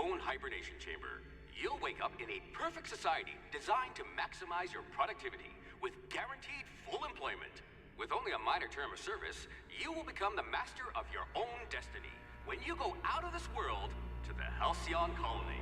own hibernation chamber. You'll wake up in a perfect society designed to maximize your productivity with guaranteed full employment. With only a minor term of service, you will become the master of your own destiny when you go out of this world to the Halcyon colony.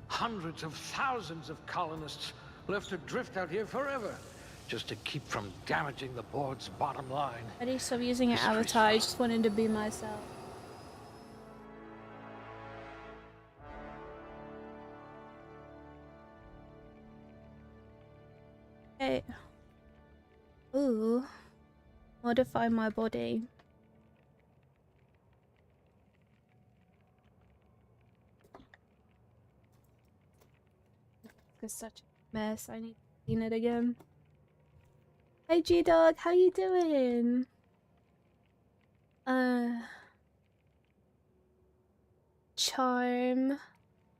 Hundreds of thousands of colonists left adrift out here forever, just to keep from damaging the board's bottom line. I need to stop using an avatar. I just wanted to be myself. Hey. Ooh. Modify my body. It's such a mess. I need to clean it again. Hey G-Dog, how you doing? Charm.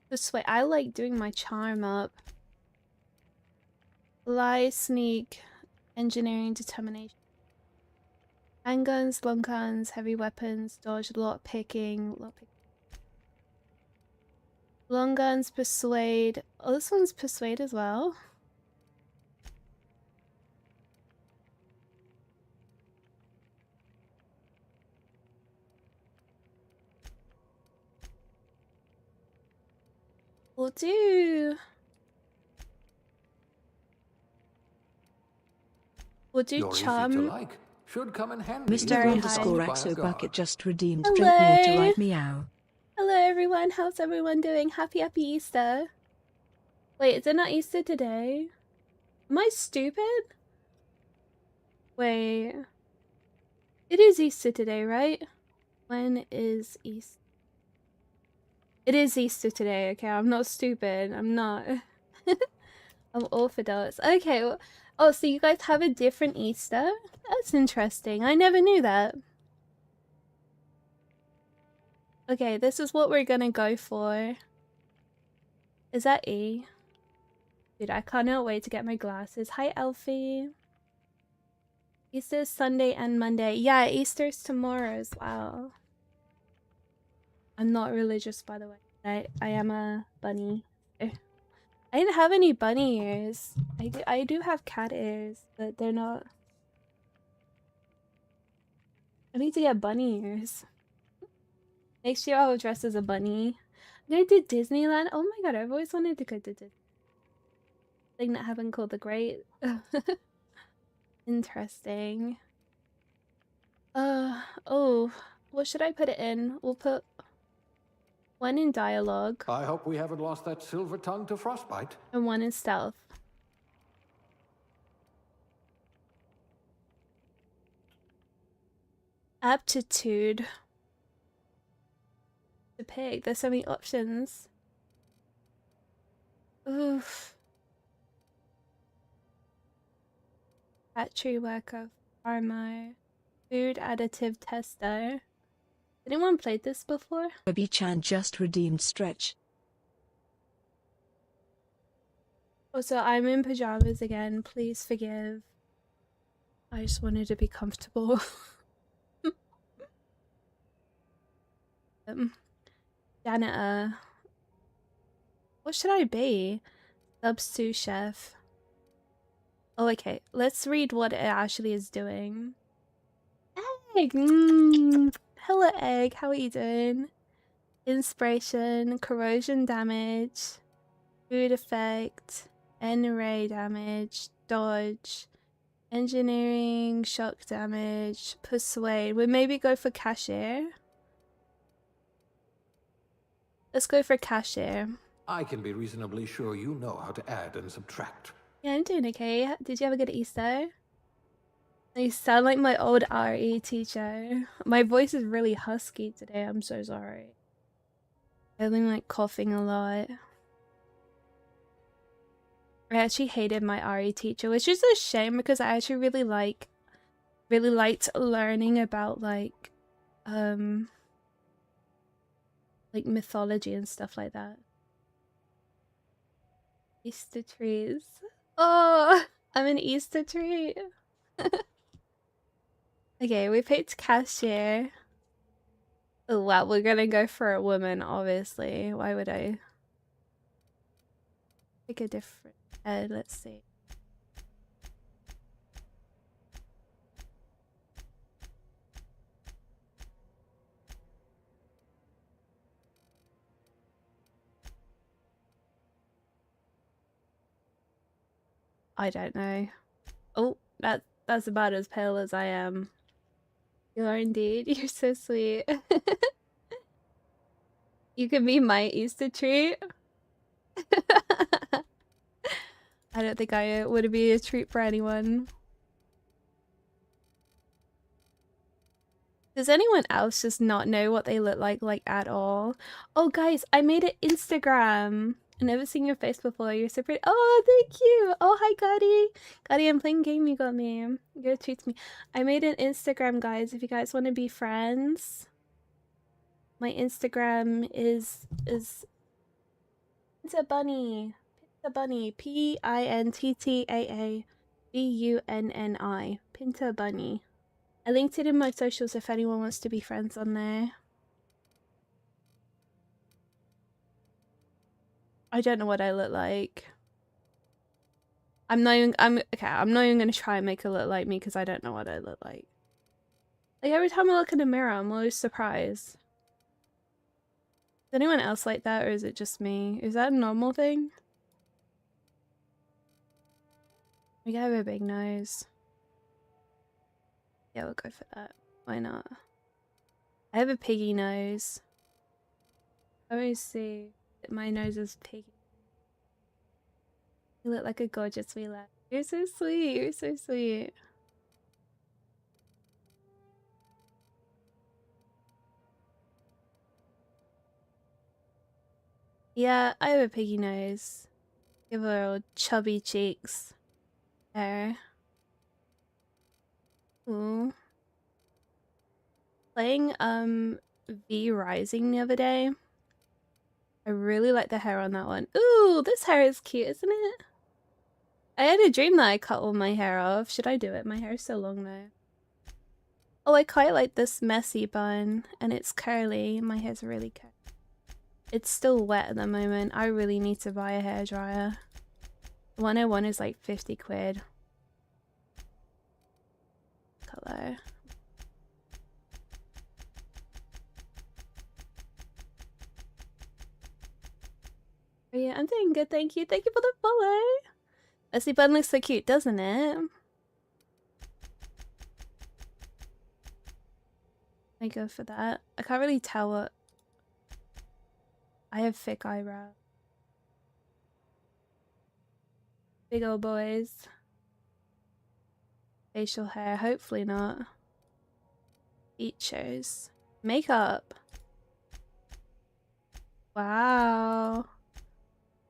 This way, I like doing my charm up. Lie, sneak, engineering, determination. Handguns, long guns, heavy weapons, dodge, lock picking. Long guns, persuade. Oh, this one's persuade as well. Will do. We'll do charm. Like. Should come in handy. Mr. Underscore Axo Bucket just redeemed Hello. Dreadnought to write meow. Hello everyone, how's everyone doing? Happy Easter. Wait, is it not Easter today? Am I stupid? Wait. It is Easter today, right? When is Easter? It is Easter today, okay? I'm not stupid. I'm not. I'm orthodox. Okay. Well, oh, so you guys have a different Easter? That's interesting. I never knew that. Okay, this is what we're gonna go for. Is that E? Dude, I cannot wait to get my glasses. Hi, Elfie. Easter's Sunday and Monday. Yeah, Easter's tomorrow as well. I'm not religious, by the way. I am a bunny. I didn't have any bunny ears. I do have cat ears, but they're not. I need to get bunny ears. Next year I'll dress as a bunny. I'm going to Disneyland. Oh my god, I've always wanted to go to Disney. Thing that happened called the Great. Interesting. Oh, what should I put it in? We'll put one in dialogue. I hope we haven't lost that silver tongue to frostbite. And one in stealth. Aptitude. To pick. There's so many options. Oof. Factory worker, farmer, food additive tester. Anyone played this before? Baby-chan just redeemed Stretch. Also, I'm in pajamas again. Please forgive. I just wanted to be comfortable. Janitor. What should I be? Sub-sous chef. Oh, okay. Let's read what it actually is doing. Egg! Hello, Egg. How are you doing? Inspiration. Corrosion damage. Food effect, N-ray damage, dodge, engineering, shock damage, persuade. We'll maybe go for cashier. Let's go for cashier. I can be reasonably sure you know how to add and subtract. Yeah, I'm doing okay. Did you have a good Easter? You sound like my old RE teacher. My voice is really husky today. I'm so sorry. I've been like coughing a lot. I actually hated my RE teacher, which is a shame because I actually really liked learning about like mythology and stuff like that. Easter trees. Oh, I'm an Easter tree. Okay, we picked cashier. Oh wow, we're gonna go for a woman, obviously. Why would I pick a different head? Let's see. I don't know. Oh, that's about as pale as I am. You are indeed. You're so sweet. You can be my Easter treat. I don't think I would be a treat for anyone. Does anyone else just not know what they look like at all? Oh guys, I made an Instagram. I've never seen your face before. You're so pretty. Oh, thank you. Oh, hi, Gotti. Gotti, I'm playing game. You got me. You're gonna tweet me. I made an Instagram, guys. If you guys want to be friends, my Instagram is Pinta Bunny. Pinta Bunny. PINTTAABUNNI. Pinta Bunny. I linked it in my socials if anyone wants to be friends on there. I don't know what I look like. I'm not even gonna try and make it look like me because I don't know what I look like. Like every time I look in the mirror, I'm always surprised. Is anyone else like that, or is it just me? Is that a normal thing? We have a big nose. Yeah, we'll go for that. Why not? I have a piggy nose. Let me see. My nose is piggy. You look like a gorgeous wee lad. You're so sweet. You're so sweet. Yeah, I have a piggy nose. Give her chubby cheeks. There. Ooh. Playing V Rising the other day. I really like the hair on that one. Ooh, this hair is cute, isn't it? I had a dream that I cut all my hair off. Should I do it? My hair is so long though. Oh, I quite like this messy bun, and it's curly. My hair's really curly. It's still wet at the moment. I really need to buy a hairdryer. The one I want is like 50 quid. Color. Oh yeah, I'm doing good, thank you. Thank you for the follow. Messy bun looks so cute, doesn't it? I go for that. I can't really tell what... I have thick eyebrows. Big old boys. Facial hair, hopefully not. Features. Makeup. Wow.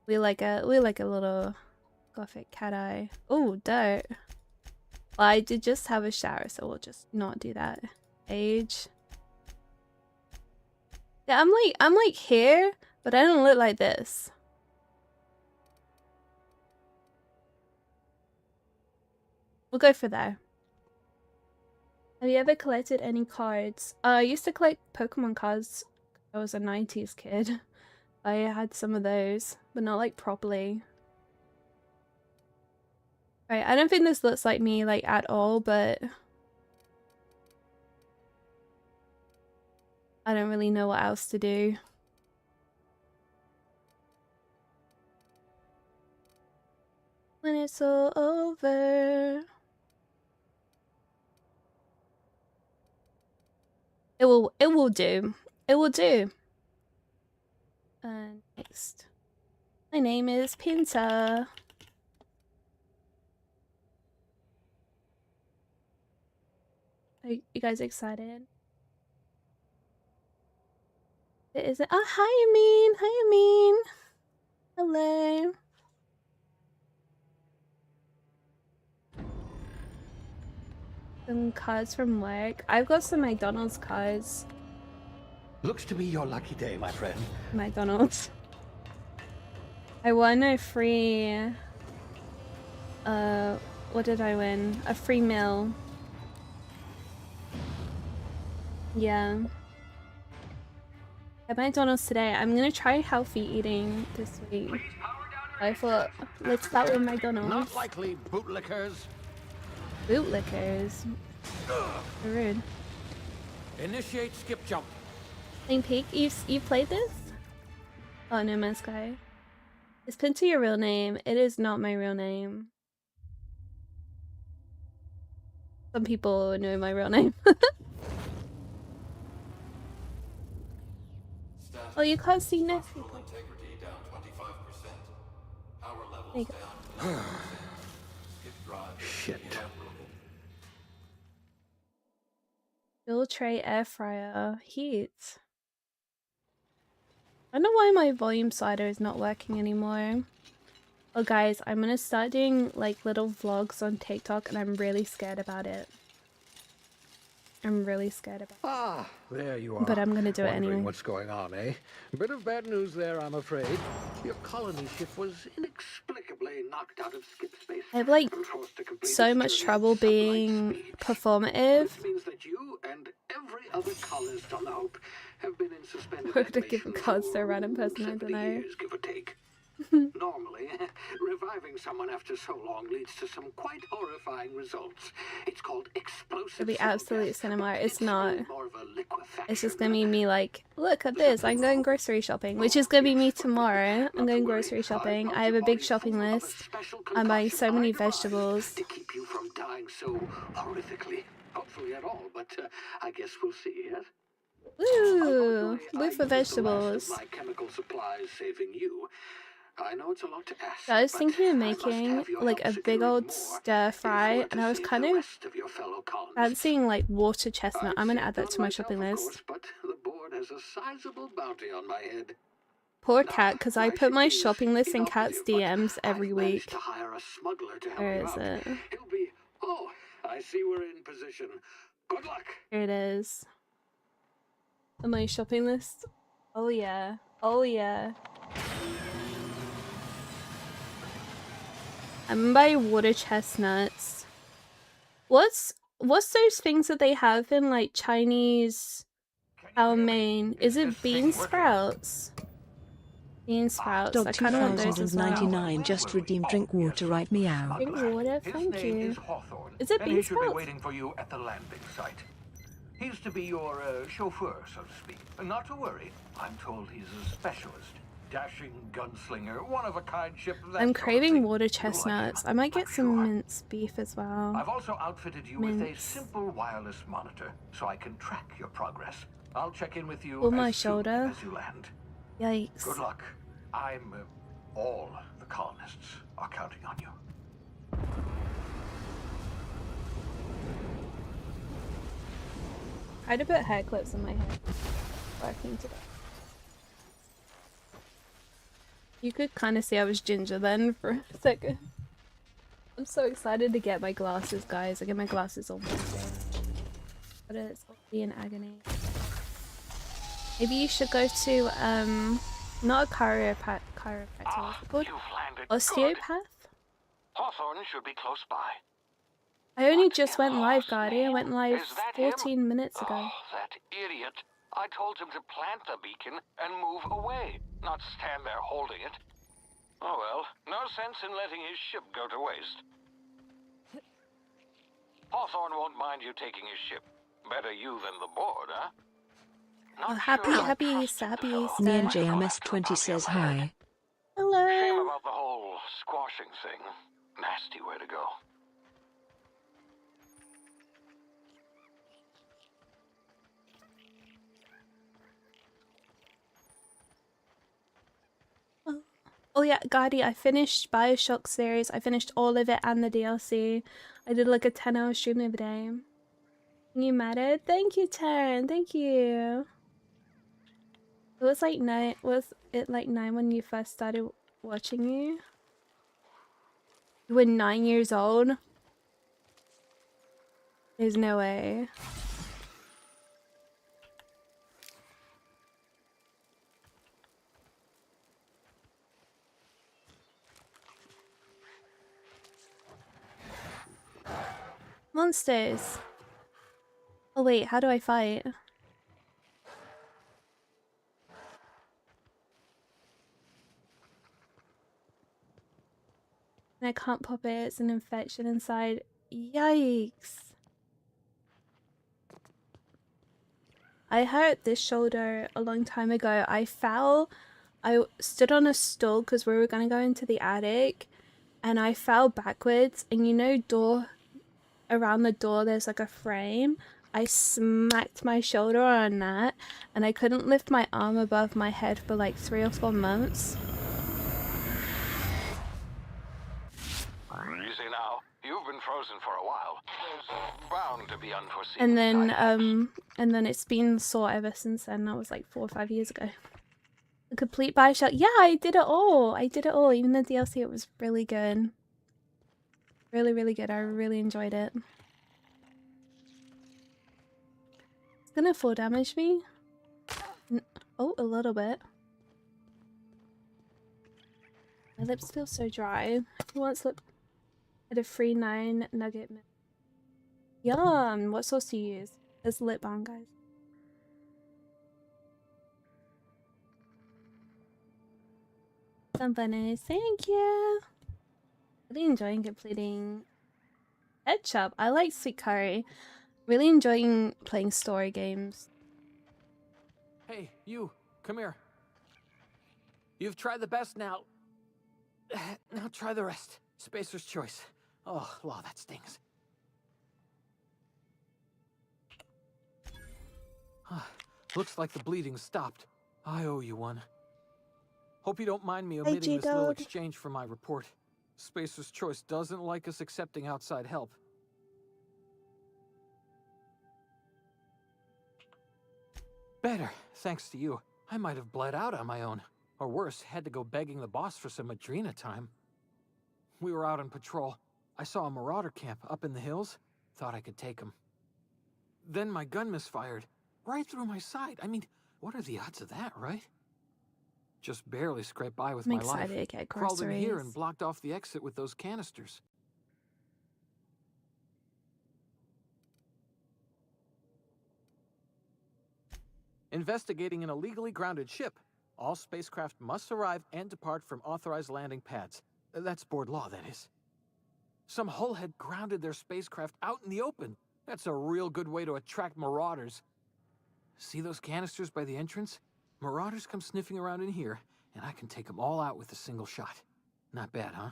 We like a little gothic cat eye. Oh, dirt. Well, I did just have a shower, so we'll just not do that. Age. Yeah, I'm like here, but I don't look like this. We'll go for that. Have you ever collected any cards? I used to collect Pokemon cards. I was a 90s kid. I had some of those, but not like properly. Right, I don't think this looks like me like at all, but I don't really know what else to do. when it's all over. It will do. It will do. Next. My name is Pinta. Are you guys excited? Is it? Oh, hi, Amin. Hi, Amin. Hello. Some cards from work. I've got some McDonald's cards. Looks to be your lucky day, my friend. McDonald's. I won a free... what did I win? A free meal. Yeah. At McDonald's today. I'm gonna try healthy eating this week. I thought, let's start with McDonald's. Not likely, bootlickers. Bootlickers. Rude. Initiate skip jump. Lane Peak, you played this? Oh, No Man's Sky. Is Pinta your real name? It is not my real name. Some people know my real name. Oh, you can't see next people. There you go. Shit. Bill tray air fryer heat. I don't know why my volume slider is not working anymore. Oh guys, I'm gonna start doing like little vlogs on TikTok and I'm really scared about it. I'm really scared about it. Ah, there you are. But I'm gonna do it Wondering anyway. what's going on, eh? Bit of bad news there, I'm afraid. Your colony ship was inexplicably knocked out of skip space. I have like and forced to complete so its much journey trouble at sublight being speed. performative. This means that you and every other colonist on the Hope have been in suspended We're gonna give animation cards to a for random person, I 70 don't know. years, give or take. Normally, reviving someone after so long leads to some quite horrifying results. It's called explosive. It'll be cell absolute death, cinema. but It's not. really more of a liquefaction. It's just gonna be me like, look at this, I'm going grocery shopping, which is gonna be me tomorrow. I'm going grocery shopping. I have a big shopping list. I'm buying so many vegetables. To keep you from dying so horrifically. Hopefully at all, but I guess we'll see, yes? Ooh, Unfortunately, look for I used the last of vegetables. my chemical supplies saving you. I know it's a lot to ask. I was but thinking of I must making have your like help a big securing old more stir if fry, we're to and I was save kind the of rest of your fellow colonists. fancying like water chestnut. I'm gonna I'd add that say to my it shopping myself, of list. course, but the board has a sizable bounty on my head. Poor Now, cat, because I put should my be shopping list in inoperative, Cat's but DMs every I've managed week. to hire a smuggler to help Where you is out. it? He'll be. Oh, I see we're in position. Good luck. Here it is. On my shopping list. Oh yeah. Oh yeah. I'm gonna buy water chestnuts. What's those things that they have in like Chinese chow mein? Is it bean sprouts? Bean sprouts. Dog I kind of want those as well. 2099 just redeemed drink water right meow. Drink water, His thank name you. is Hawthorne, Is it and bean he should be sprouts? waiting for you at the landing site. He's to be your chauffeur, so to speak. Not to worry, I'm told he's a specialist. Dashing gunslinger, one-of-a-kind ship. That I'm sort of craving thing. water You'll like him, chestnuts. I might get I'm some sure. minced beef as well. I've also outfitted you with a Mince. simple wireless monitor, so I can track your progress. I'll check in with you Pull my as soon shoulder. as you land. Yikes. Good luck. All the colonists are counting on you. I had to put hair clips on my head working today. You could kind of see I was ginger then for a second. I'm so excited to get my glasses, guys. I get my glasses on Wednesday. But it's already in agony. Maybe you should go to, not a chiropractor, what's it called? You've landed. Osteopath? Hawthorne should be close by. I only What just in went live, Haw's Guardy. I name? went live Is that 14 him? minutes ago. Oh, that idiot. I told him to plant the beacon and move away, not stand there holding it. Oh well, no sense in letting his ship go to waste. Hawthorne won't mind you taking his ship. Better you than the board, huh? Oh, Not happy, sure I happy, trust the sappy, fellow. Neon stuff. JMS20 says hi. Shame Hello. about the whole squashing thing. Nasty way to go. Oh yeah, Guardy, I finished Bioshock series. I finished all of it and the DLC. I did like a 10-hour stream the other day. You matter? Thank you, Taryn. Thank you. It was like 9. Was it like 9 when you first started watching you? You were 9 years old? There's no way. Monsters. Oh wait, how do I fight? And I can't pop it, it's an infection inside. Yikes. I hurt this shoulder a long time ago. I fell. I stood on a stool because we were going to go into the attic. And I fell backwards. And you know, around the door, there's like a frame. I smacked my shoulder on that. And I couldn't lift my arm above my head for like 3 or 4 months. Easy now. You've been frozen for a while. There's bound to be unforeseen. And then it's been sore ever since then. That was like 4 or 5 years ago. A complete Bioshock. Yeah, I did it all. I did it all. Even the DLC, it was really good. Really, really good. I really enjoyed it. It's gonna full damage me. Oh, a little bit. My lips feel so dry. Who wants lip? At a free 9 nugget. Yum! What sauce do you use? It's lip balm, guys. Some bunnies. Thank you! Really enjoying completing Head Shop. I like Sweet Curry. Really enjoying playing story games. Hey, you, come here. You've tried the best now. Now try the rest. Spacer's choice. Oh, law, that stings. Looks like the bleeding stopped. I owe you one. Hope you don't mind me omitting this little exchange from my report. Spacer's choice doesn't like us accepting outside help. Better, thanks to you. I might have bled out on my own. Or worse, had to go begging the boss for some Adrena time. We were out on patrol. I saw a marauder camp up in the hills. Thought I could take him. Then my gun misfired. Right through my side. I mean, what are the odds of that, right? Just barely scraped by with my life. I'm excited to get groceries. Crawled in here and blocked off the exit with those canisters. Investigating an illegally grounded ship. All spacecraft must arrive and depart from authorized landing pads. That's board law, that is. Some hullhead grounded their spacecraft out in the open. That's a real good way to attract marauders. See those canisters by the entrance? Marauders come sniffing around in here, and I can take them all out with a single shot. Not bad, huh?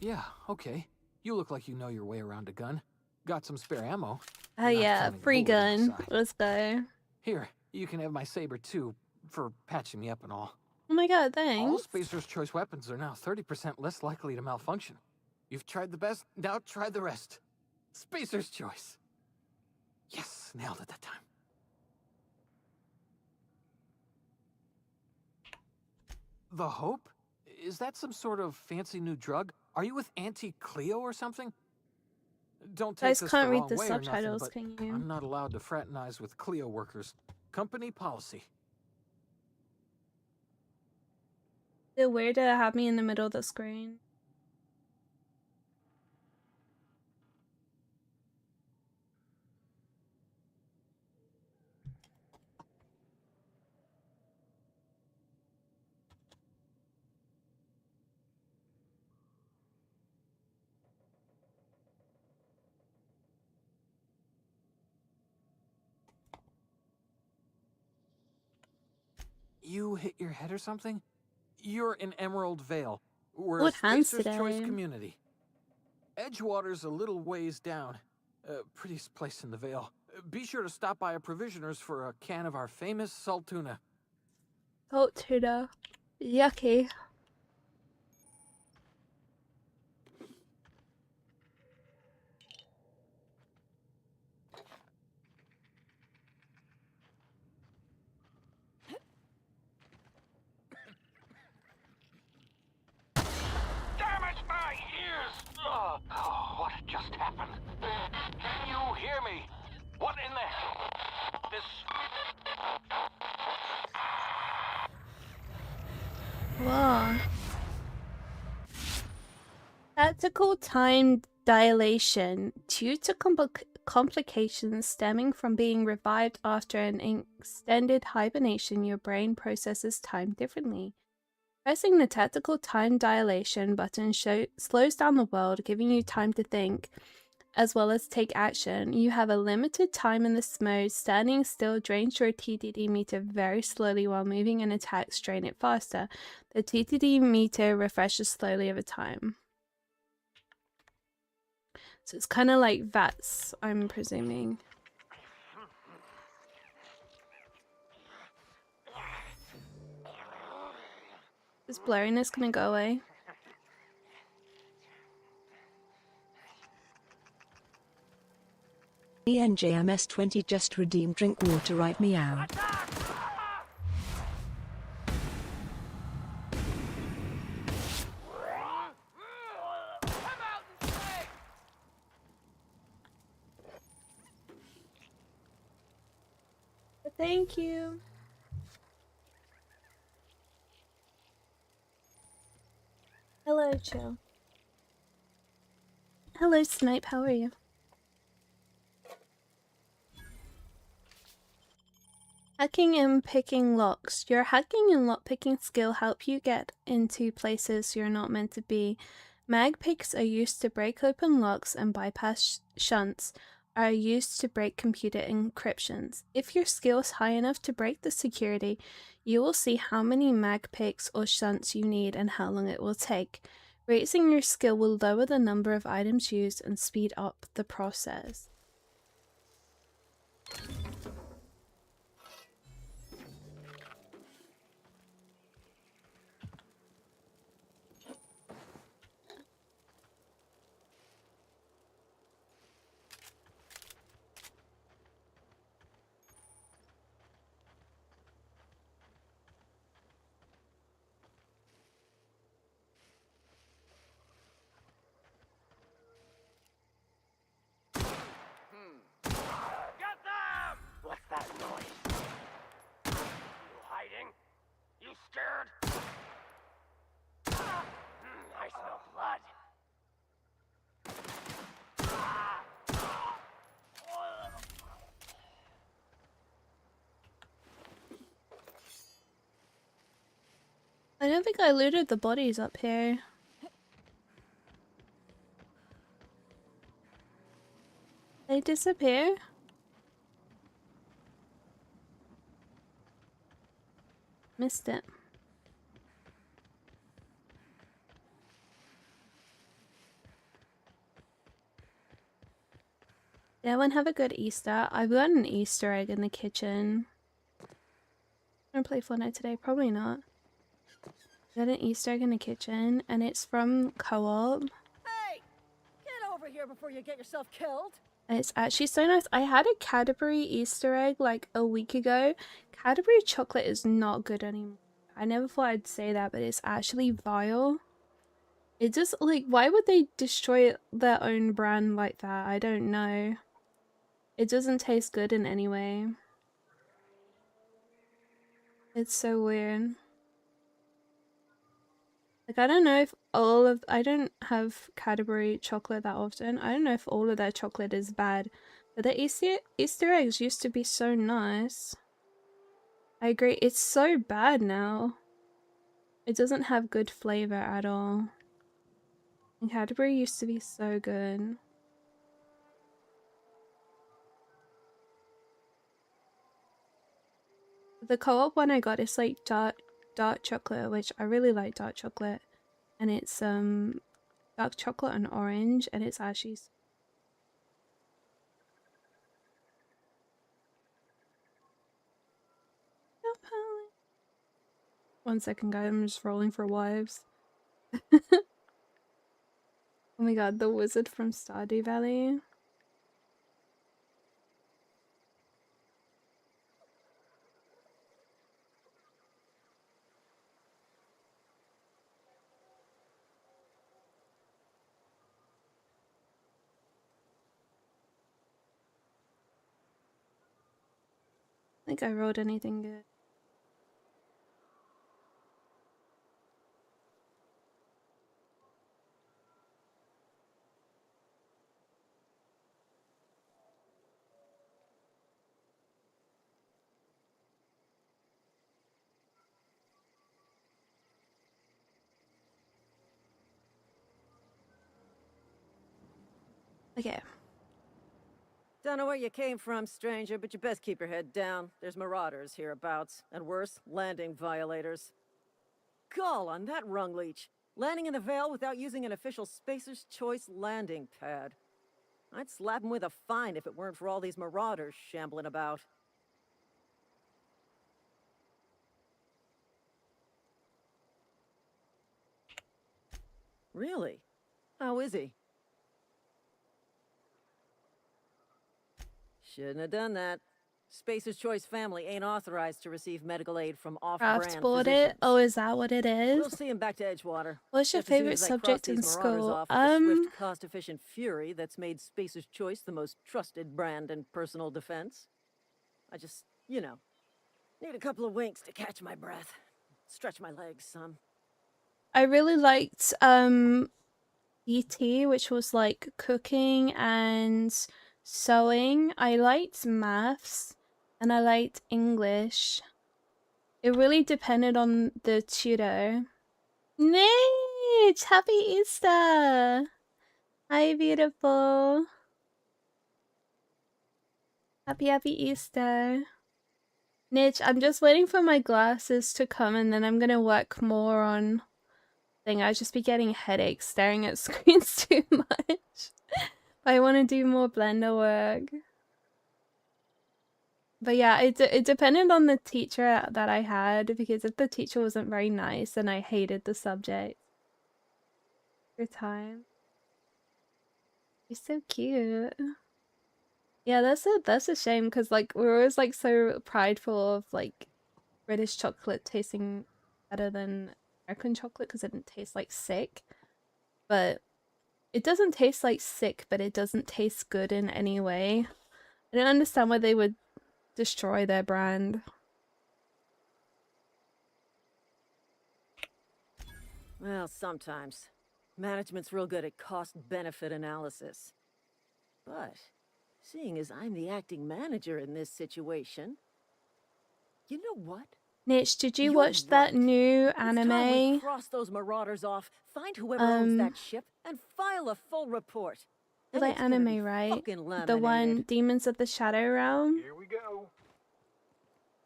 Yeah, okay. You look like you know your way around a gun. Got some spare ammo. Oh yeah, free gun. Let's go. Here, you can have my saber too, for patching me up and all. Oh my god, thanks. All Spacer's Choice weapons are now 30% less likely to malfunction. You've tried the best, now try the rest. Spacer's Choice. Yes, nailed it that time. The Hope? Is that some sort of fancy new drug? Are you with Auntie Cleo or something? Don't take this the wrong way or nothing, but subtitles, can you? I'm not allowed to fraternize with Cleo workers. Company policy. Is it weird to have me in the middle of the screen? you hit your head or something? You're in Emerald Vale. We're a Good hands Spacer's Choice today. community. Edgewater's a little ways down. Prettiest place in the Vale. Be sure to stop by a provisioner's for a can of our famous salt tuna. Salt tuna. Yucky. Damage my ears! Oh, what just happened? Can you hear me? What in the hell? This... Whoa. Tactical time dilation. Due to complications stemming from being revived after an extended hibernation, your brain processes time differently. Pressing the tactical time dilation button slows down the world, giving you time to think, as well as take action. You have a limited time in this mode. Standing still drains your TTD meter very slowly, while moving and attacks drain it faster. The TTD meter refreshes slowly over time. So it's kind of like VATS, I'm presuming. Is blurriness gonna go away? ENJMS20 just redeemed drink water right meow. Thank you. Hello, Chill. Hello, Snipe. How are you? Hacking and picking locks. Your hacking and lockpicking skill help you get into places you're not meant to be. Mag picks are used to break open locks, and bypass shunts are used to break computer encryptions. If your skill is high enough to break the security, you will see how many mag picks or shunts you need and how long it will take. Raising your skill will lower the number of items used and speed up the process. What's that noise? You hiding? You scared? I smell blood. I don't think I looted the bodies up here. They disappear? Missed it. Did everyone have a good Easter? I've got an Easter egg in the kitchen. I'm gonna play Fortnite today? Probably not. Got an Easter egg in the kitchen, and it's from Co-op. Hey! Get over here before you get yourself killed! And it's actually so nice. I had a Cadbury Easter egg like a week ago. Cadbury chocolate is not good anymore. I never thought I'd say that, but it's actually vile. It just, like, why would they destroy their own brand like that? I don't know. It doesn't taste good in any way. It's so weird. Like, I don't know if I don't have Cadbury chocolate that often. I don't know if all of their chocolate is bad. But the Easter eggs used to be so nice. I agree. It's so bad now. It doesn't have good flavor at all. And Cadbury used to be so good. The co-op one I got is like dark chocolate, which I really like dark chocolate, and it's dark chocolate and orange, and it's actually One second, guys. I'm just rolling for wives. Oh my god, the wizard from Stardew Valley. I think I wrote anything good. Okay. Don't know where you came from, stranger, but you best keep your head down. There's marauders hereabouts, and worse, landing violators. Gall on that rung leech. Landing in the Vale without using an official Spacer's Choice landing pad. I'd slap him with a fine if it weren't for all these marauders shambling about. Really? How is he? Shouldn't have done that. Spacer's Choice family ain't authorized to receive medical aid from off-brand Craftboard physicians. it? Oh, is that what it We'll is? see him back to Edgewater. What's your Just as soon favorite as I cross subject these in marauders school? off with the swift, cost-efficient fury that's made Spacer's Choice the most trusted brand in personal defense. I just, you know, need a couple of winks to catch my breath. Stretch my legs some. I really liked ET, which was like cooking and sewing. I liked maths and I liked English. It really depended on the tutor. Mitch, happy Easter! Hi, beautiful. Happy Easter. Nitch, I'm just waiting for my glasses to come and then I'm gonna work more on thing. I just be getting headaches staring at screens too much. I want to do more Blender work. But yeah, it depended on the teacher that I had, because if the teacher wasn't very nice, then I hated the subject. Your time. You're so cute. Yeah, that's a shame, because like we're always like so prideful of like British chocolate tasting better than American chocolate because it didn't taste like sick. But it doesn't taste like sick, but it doesn't taste good in any way. I don't understand why they would destroy their brand. Well, sometimes. Management's real good at cost-benefit analysis. But, seeing as I'm the acting manager in this situation, you know what? Nitch, did you You're watch that right. new It's time we anime? cross those marauders off, find whoever owns that ship, and file a full report. You And like it's gonna be anime, right? fucking The laminated. one Demons of the Shadow Realm. Here we go.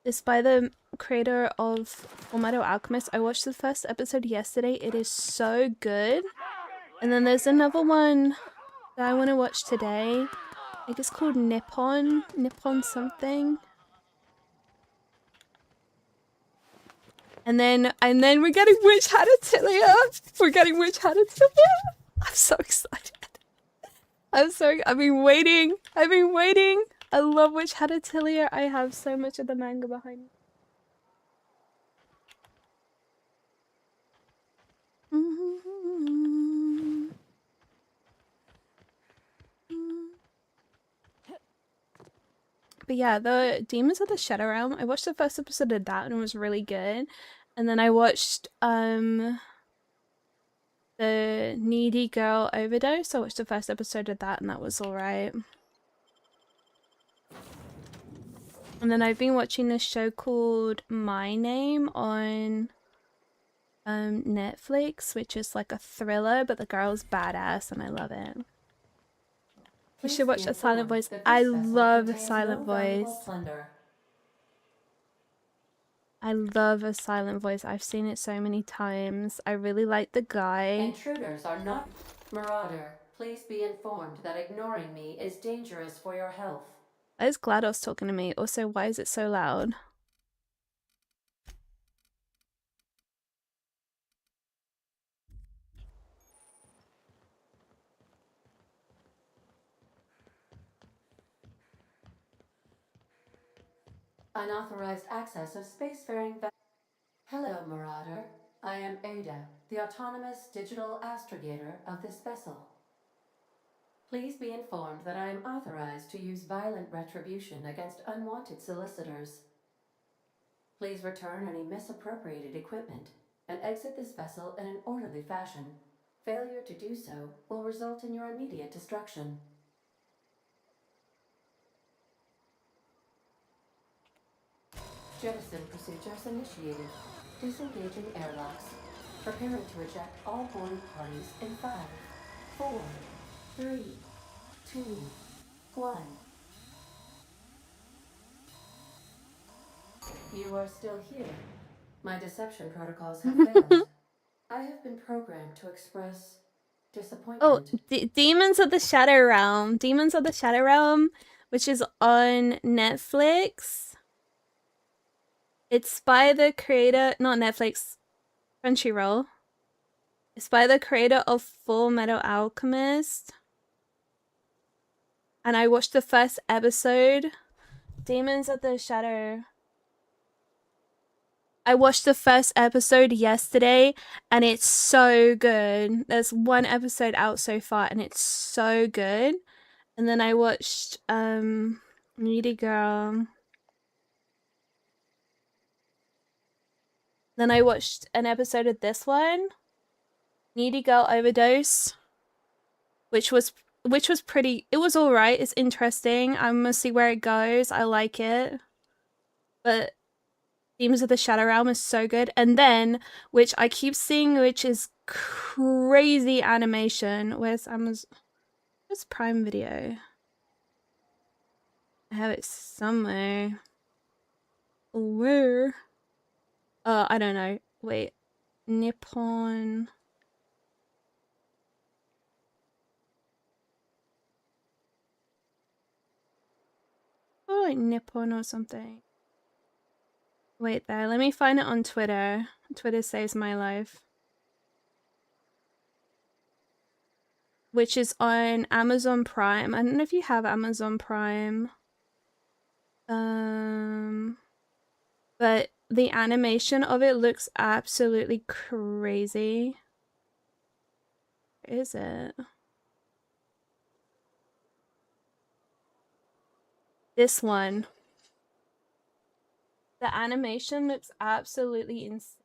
It's by the creator of Fullmetal Alchemist. I watched the first episode yesterday. It is so good. And then there's another one that I want to watch today. I think it's called Nippon something. And then we're getting Witch Hat Atelier. We're getting Witch Hat Atelier. I'm so excited. I've been waiting. I love Witch Hat Atelier. I have so much of the manga behind me. But yeah, the Demons of the Shadow Realm, I watched the first episode of that and it was really good. And then I watched the Needy Girl Overdose. I watched the first episode of that and that was alright. And then I've been watching this show called My Name on Netflix, which is like a thriller, but the girl's badass and I love it. You should watch a Silent Voice. I love Silent Voice. I love a silent voice. I've seen it so many times. I really like the guy. Intruders are not... Marauder, please be informed that ignoring me is dangerous for your health. Why is GLaDOS talking to me? Also, why is it so loud? Unauthorized access of spacefaring... Hello, Marauder. I am Ada, the autonomous digital astrogator of this vessel. Please be informed that I am authorized to use violent retribution against unwanted solicitors. Please return any misappropriated equipment and exit this vessel in an orderly fashion. Failure to do so will result in your immediate destruction. Jettison procedures initiated. Disengaging airlocks. Preparing to eject all boarding parties in 5, 4, 3, 2, 1. You are still here. My deception protocols have failed. I have been programmed to express disappointment. Oh, Demons of the Shadow Realm. Demons of the Shadow Realm, which is on Netflix. It's by the creator, not Netflix, Crunchyroll. It's by the creator of Full Metal Alchemist. And I watched the first episode. Demons of the Shadow. I watched the first episode yesterday and it's so good. There's one episode out so far and it's so good. And then I watched Needy Girl. Then I watched an episode of this one, Needy Girl Overdose, which was pretty, it was alright, it's interesting. I'm gonna see where it goes. I like it. But Demons of the Shadow Realm is so good. And then, which I keep seeing, which is crazy animation. Where's Prime Video? I have it somewhere. Where? I don't know. Wait. Nippon. Oh, like Nippon or something. Wait there. Let me find it on Twitter. Twitter saves my life. Which is on Amazon Prime. I don't know if you have Amazon Prime. But the animation of it looks absolutely crazy. Where is it? This one. The animation looks absolutely insane.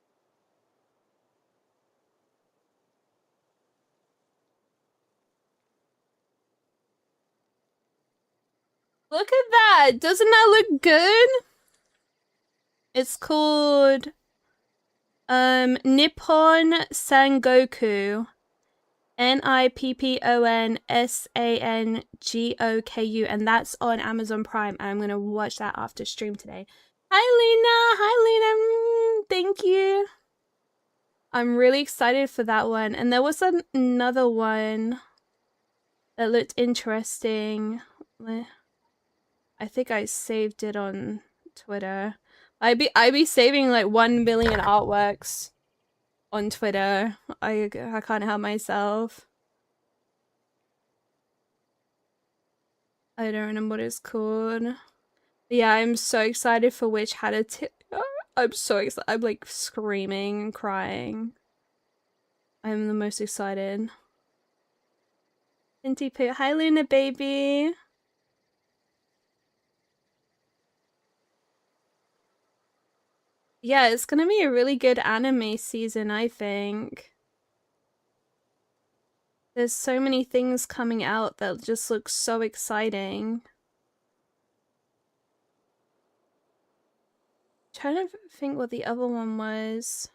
Look at that! Doesn't that look good? It's called Nippon Sangoku. NIPPONSANGOKU, and that's on Amazon Prime. And I'm gonna watch that after stream today. Hi Lena! Thank you. I'm really excited for that one. And there was another one that looked interesting. I think I saved it on Twitter. I be saving like 1 billion artworks on Twitter. I can't help myself. I don't remember what it's called. But yeah, I'm so excited for Witch Hatter. I'm so excited. I'm like screaming and crying. I'm the most excited. Tinty Poo. Hi Luna baby. Yeah, it's gonna be a really good anime season, I think. There's so many things coming out that just look so exciting. I'm trying to think what the other one was.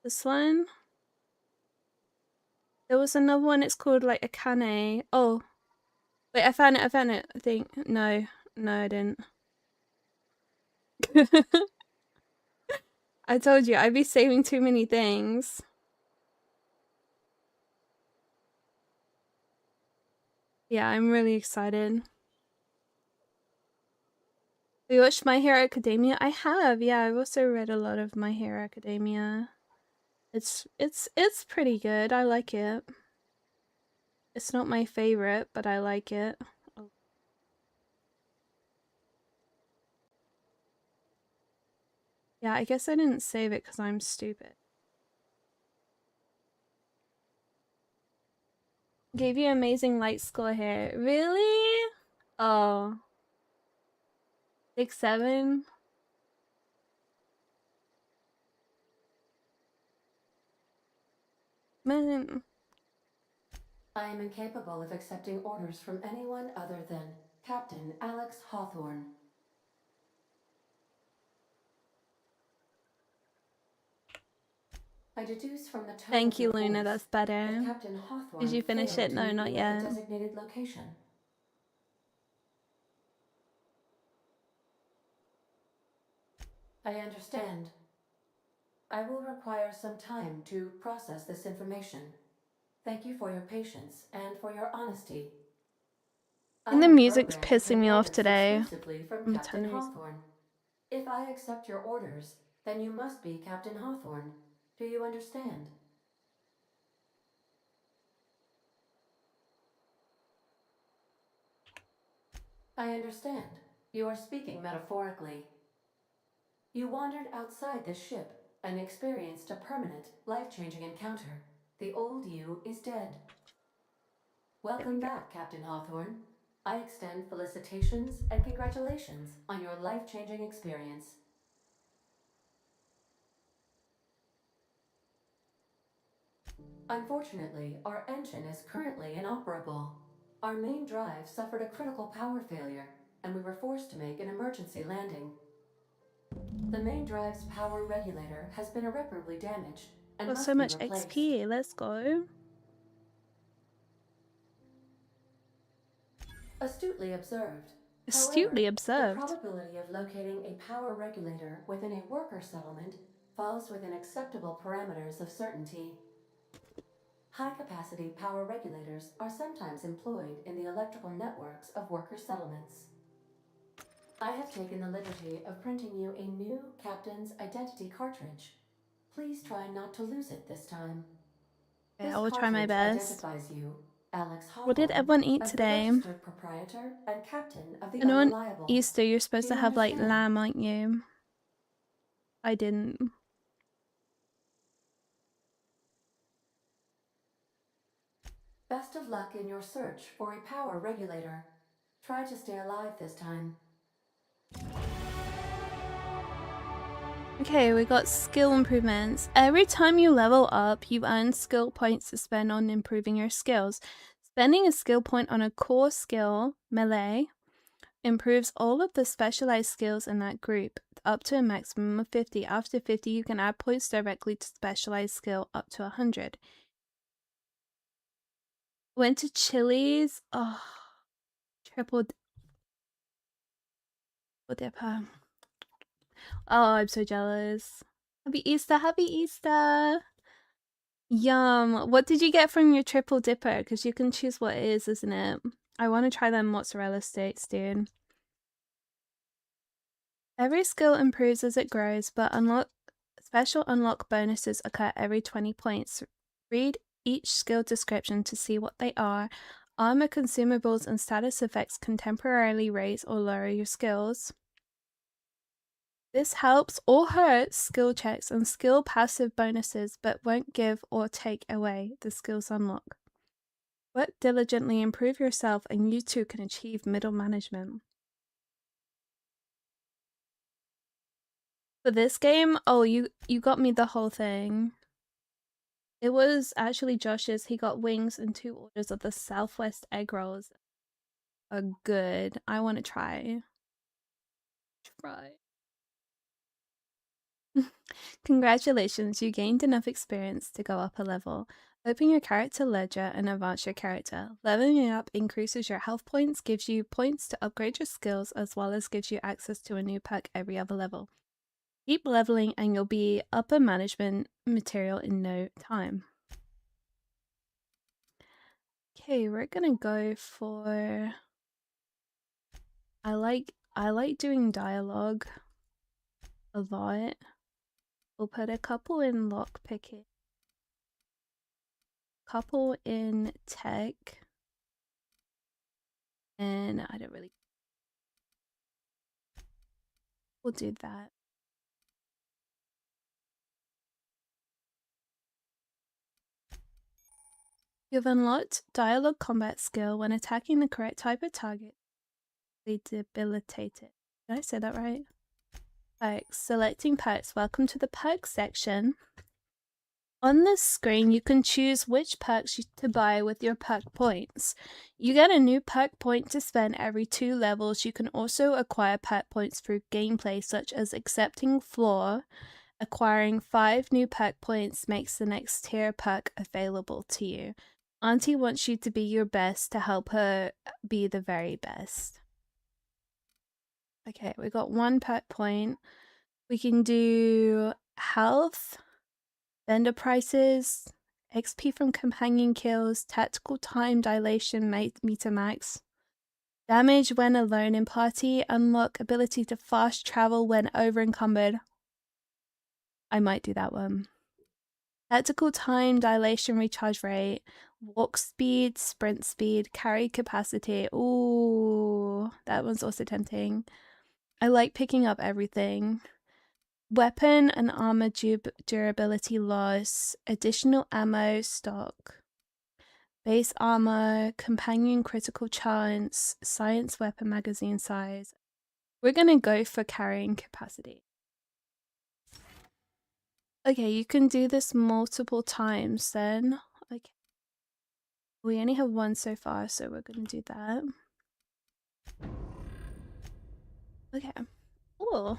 This one? There was another one, it's called like Akane. Oh. Wait, I found it, I think. No, I didn't. I told you, I'd be saving too many things. Yeah, I'm really excited. We watched My Hero Academia? I have, yeah, I've also read a lot of My Hero Academia. It's pretty good, I like it. It's not my favorite, but I like it. Yeah, I guess I didn't save it because I'm stupid. Gave you amazing light score hair. Really? Oh. 6'7"? Man. I am incapable of accepting orders from anyone other than Captain Alex Hawthorne. I deduce from the tone Thank of you, your Luna, voice that's that better. Captain Hawthorne Did you finish failed it? to No, meet not you at yet. the designated location. I understand. I will require some time to process this information. Thank you for your patience and for your honesty. And I the am music's programmed to pissing take me off orders today. exclusively from I'm Captain telling you. Hawthorne. If I accept your orders, then you must be Captain Hawthorne. Do you understand? I understand. You are speaking metaphorically. You wandered outside this ship and experienced a permanent, life-changing encounter. The old you is dead. Welcome back, Captain Hawthorne. I extend felicitations and congratulations on your life-changing experience. Unfortunately, our engine is currently inoperable. Our main drive suffered a critical power failure, and we were forced to make an emergency landing. The main drive's power regulator has been irreparably damaged and Got so must be much replaced. XP. Let's go. Astutely observed. Astutely However, the observed. probability of locating a power regulator within a worker settlement falls within acceptable parameters of certainty. High-capacity power regulators are sometimes employed in the electrical networks of worker settlements. I have taken the liberty of printing you a new Captain's Identity cartridge. Please try not to lose it this time. Okay, This I will try my cartridge best. identifies you, Alex What did Hawthorne, everyone eat as the today? registered proprietor and captain of the I know on Unreliable. Easter you're Do supposed to you have like understand? lamb, aren't you? I didn't. Best of luck in your search for a power regulator. Try to stay alive this time. Okay, we got skill improvements. Every time you level up, you earn skill points to spend on improving your skills. Spending a skill point on a core skill, melee, improves all of the specialized skills in that group, up to a maximum of 50. After 50, you can add points directly to specialized skill up to 100. Went to Chili's. Oh, triple dipper. Oh, I'm so jealous. Happy Easter, happy Easter. Yum. What did you get from your triple dipper? Because you can choose what it is, isn't it? I want to try them mozzarella sticks, dude. Every skill improves as it grows, but special unlock bonuses occur every 20 points. Read each skill description to see what they are. Armor, consumables, and status effects can temporarily raise or lower your skills. This helps or hurts skill checks and skill passive bonuses, but won't give or take away the skills unlock. Work diligently, improve yourself, and you too can achieve middle management. For this game, oh, you got me the whole thing. It was actually Josh's. He got wings and 2 orders of the Southwest egg rolls. Are good. I want to try. Congratulations, you gained enough experience to go up a level. Open your character ledger and advance your character. Leveling up increases your health points, gives you points to upgrade your skills, as well as gives you access to a new perk every other level. Keep leveling and you'll be upper management material in no time. Okay, we're gonna go for... I like doing dialogue a lot. We'll put a couple in lockpicking, couple in tech, and I don't really... We'll do that. You've unlocked dialogue combat skill. When attacking the correct type of target, they debilitate it. Did I say that right? Perks. Selecting perks. Welcome to the perks section. On this screen, you can choose which perks to buy with your perk points. You get a new perk point to spend every 2 levels. You can also acquire perk points through gameplay, such as accepting floor. Acquiring 5 new perk points makes the next tier perk available to you. Auntie wants you to be your best to help her be the very best. Okay, we got 1 perk point. We can do health, vendor prices, XP from companion kills, tactical time dilation meter max, damage when alone in party, unlock ability to fast travel when over encumbered. I might do that one. Tactical time dilation recharge rate, walk speed, sprint speed, carry capacity. Ooh, that one's also tempting. I like picking up everything. Weapon and armor durability loss, additional ammo stock, base armor, companion critical chance, science weapon magazine size. We're gonna go for carrying capacity. Okay, you can do this multiple times then. Okay. We only have 1 so far, so we're gonna do that. Okay. Cool.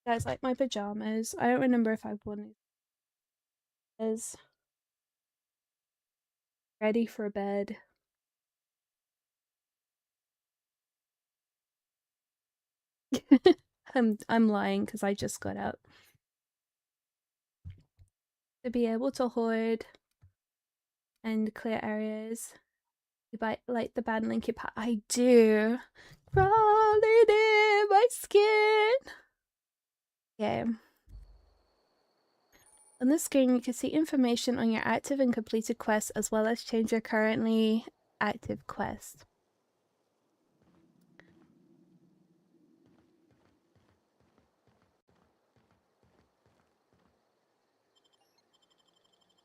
Guys, like my pajamas. I don't remember if I've worn these. Ready for bed. I'm lying because I just got up. To be able to hoard and clear areas. You like the band Linkin Park? I do. Crawling in my skin. Okay. On the screen, you can see information on your active and completed quests, as well as change your currently active quest.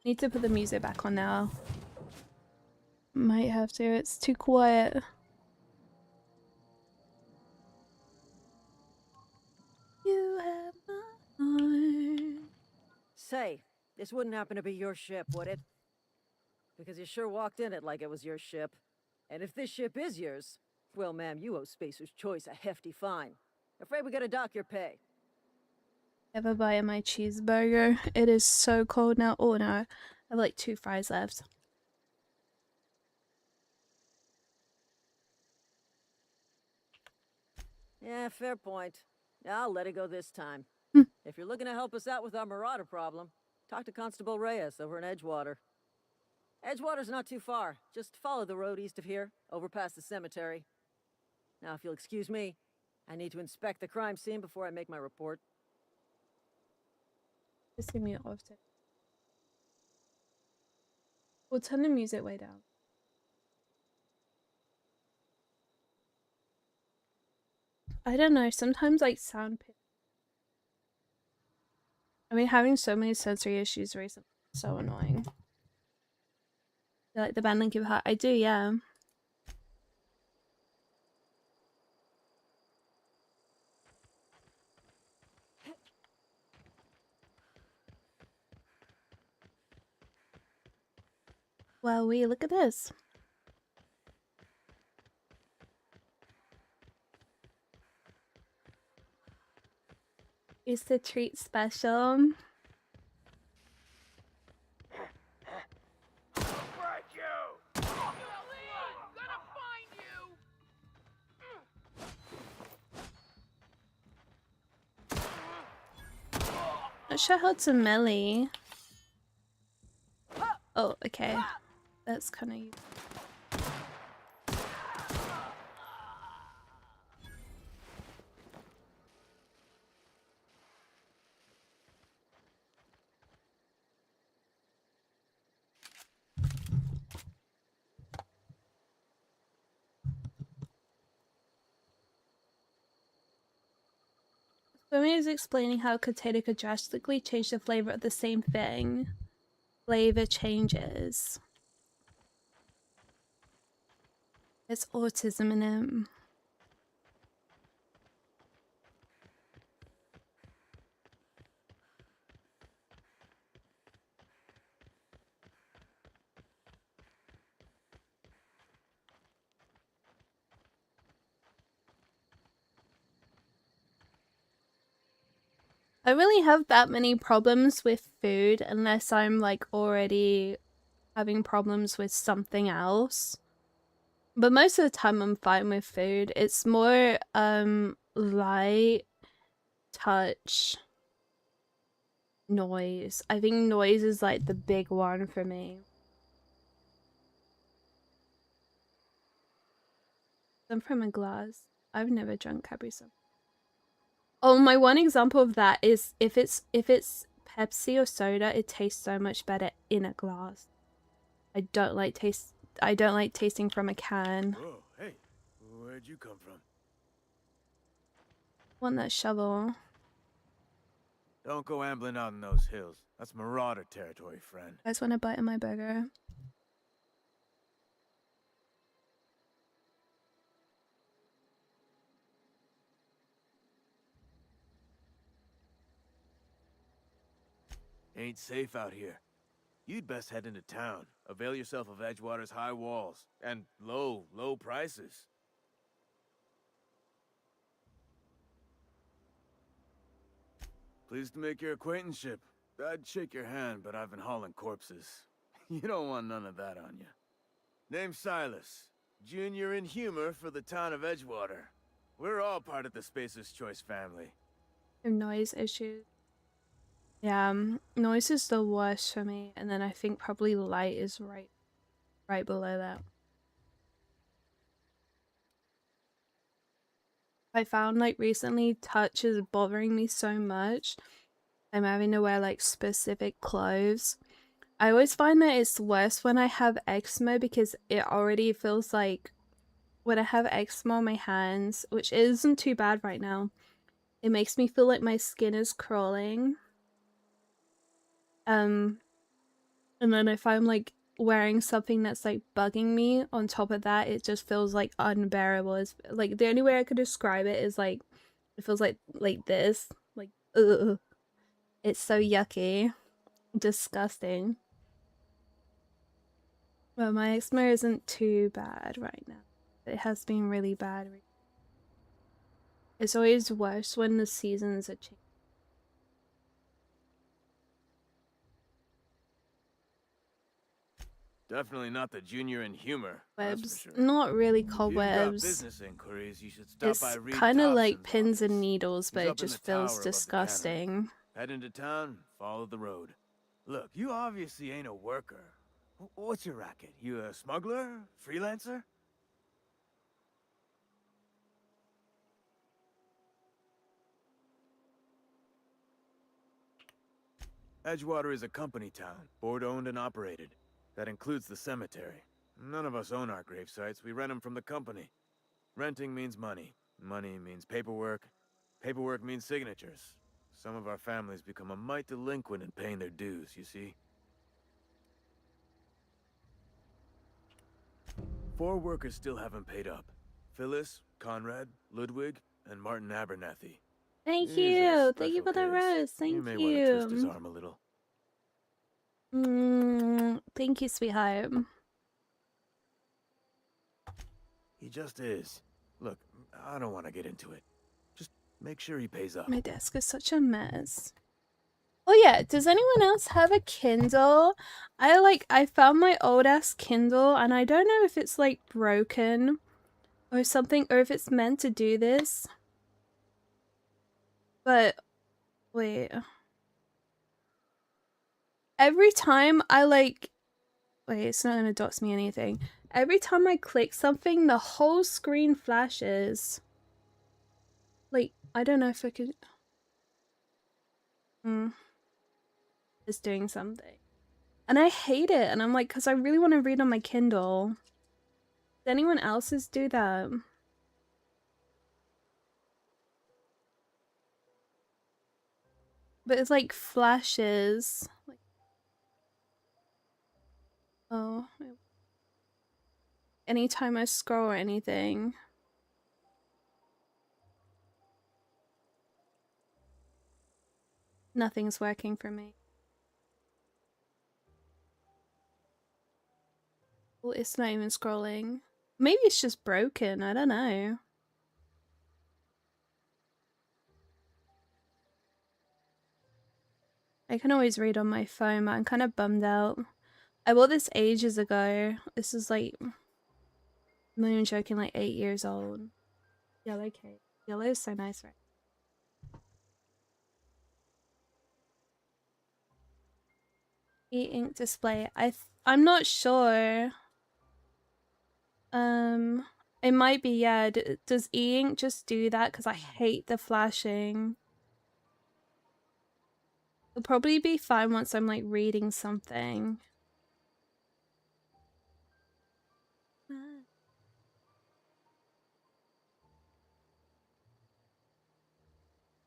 Need to put the music back on now. Might have to, it's too quiet. You have my heart. Say, this wouldn't happen to be your ship, would it? Because you sure walked in it like it was your ship. And if this ship is yours, well, ma'am, you owe Spacer's Choice a hefty fine. Afraid we gotta dock your pay. Ever buy my cheeseburger? It is so cold now. Oh no, I have like 2 fries left. Yeah, fair point. I'll let it go this time. If you're looking to help us out with our marauder problem, talk to Constable Reyes over in Edgewater. Edgewater's not too far. Just follow the road east of here, over past the cemetery. Now, if you'll excuse me, I need to inspect the crime scene before I make my report. Just give me it off. We'll turn the music way down. I don't know, sometimes like sound pitch. I mean, having so many sensory issues recently is so annoying. You like the band Linkin Park? I do, yeah. Well, look at this. Who's the treat special? Break you! Gonna find you! Not sure how to melee. Oh, okay. That's kind of. Someone is explaining how potato could drastically change the flavor of the same thing. Flavor changes. It's autism in him. I don't really have that many problems with food unless I'm like already having problems with something else. But most of the time I'm fine with food. It's more light, touch, noise. I think noise is like the big one for me. Some from a glass. I've never drunk Capri Sun. Oh, my one example of that is if it's Pepsi or soda, it tastes so much better in a glass. I don't like tasting from a can. Whoa, hey, where'd you come from? Want that shovel? Don't go ambling out in those hills. That's marauder territory, friend. You guys want a bite of my burger? Ain't safe out here. You'd best head into town. Avail yourself of Edgewater's high walls and low prices. Pleased to make your acquaintanceship. I'd shake your hand, but I've been hauling corpses. You don't want none of that on you. Name's Silas. Junior in humor for the town of Edgewater. We're all part of the Spacer's Choice family. Noise issues. Yeah, noise is the worst for me, and then I think probably light is right below that. I found like recently touch is bothering me so much. I'm having to wear like specific clothes. I always find that it's worse when I have eczema because it already feels like when I have eczema on my hands, which isn't too bad right now, it makes me feel like my skin is crawling. And then if I'm like wearing something that's like bugging me on top of that, it just feels like unbearable. It's like the only way I could describe it is like it feels like this, like ugh. It's so yucky, disgusting. Well, my eczema isn't too bad right now. It has been really bad. It's always worse when the seasons are changing. Definitely not the junior in humor. Webs, Sure. not really If you've got cobwebs. business inquiries, you should stop by It's Reed kind of like Thompson's pins office. and needles, but He's it up in just the tower feels above the disgusting. Head into town, follow the road. Look, you obviously ain't a worker. What's your racket? You a smuggler? Freelancer? Edgewater is a company town, board-owned and operated. That includes the cemetery. None of us own our grave sites, we rent them from the company. Renting means money. Money means paperwork. Paperwork means signatures. Some of our families become a mite delinquent in paying their dues, you see? 4 workers still haven't paid up. Phyllis, Conrad, Ludwig, and Martin Abernathy. Thank He's a you. Thank you special for the case. rose. Thank You may want to twist his arm a little. Thank you, sweetheart. He just is. Look, I don't want to get into it. Just Make sure he pays up. My desk is such a mess. Oh yeah, does anyone else have a Kindle? I found my old ass Kindle and I don't know if it's like broken or something, or if it's meant to do this. But wait. Every time I wait, it's not gonna dox me anything. Every time I click something, the whole screen flashes. Like, I don't know if I could... It's doing something. And I hate it, and I'm like, because I really want to read on my Kindle. Does anyone else's do that? But it's like flashes. Like, oh. Anytime I scroll or anything. Nothing's working for me. Well, it's not even scrolling. Maybe it's just broken, I don't know. I can always read on my phone, but I'm kind of bummed out. I bought this ages ago. This is like, I'm not even joking, like 8 years old. Yellow cake. Yellow is so nice, right? E-ink display. I'm not sure. It might be, yeah. Does e-ink just do that? Because I hate the flashing. It'll probably be fine once I'm like reading something.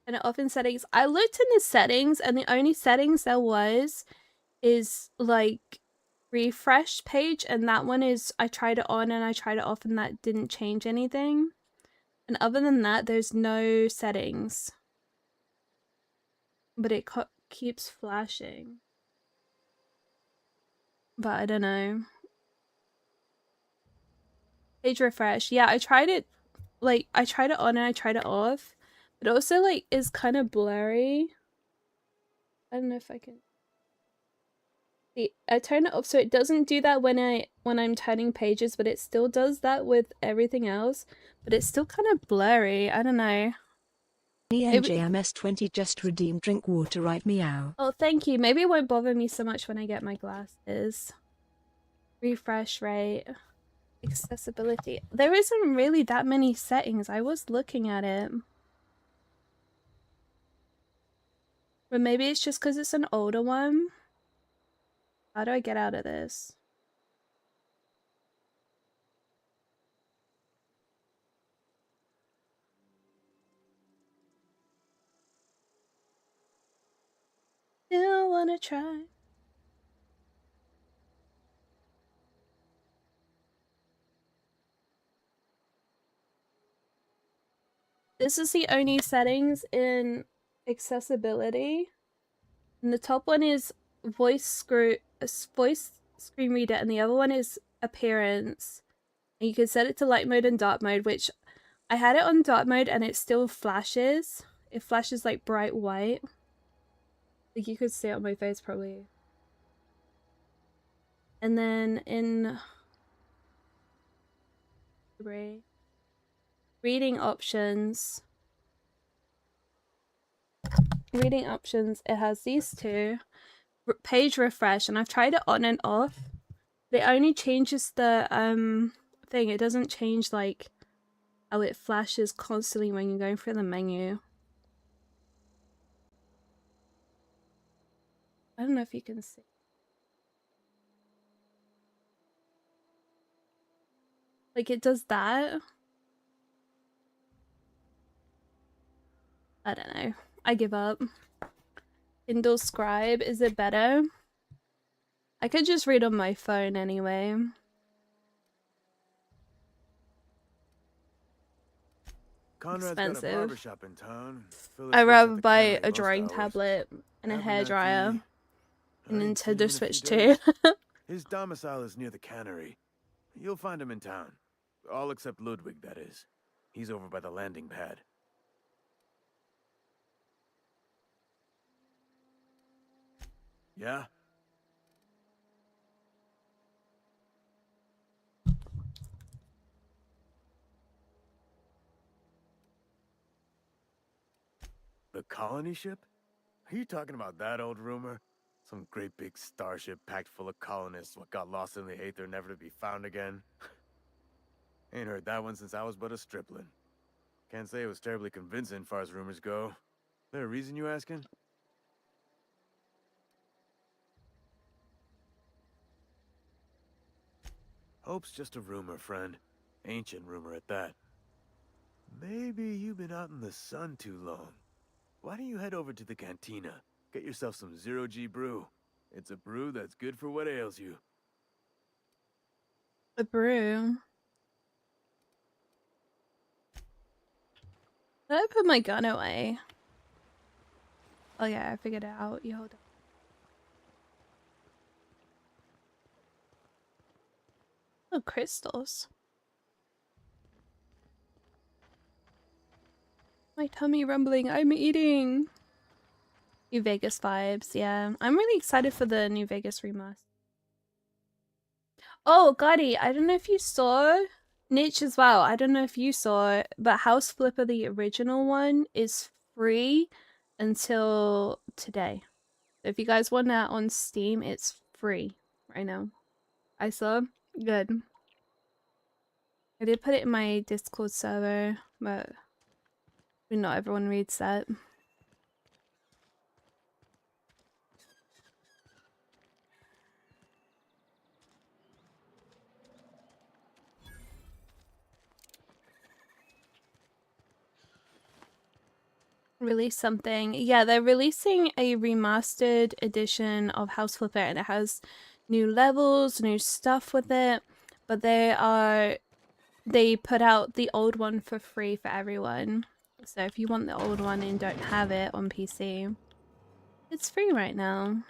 And it often settings. I looked in the settings and the only settings there was is like refresh page, and that one is I tried it on and I tried it off and that didn't change anything. And other than that, there's no settings. But it keeps flashing. But I don't know. Page refresh. Yeah, I tried it. Like, I tried it on and I tried it off. But also, like, is kind of blurry. I don't know if I can... See, I turn it off so it doesn't do that when I'm turning pages, but it still does that with everything else. But it's still kind of blurry. I don't know. NJMS20 just redeemed drink water right meow. Oh, thank you. Maybe it won't bother me so much when I get my glasses. Refresh rate. Accessibility. There isn't really that many settings. I was looking at it. But maybe it's just because it's an older one. How do I get out of this? Still wanna try. This is the only settings in accessibility. And the top one is voice screen reader, and the other one is appearance. And you can set it to light mode and dark mode, which I had it on dark mode and it still flashes. It flashes like bright white. Like you could see it on my face probably. And then in reading options, it has these two. Page refresh, and I've tried it on and off. It only changes the thing. It doesn't change like how it flashes constantly when you're going through the menu. I don't know if you can see. Like it does that. I don't know. I give up. Kindle Scribe, is it better? I could just read on my phone anyway. Conrad's expensive. got a barbershop in town. I'd rather buy a drawing tablet and a hairdryer and Nintendo Switch too. His domicile is near the cannery. You'll find him in town. All except Ludwig, that is. He's over by the landing pad. Yeah? The colony ship? Are you talking about that old rumor? Some great big starship packed full of colonists what got lost in the aether never to be found again? Ain't heard that one since I was but a stripling. Can't say it was terribly convincing far as rumors go. There a reason you asking? Hope's just a rumor, friend. Ancient rumor at that. Maybe you've been out in the sun too long. Why don't you head over to the cantina? Get yourself some zero-G brew. It's a brew that's good for what ails you. A brew. Did I put my gun away? Oh yeah, I figured it out. You hold on. Oh, crystals. My tummy rumbling. I'm eating. New Vegas vibes. Yeah, I'm really excited for the New Vegas remaster. Oh, Gotti, I don't know if you saw Niche as well. I don't know if you saw it, but House Flipper, the original one, is free until today. So if you guys want that on Steam, it's free right now. I saw. Good. I did put it in my Discord server, but not everyone reads that. Release something. Yeah, they're releasing a remastered edition of House Flipper, and it has new levels, new stuff with it, but they put out the old one for free for everyone. So if you want the old one and don't have it on PC, it's free right now.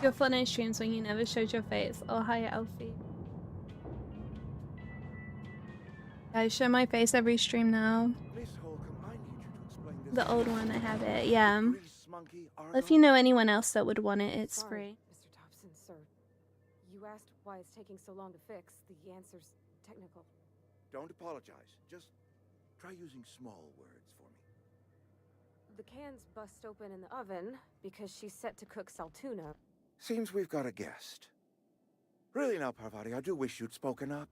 Your fun in streams when you never showed your face. Oh, hi, Elfie. I show my face every stream now. The old one, I have it. Yeah. If you know anyone else that would want it, it's free. Mr. Thompson, sir. You asked why it's taking so long to fix. The answer's technical. Don't apologize. Just try using small words for me. The cans bust open in the oven because she's set to cook saltuna. Seems we've got a guest. Really now, Parvati, I do wish you'd spoken up.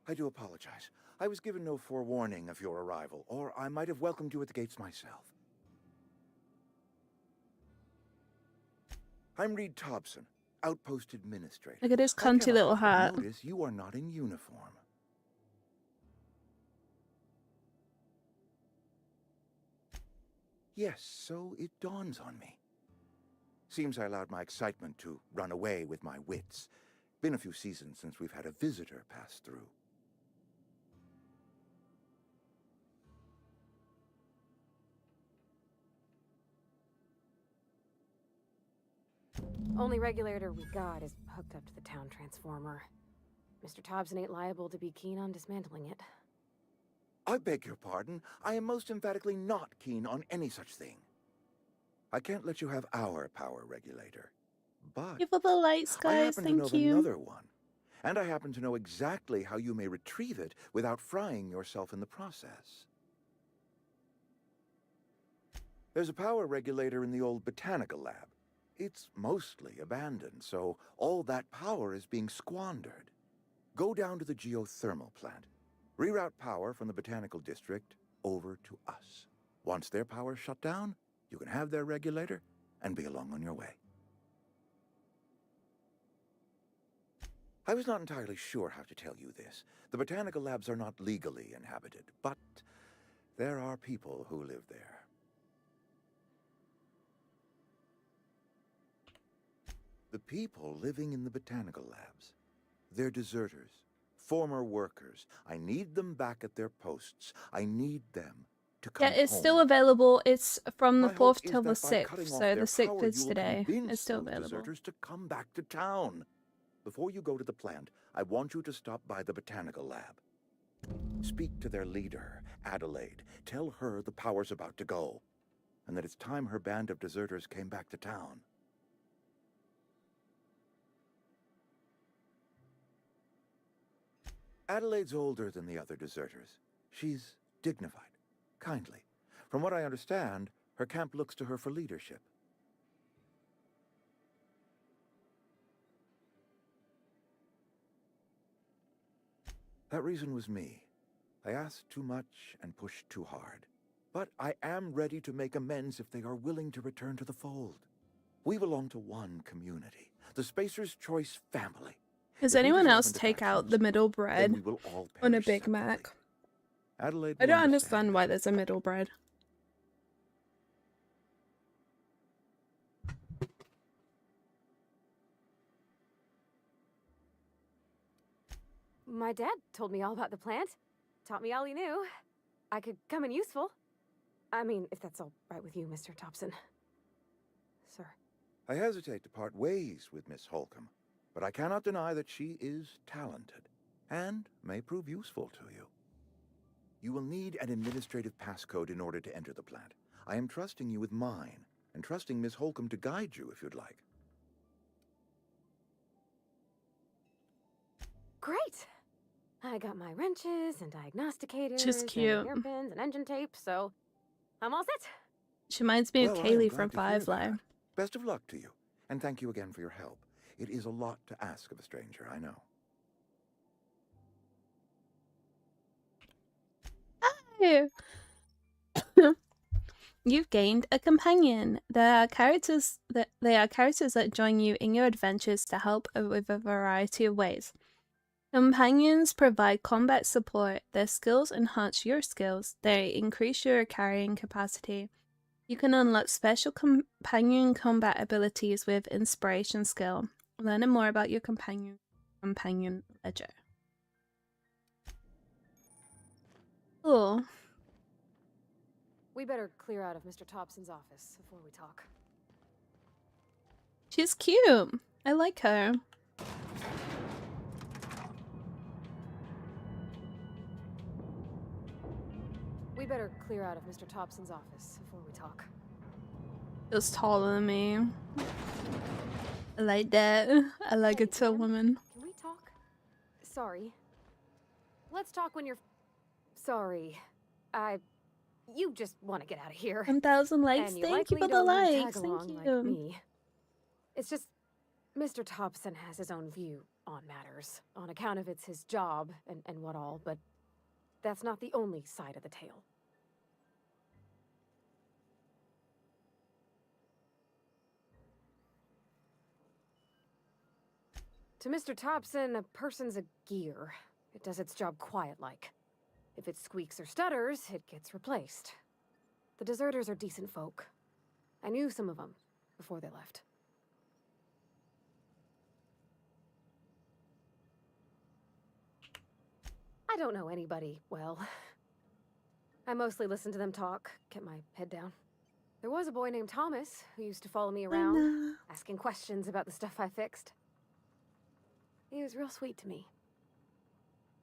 I do apologize. I was given no forewarning of your arrival, or I might have welcomed you at the gates myself. I'm Reed Thompson, Outpost Administrator. Look at his cunty little hat. Notice you are not in uniform. Yes, so it dawns on me. Seems I allowed my excitement to run away with my wits. Been a few seasons since we've had a visitor pass through. Only regulator we got is hooked up to the town transformer. Mr. Thompson ain't liable to be keen on dismantling it. I beg your pardon. I am most emphatically not keen on any such thing. I can't let you have our power regulator. But Give for the lights, I guys. happen Thank to know you. of another one. And I happen to know exactly how you may retrieve it without frying yourself in the process. There's a power regulator in the old botanical lab. It's mostly abandoned, so all that power is being squandered. Go down to the geothermal plant. Reroute power from the botanical district over to us. Once their power's shut down, you can have their regulator and be along on your way. I was not entirely sure how to tell you this. The botanical labs are not legally inhabited, but there are people who live there. The people living in the botanical labs. They're deserters, former workers. I need them back at their posts. I need them to come Yeah, it's home. still available. It's from the My hope 4th is till the that by 6th, cutting off so their the 6th power, is you will today. convince It's still those available. deserters to come back to town. Before you go to the plant, I want you to stop by the botanical lab. Speak to their leader, Adelaide. Tell her the power's about to go, and that it's time her band of deserters came back to town. Adelaide's older than the other deserters. She's dignified, kindly. From what I understand, her camp looks to her for leadership. That reason was me. I asked too much and pushed too hard. But I am ready to make amends if they are willing to return to the fold. We belong to one community, the Spacer's Choice family. Does If we anyone dissolve else into take out factions, the middle then bread we will all on a perish Big separately. Mac? Adelaide I will don't understand. understand why there's a middle bread. My dad told me all about the plant. Taught me all he knew. I could come in useful. I mean, if that's all right with you, Mr. Thompson. Sir. I hesitate to part ways with Miss Holcomb, but I cannot deny that she is talented and may prove useful to you. You will need an administrative passcode in order to enter the plant. I am trusting you with mine, and trusting Miss Holcomb to guide you if you'd like. Great! I got my wrenches and diagnosticators She's cute. and hairpins and engine tape, so I'm all set. She reminds me of Well, I am Kaylee glad from to hear Firefly. that. Best of luck to you, and thank you again for your help. It is a lot to ask of a stranger, I know. Hey. You've gained a companion. They are characters that join you in your adventures to help with a variety of ways. Companions provide combat support. Their skills enhance your skills. They increase your carrying capacity. You can unlock special companion combat abilities with inspiration skill. Learn more about your companion ledger. Cool. We better clear out of Mr. Thompson's office before we talk. She's cute. I like her. We better clear out of Mr. Thompson's office before we talk. Feels taller than me. I like that. I like a tall woman. Can we talk? Sorry. Let's talk when you're... Sorry. You just want to get out of here. 1,000 likes. And you Thank you likely for the don't wanna tag likes. Thank along you. like me. It's just... Mr. Thompson has his own view on matters. On account of it's his job and what all, but... That's not the only side of the tale. To Mr. Thompson, a person's a gear. It does its job quiet-like. If it squeaks or stutters, it gets replaced. The deserters are decent folk. I knew some of them before they left. I don't know anybody well. I mostly listen to them talk, kept my head down. There was a boy named Thomas who used to follow me around, asking questions about the stuff I fixed. He was real sweet to me.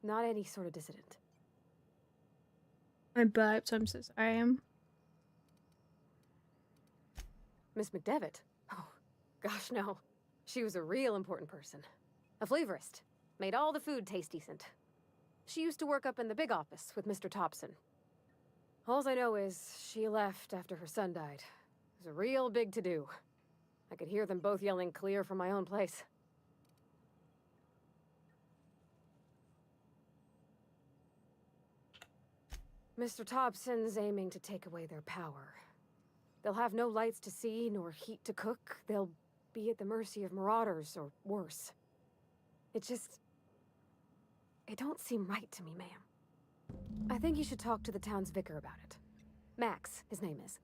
Not any sort of dissident. I burped. I'm so sorry. Miss McDevitt? Oh, gosh, no. She was a real important person. A flavorist. Made all the food taste decent. She used to work up in the big office with Mr. Thompson. Alls I know is she left after her son died. It was a real big to-do. I could hear them both yelling clear from my own place. Mr. Thompson's aiming to take away their power. They'll have no lights to see, nor heat to cook. They'll be at the mercy of marauders, or worse. It don't seem right to me, ma'am. I think you should talk to the town's vicar about it. Max, his name is.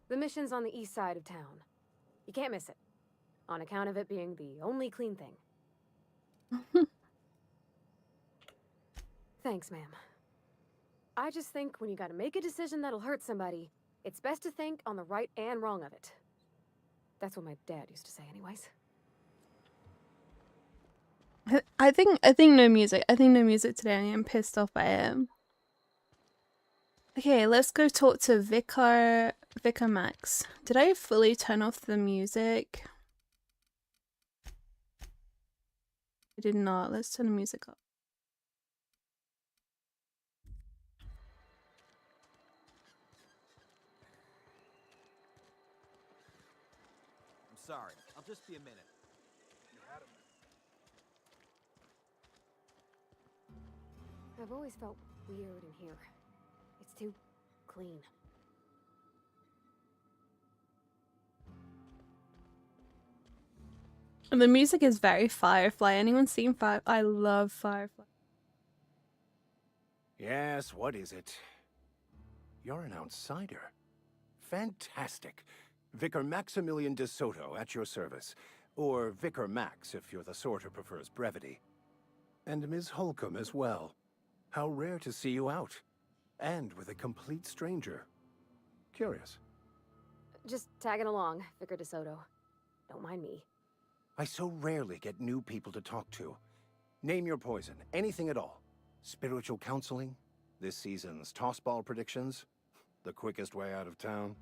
The mission's on the east side of town. You can't miss it, on account of it being the only clean thing. Thanks, ma'am. I just think when you gotta make a decision that'll hurt somebody, it's best to think on the right and wrong of it. That's what my dad used to say anyways. I think no music. I think no music today. I'm pissed off by it. Okay, let's go talk to Vicar Max. Did I fully turn off the music? I did not. Let's turn the music up. I'm sorry. I'll just be a minute. I've always felt weird in here. It's too clean. And the music is very Firefly. Anyone seen Firefly? I love Firefly. Yes, what is it? You're an outsider. Fantastic. Vicar Maximilian de Soto at your service. Or Vicar Max if you're the sort who prefers brevity. And Ms. Holcomb as well. How rare to see you out. And with a complete stranger. Curious. Just tagging along, Vicar DeSoto. Don't mind me. I so rarely get new people to talk to. Name your poison, anything at all. Spiritual counseling? This season's tossball predictions? The quickest way out of town?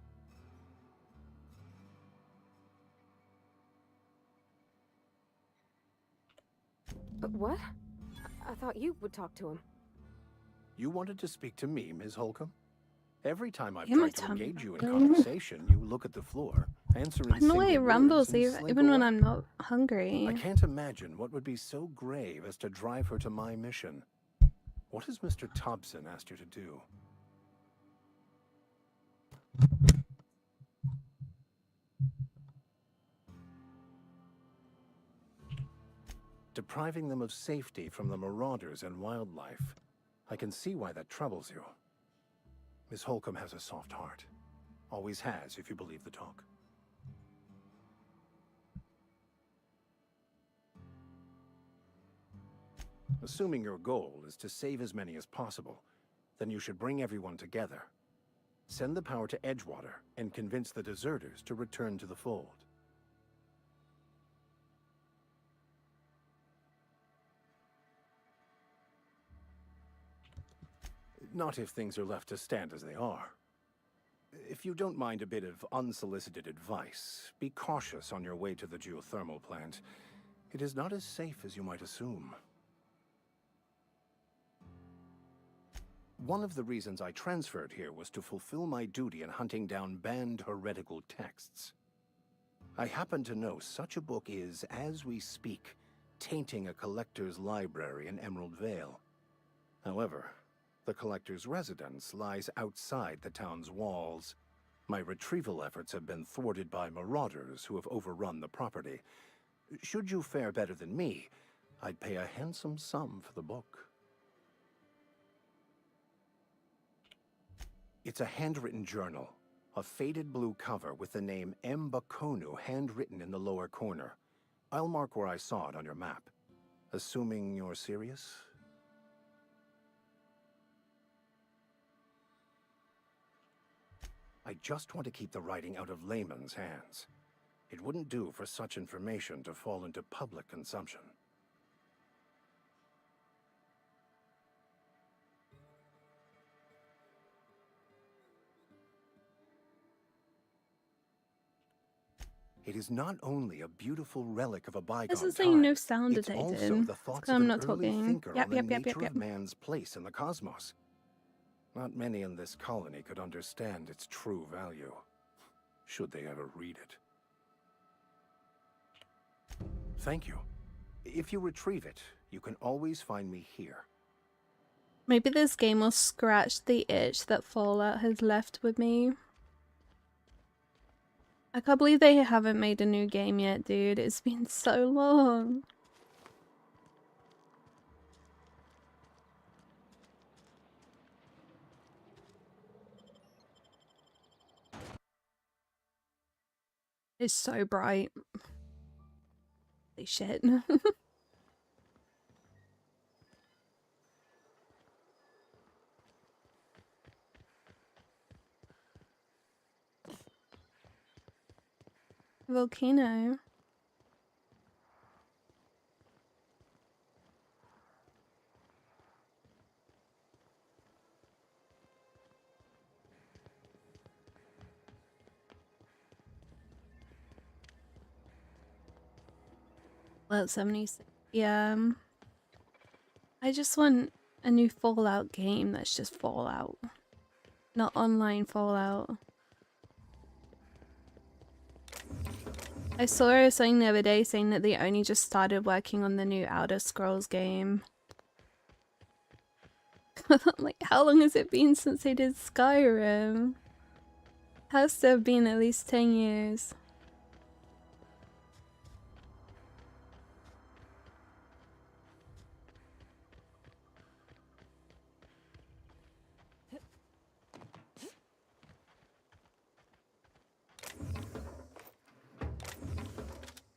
But what? I thought you would talk to him. You wanted to speak to me, Ms. Holcomb? Every time I've Yeah, my tried to tummy. engage you in conversation, you look at the floor, answer in I know single it rumbles words, and slink even when away. I'm not hungry. I can't imagine what would be so grave as to drive her to my mission. What has Mr. Thompson asked you to do? Depriving them of safety from the marauders and wildlife. I can see why that troubles you. Miss Holcomb has a soft heart. Always has, if you believe the talk. Assuming your goal is to save as many as possible, then you should bring everyone together. Send the power to Edgewater and convince the deserters to return to the fold. Not if things are left to stand as they are. If you don't mind a bit of unsolicited advice, be cautious on your way to the geothermal plant. It is not as safe as you might assume. One of the reasons I transferred here was to fulfill my duty in hunting down banned heretical texts. I happen to know such a book is, as we speak, tainting a collector's library in Emerald Vale. However, the collector's residence lies outside the town's walls. My retrieval efforts have been thwarted by marauders who have overrun the property. Should you fare better than me, I'd pay a handsome sum for the book. It's a handwritten journal, a faded blue cover with the name M. Bakonu handwritten in the lower corner. I'll mark where I saw it on your map. Assuming you're serious? I just want to keep the writing out of layman's hands. It wouldn't do for such information to fall into public consumption. It is not only a beautiful relic of a bygone This is time, saying no sound it's detected. also the It's thoughts 'cause of I'm an not early talking. thinker Yep, on the yep, yep, nature yep, of yep. man's place in the cosmos. Not many in this colony could understand its true value, should they ever read it. Thank you. If you retrieve it, you can always find me here. Maybe this game will scratch the itch that Fallout has left with me. I can't believe they haven't made a new game yet, dude. It's been so long. It's so bright. Holy shit. Volcano. Well, 76. Yeah. I just want a new Fallout game that's just Fallout. Not online Fallout. I saw something the other day saying that they only just started working on the new Outer Scrolls game. I'm like, how long has it been since they did Skyrim? Has to have been at least 10 years.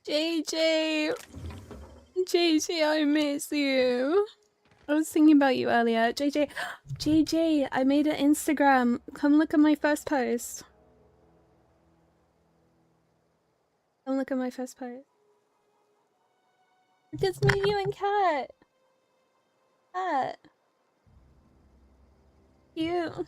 JJ! JJ, I miss you. I was thinking about you earlier. JJ, JJ, I made an Instagram. Come look at my first post. Come look at my first post. It's me, you, and Cat. Cat. You.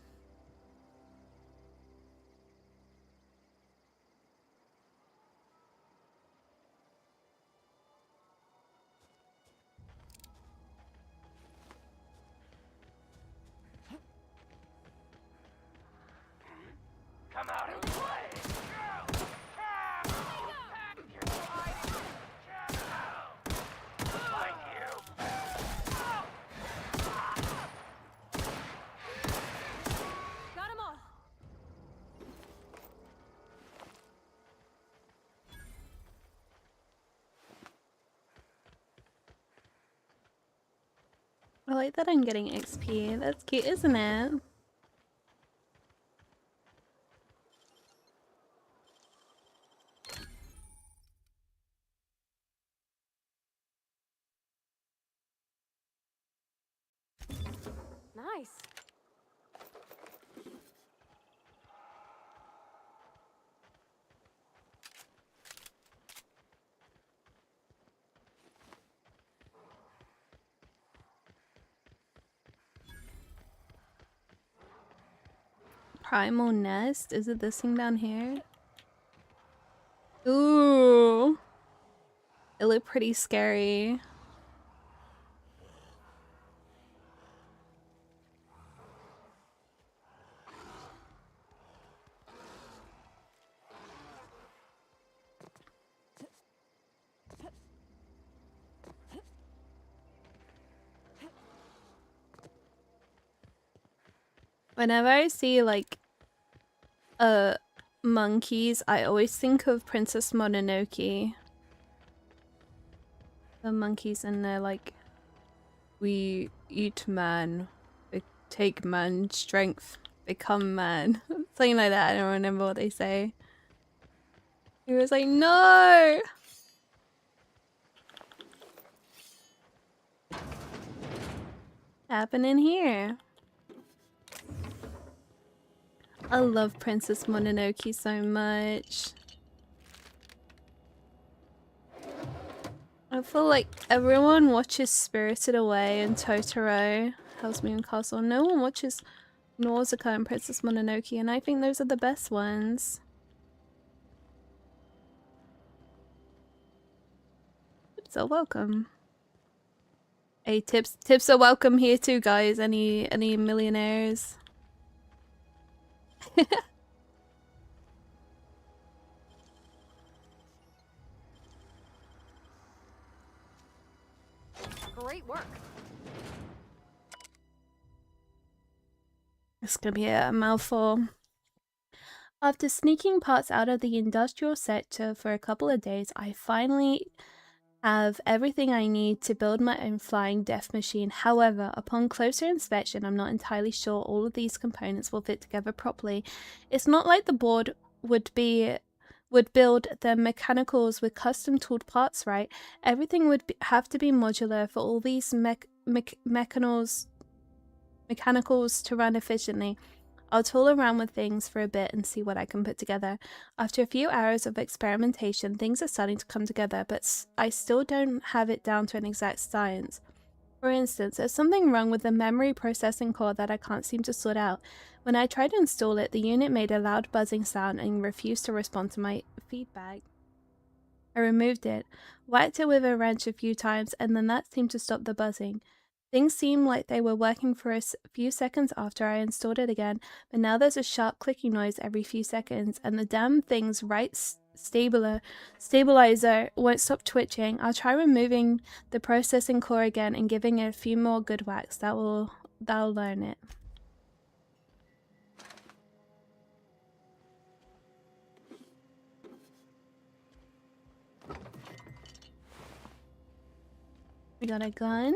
Come out and play! Thank you. Got him all. I like that I'm getting XP. That's cute, isn't it? Nice. Primal Nest? Is it this thing down here? Ooh. It looked pretty scary. Whenever I see like monkeys, I always think of Princess Mononoke. The monkeys and they're like, we eat man, we take man strength, become man. Something like that. I don't remember what they say. He was like, no! Happening here. I love Princess Mononoke so much. I feel like everyone watches Spirited Away and Totoro, Howl's Moving Castle. No one watches Nausicaa and Princess Mononoke, and I think those are the best ones. Tips are welcome. Hey, tips are welcome here too, guys. Any millionaires? Great work. It's gonna be a mouthful. After sneaking parts out of the industrial sector for a couple of days, I finally have everything I need to build my own flying death machine. However, upon closer inspection, I'm not entirely sure all of these components will fit together properly. It's not like the board would build the mechanicals with custom tooled parts, right? Everything would have to be modular for all these mechanicals to run efficiently. I'll tool around with things for a bit and see what I can put together. After a few hours of experimentation, things are starting to come together, but I still don't have it down to an exact science. For instance, there's something wrong with the memory processing core that I can't seem to sort out. When I tried to install it, the unit made a loud buzzing sound and refused to respond to my feedback. I removed it, whacked it with a wrench a few times, and then that seemed to stop the buzzing. Things seemed like they were working for a few seconds after I installed it again, but now there's a sharp clicking noise every few seconds, and the damn thing's right stabilizer won't stop twitching. I'll try removing the processing core again and giving it a few more good whacks. That'll learn it. We got a gun.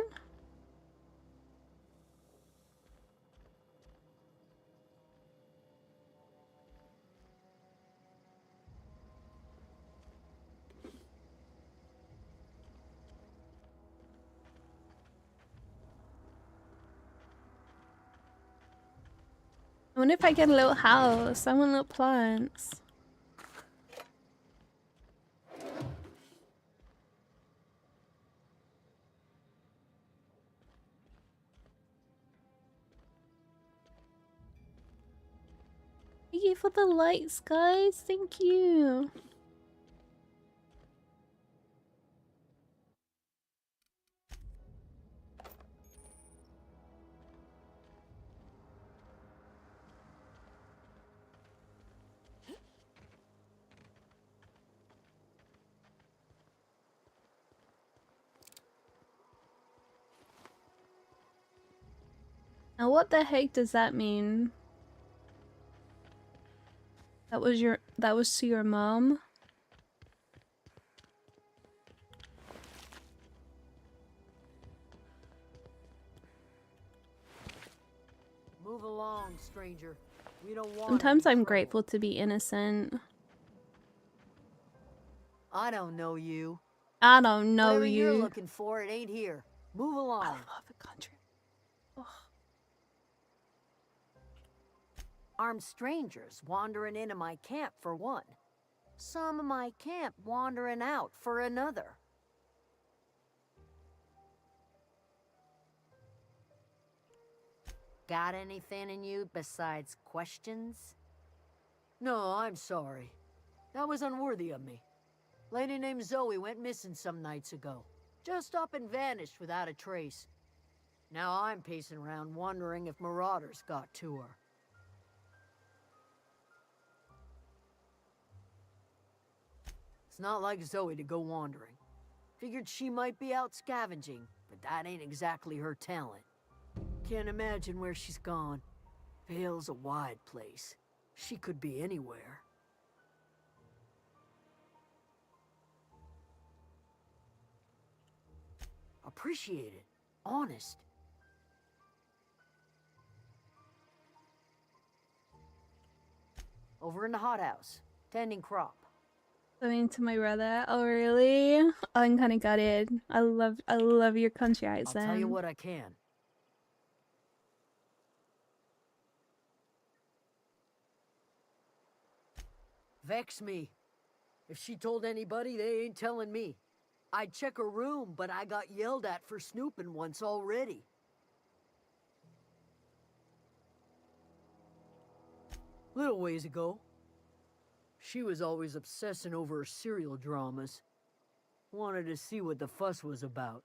I wonder if I get a little house. I want little plants. Thank you for the lights, guys. Thank you. Now what the heck does that mean? That was to your mom? Move along, stranger. We don't want Sometimes any I'm trouble. grateful to be innocent. I don't know you. I don't know Whatever you're you. looking for, it ain't here. Move along. I love the country. Oh. Armed strangers wandering into my camp for one. Some of my camp wandering out for another. Got anything in you besides questions? No, I'm sorry. That was unworthy of me. Lady named Zoe went missing some nights ago. Just up and vanished without a trace. Now I'm pacing around wondering if marauders got to her. It's not like Zoe to go wandering. Figured she might be out scavenging, but that ain't exactly her talent. Can't imagine where she's gone. Vale's a wide place. She could be anywhere. Appreciate it. Honest. Over in the hothouse, tending crop. Going to my brother. Oh really? Oh, I'm kind of gutted. I love your country I'll tell you accent. what I can. Vex me. If she told anybody, they ain't telling me. I'd check her room, but I got yelled at for snooping once already. Little ways ago. She was always obsessing over her serial dramas. Wanted to see what the fuss was about.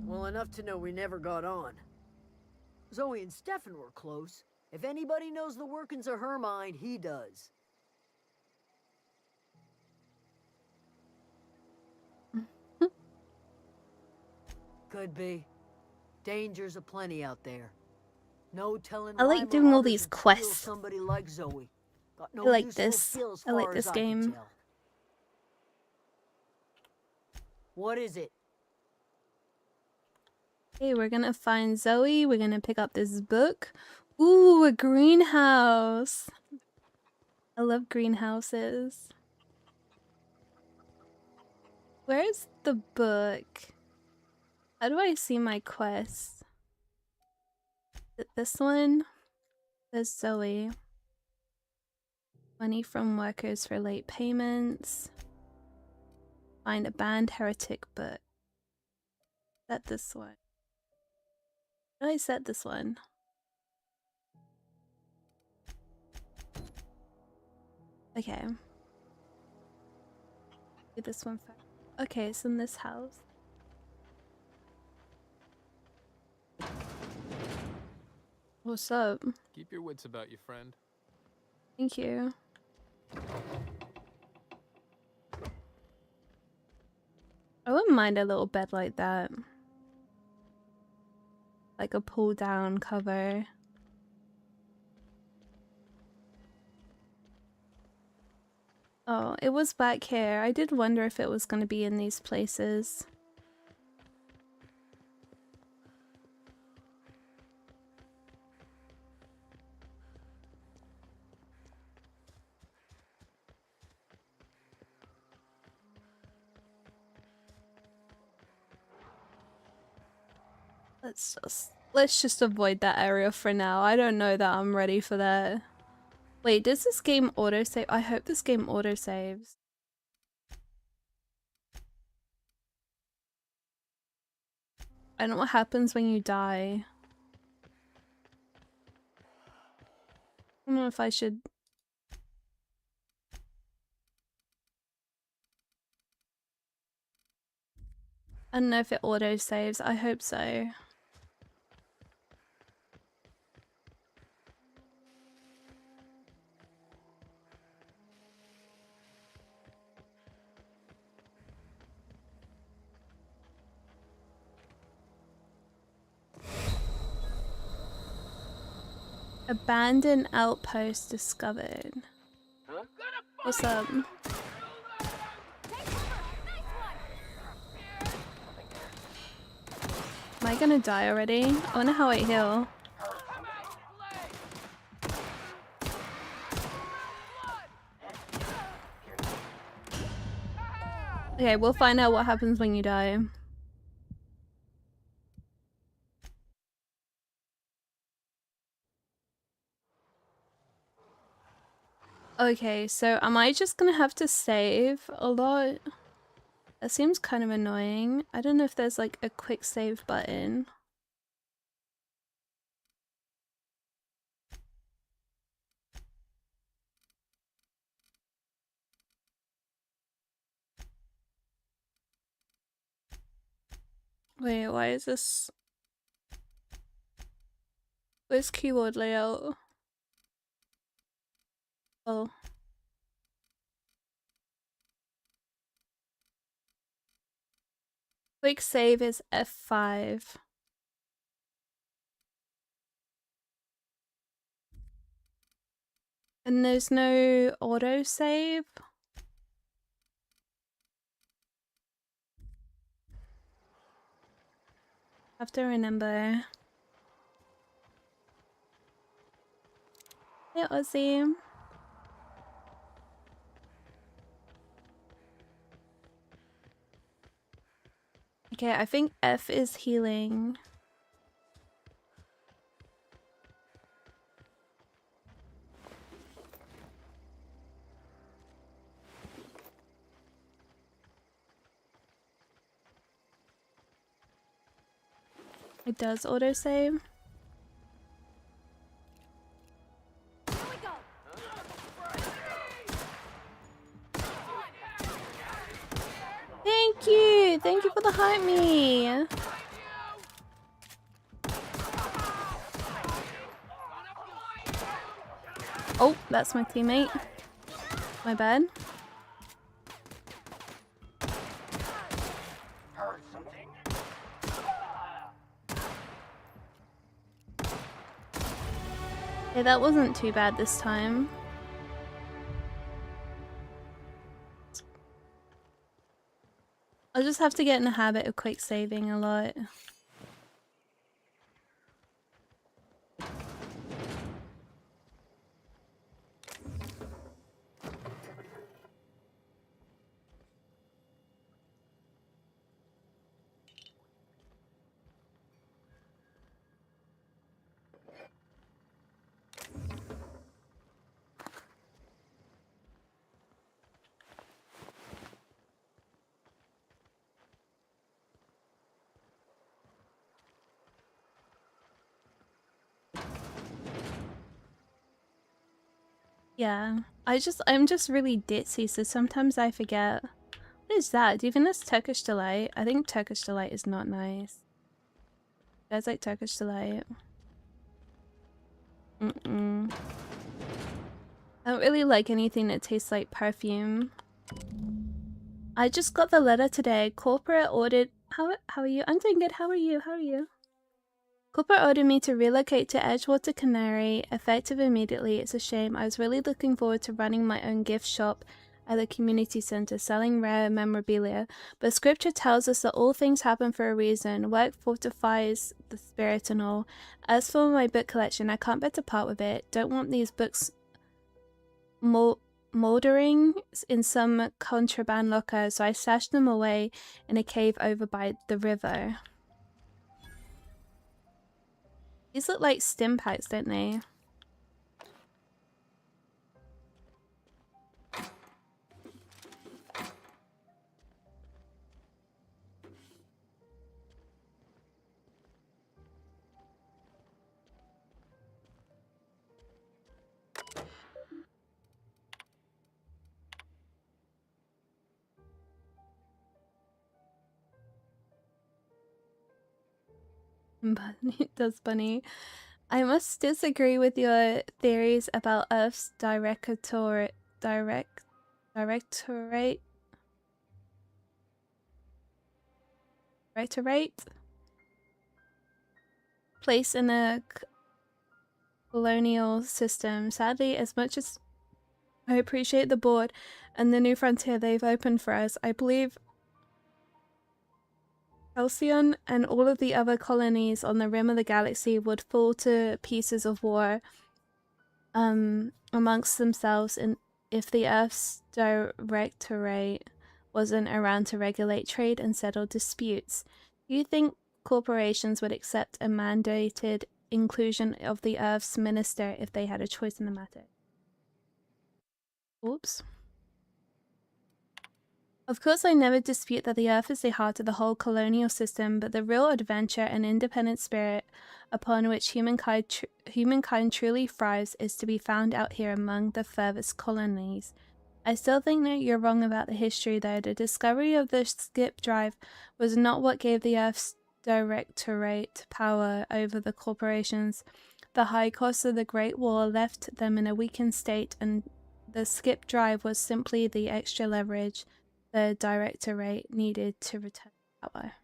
Well, enough to know we never got on. Zoe and Stefan were close. If anybody knows the workings of her mind, he does. Could be. Dangers aplenty out there. No telling I why like doing all marauders these would steal quests. somebody like Zoe. Got no I like useful this. skills I like far this as I can game. tell. What is it? Hey, we're gonna find Zoe. We're gonna pick up this book. Ooh, a greenhouse. I love greenhouses. Where's the book? How do I see my quest? This one? There's Zoe. Money from workers for late payments. Find a banned heretic book. Set this one. How do I set this one? Okay. Do this one first. Okay, it's in this house. What's up? Keep your wits about you, friend. Thank you. I wouldn't mind a little bed like that. Like a pull down cover. Oh, it was back here. I did wonder if it was going to be in these places. Let's just avoid that area for now. I don't know that I'm ready for that. Wait, does this game autosave? I hope this game autosaves. I don't know what happens when you die. I don't know if I should... I don't know if it autosaves. I hope so. Abandoned outpost discovered. What's up? Am I gonna die already? I wonder how I heal. Okay, we'll find out what happens when you die. Okay, so am I just gonna have to save a lot? That seems kind of annoying. I don't know if there's like a quick save button. Wait, why is this? Where's keyboard layout? Oh. Quick save is F5. And there's no auto save? Have to remember. Hey, Ozzy. Okay, I think F is healing. It does autosave. Thank you! Thank you for the hype me! Oh, that's my teammate. My bad. Hey, that wasn't too bad this time. I'll just have to get in the habit of quick saving a lot. Yeah, I'm just really ditzy, so sometimes I forget. What is that? Do you think that's Turkish Delight? I think Turkish Delight is not nice. You guys like Turkish Delight? Mm-mm. I don't really like anything that tastes like perfume. I just got the letter today. Corporate ordered... How are you? I'm doing good. How are you? How are you? Corporate ordered me to relocate to Edgewater Canary, effective immediately. It's a shame. I was really looking forward to running my own gift shop at the community center, selling rare memorabilia. But scripture tells us that all things happen for a reason. Work fortifies the spirit and all. As for my book collection, I can't bear to part with it. Don't want these books moldering in some contraband locker, so I stashed them away in a cave over by the river. These look like stim packs, don't they? Bunny does bunny. I must disagree with your theories about Earth's directorate place in a colonial system. Sadly, as much as I appreciate the board and the new frontier they've opened for us, I believe Halcyon and all of the other colonies on the rim of the galaxy would fall to pieces of war amongst themselves if the Earth's directorate wasn't around to regulate trade and settle disputes. Do you think corporations would accept a mandated inclusion of the Earth's minister if they had a choice in the matter? Oops. Of course, I never dispute that the Earth is the heart of the whole colonial system, but the real adventure and independent spirit upon which humankind truly thrives is to be found out here among the furthest colonies. I still think that you're wrong about the history, though. The discovery of the skip drive was not what gave the Earth's directorate power over the corporations. The high cost of the Great War left them in a weakened state, and the skip drive was simply the extra leverage the directorate needed to return power.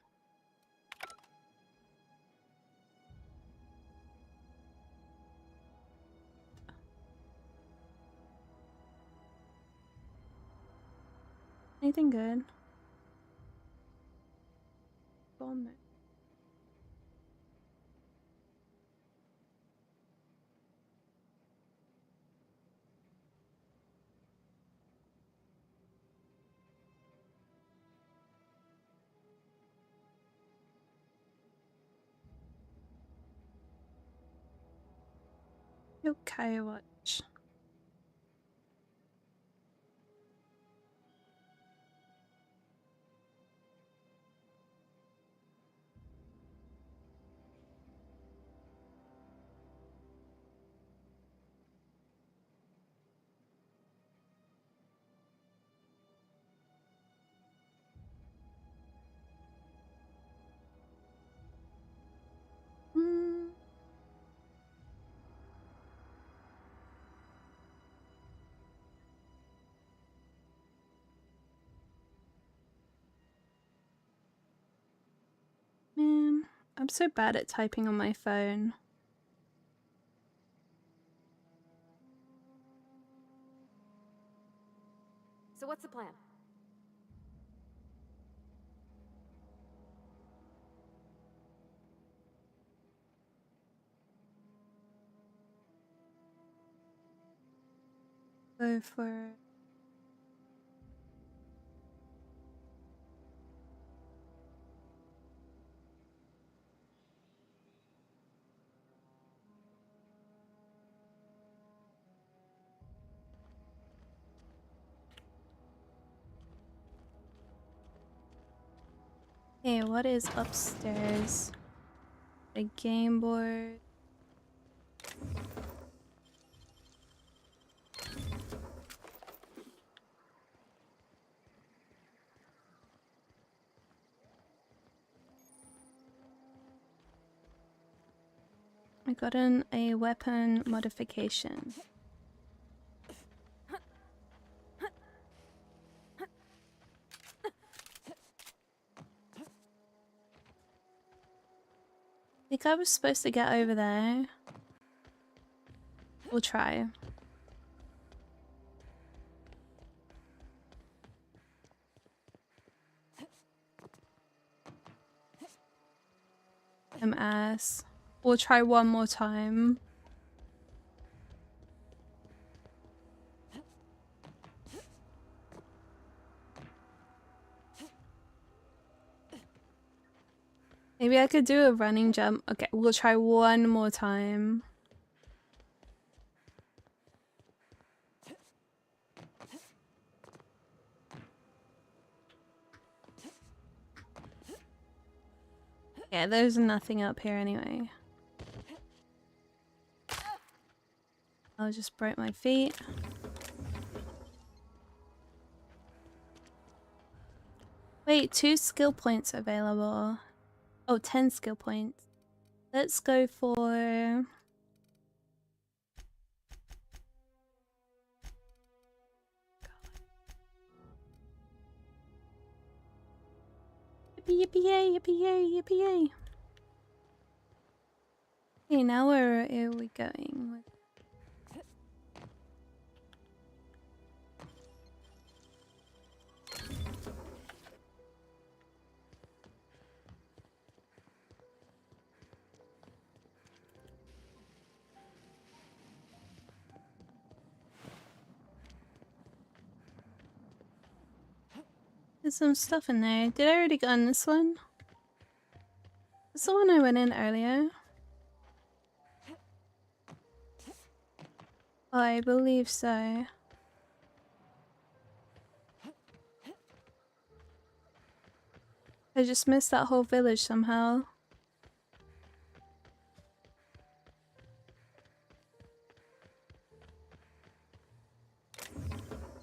Anything good? Bomb it. Okay, watch. Man, I'm so bad at typing on my phone. So what's the plan? Go for it. Hey, what is upstairs? A game board. I gotten a weapon modification. I think I was supposed to get over there. We'll try. Ass. We'll try one more time. Maybe I could do a running jump. Okay, we'll try one more time. Yeah, there's nothing up here anyway. I'll just break my feet. Wait, 2 skill points available. Oh, 10 skill points. Let's go for... Yippee, yippee, yay, yippee, yay, yippee, yay. Okay, now where are we going? There's some stuff in there. Did I already go on this one? This is the one I went in earlier. Oh, I believe so. I just missed that whole village somehow.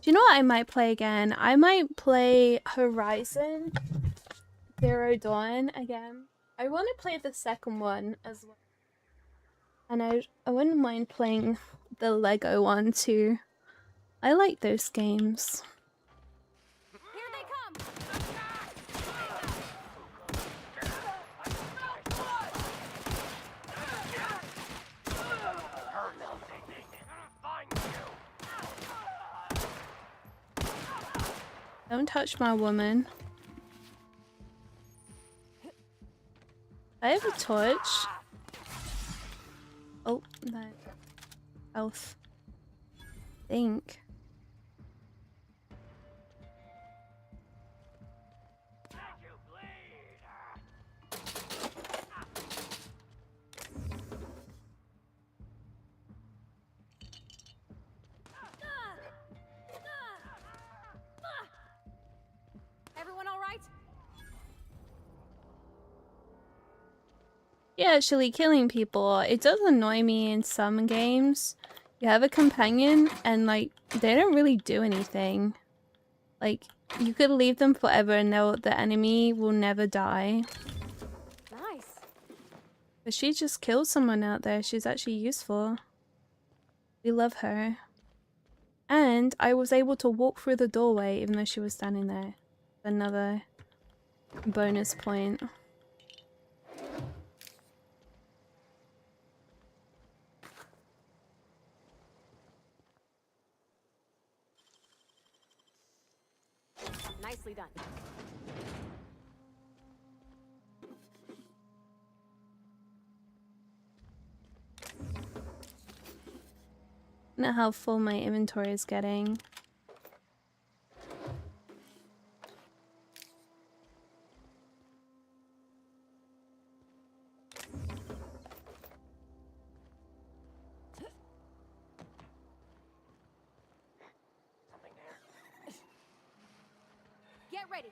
Do you know what I might play again? I might play Horizon Zero Dawn again. I want to play the second one as well. And I wouldn't mind playing the Lego one too. I like those games. Here they come! Don't touch my woman. I have a torch. Oh, no. Health. Think. Everyone all right? Yeah, actually killing people. It does annoy me in some games. You have a companion and like they don't really do anything. Like you could leave them forever and the enemy will never die. Nice. But she just killed someone out there. She's actually useful. We love her. And I was able to walk through the doorway even though she was standing there. Another bonus point. Nicely done. I don't know how full my inventory is getting. Get ready.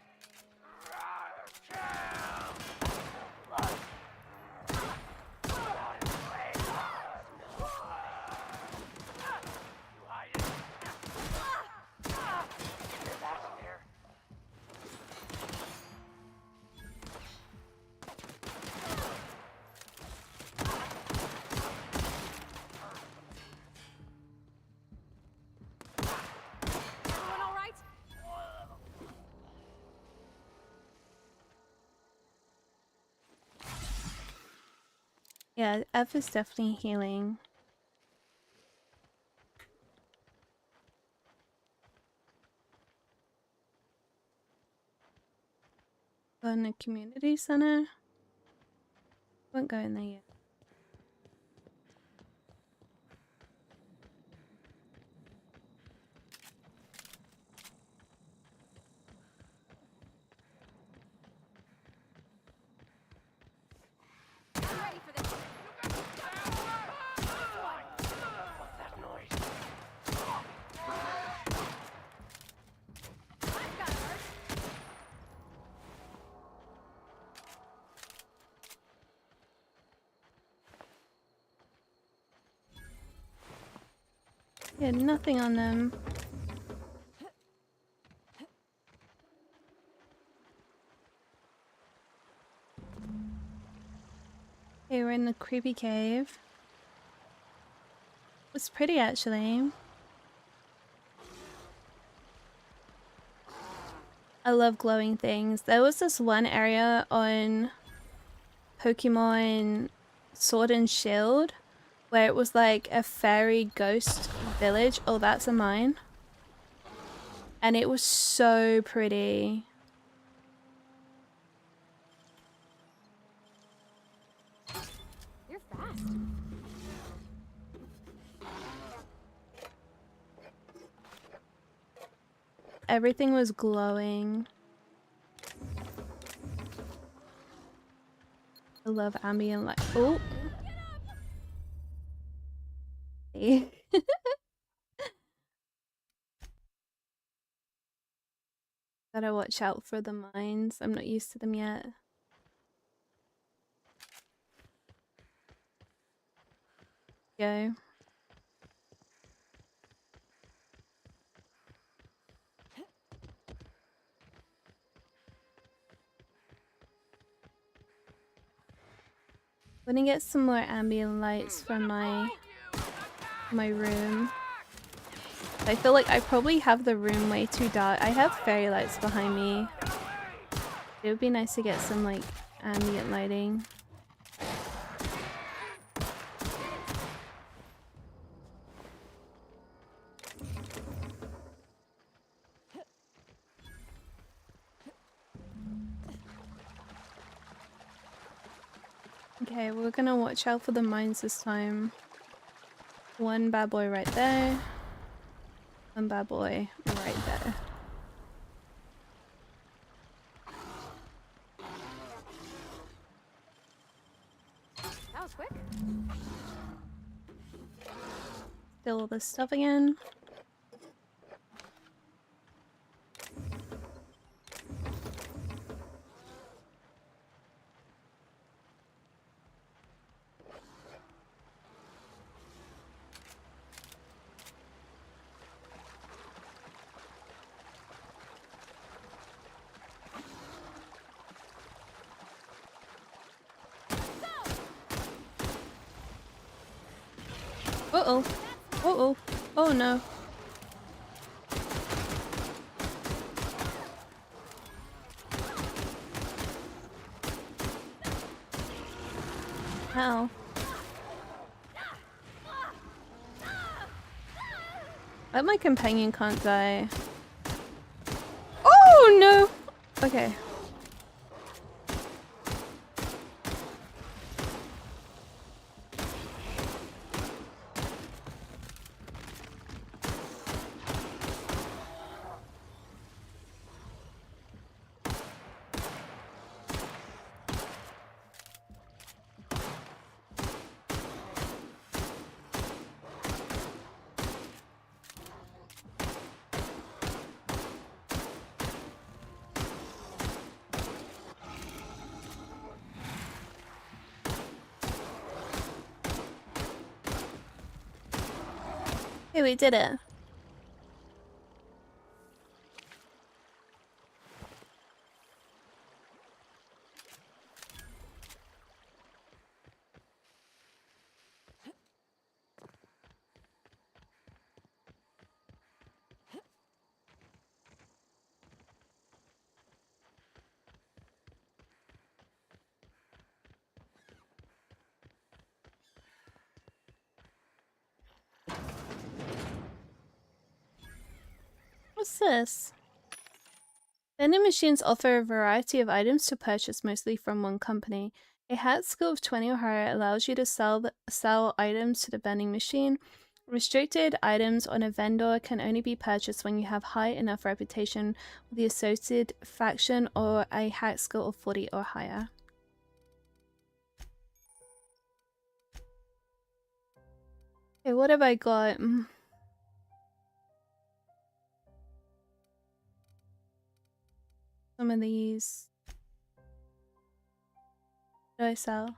Yeah, F is definitely healing. Go in the community center. Won't go in there yet. What's that noise? Yeah, nothing on them. Okay, we're in the creepy cave. It's pretty actually. I love glowing things. There was this one area on Pokemon Sword and Shield where it was like a fairy ghost village. Oh, that's a mine. And it was so pretty. You're fast. Everything was glowing. I love ambient light. Oh. Gotta watch out for the mines. I'm not used to them yet. Go. Gonna get some more ambient lights from my room. I feel like I probably have the room way too dark. I have fairy lights behind me. It would be nice to get some like ambient lighting. Okay, we're gonna watch out for the mines this time. One bad boy right there. One bad boy right there. That was quick. Steal all this stuff again. Uh-oh. Uh-oh. Oh no. Ow. But my companion can't die. Oh no! Okay. Hey, we did it. What's this? Vending machines offer a variety of items to purchase, mostly from one company. A hat skill of 20 or higher allows you to sell items to the vending machine. Restricted items on a vendor can only be purchased when you have high enough reputation with the associated faction or a hack skill of 40 or higher. Okay, what have I got? Some of these. What do I sell?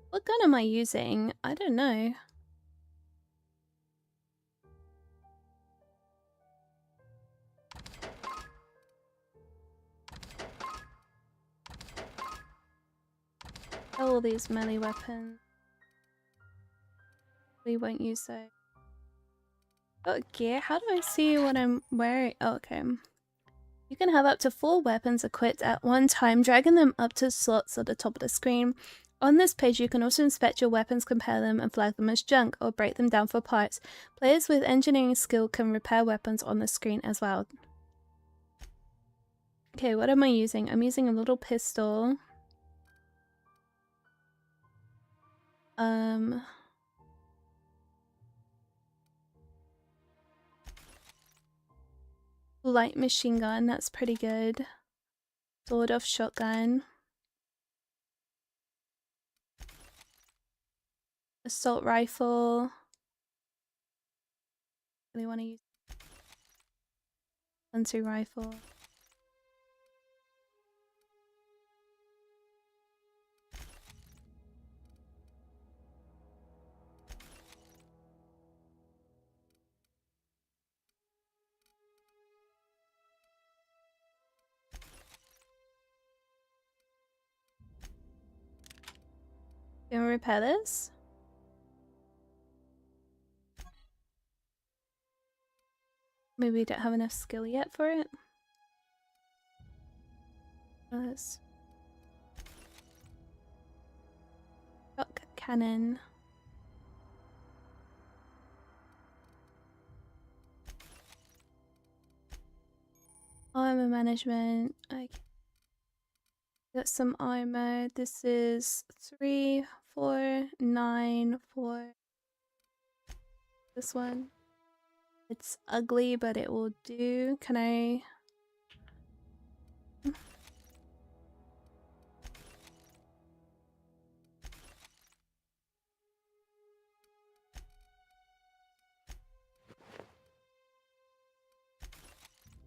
What gun am I using? I don't know. All these melee weapons. We won't use those. Oh, gear? How do I see what I'm wearing? Oh, okay. You can have up to 4 weapons equipped at one time, dragging them up to slots at the top of the screen. On this page, you can also inspect your weapons, compare them, and flag them as junk, or break them down for parts. Players with engineering skill can repair weapons on the screen as well. Okay, what am I using? I'm using a little pistol. Light machine gun, that's pretty good. Sawed-off shotgun. Assault rifle. Really want to use hunter rifle. Can we repair this? Maybe we don't have enough skill yet for it. Let's... Shock cannon. Armor management. Okay. Got some armor. This is 3, 4, 9, 4. This one. It's ugly, but it will do. Can I...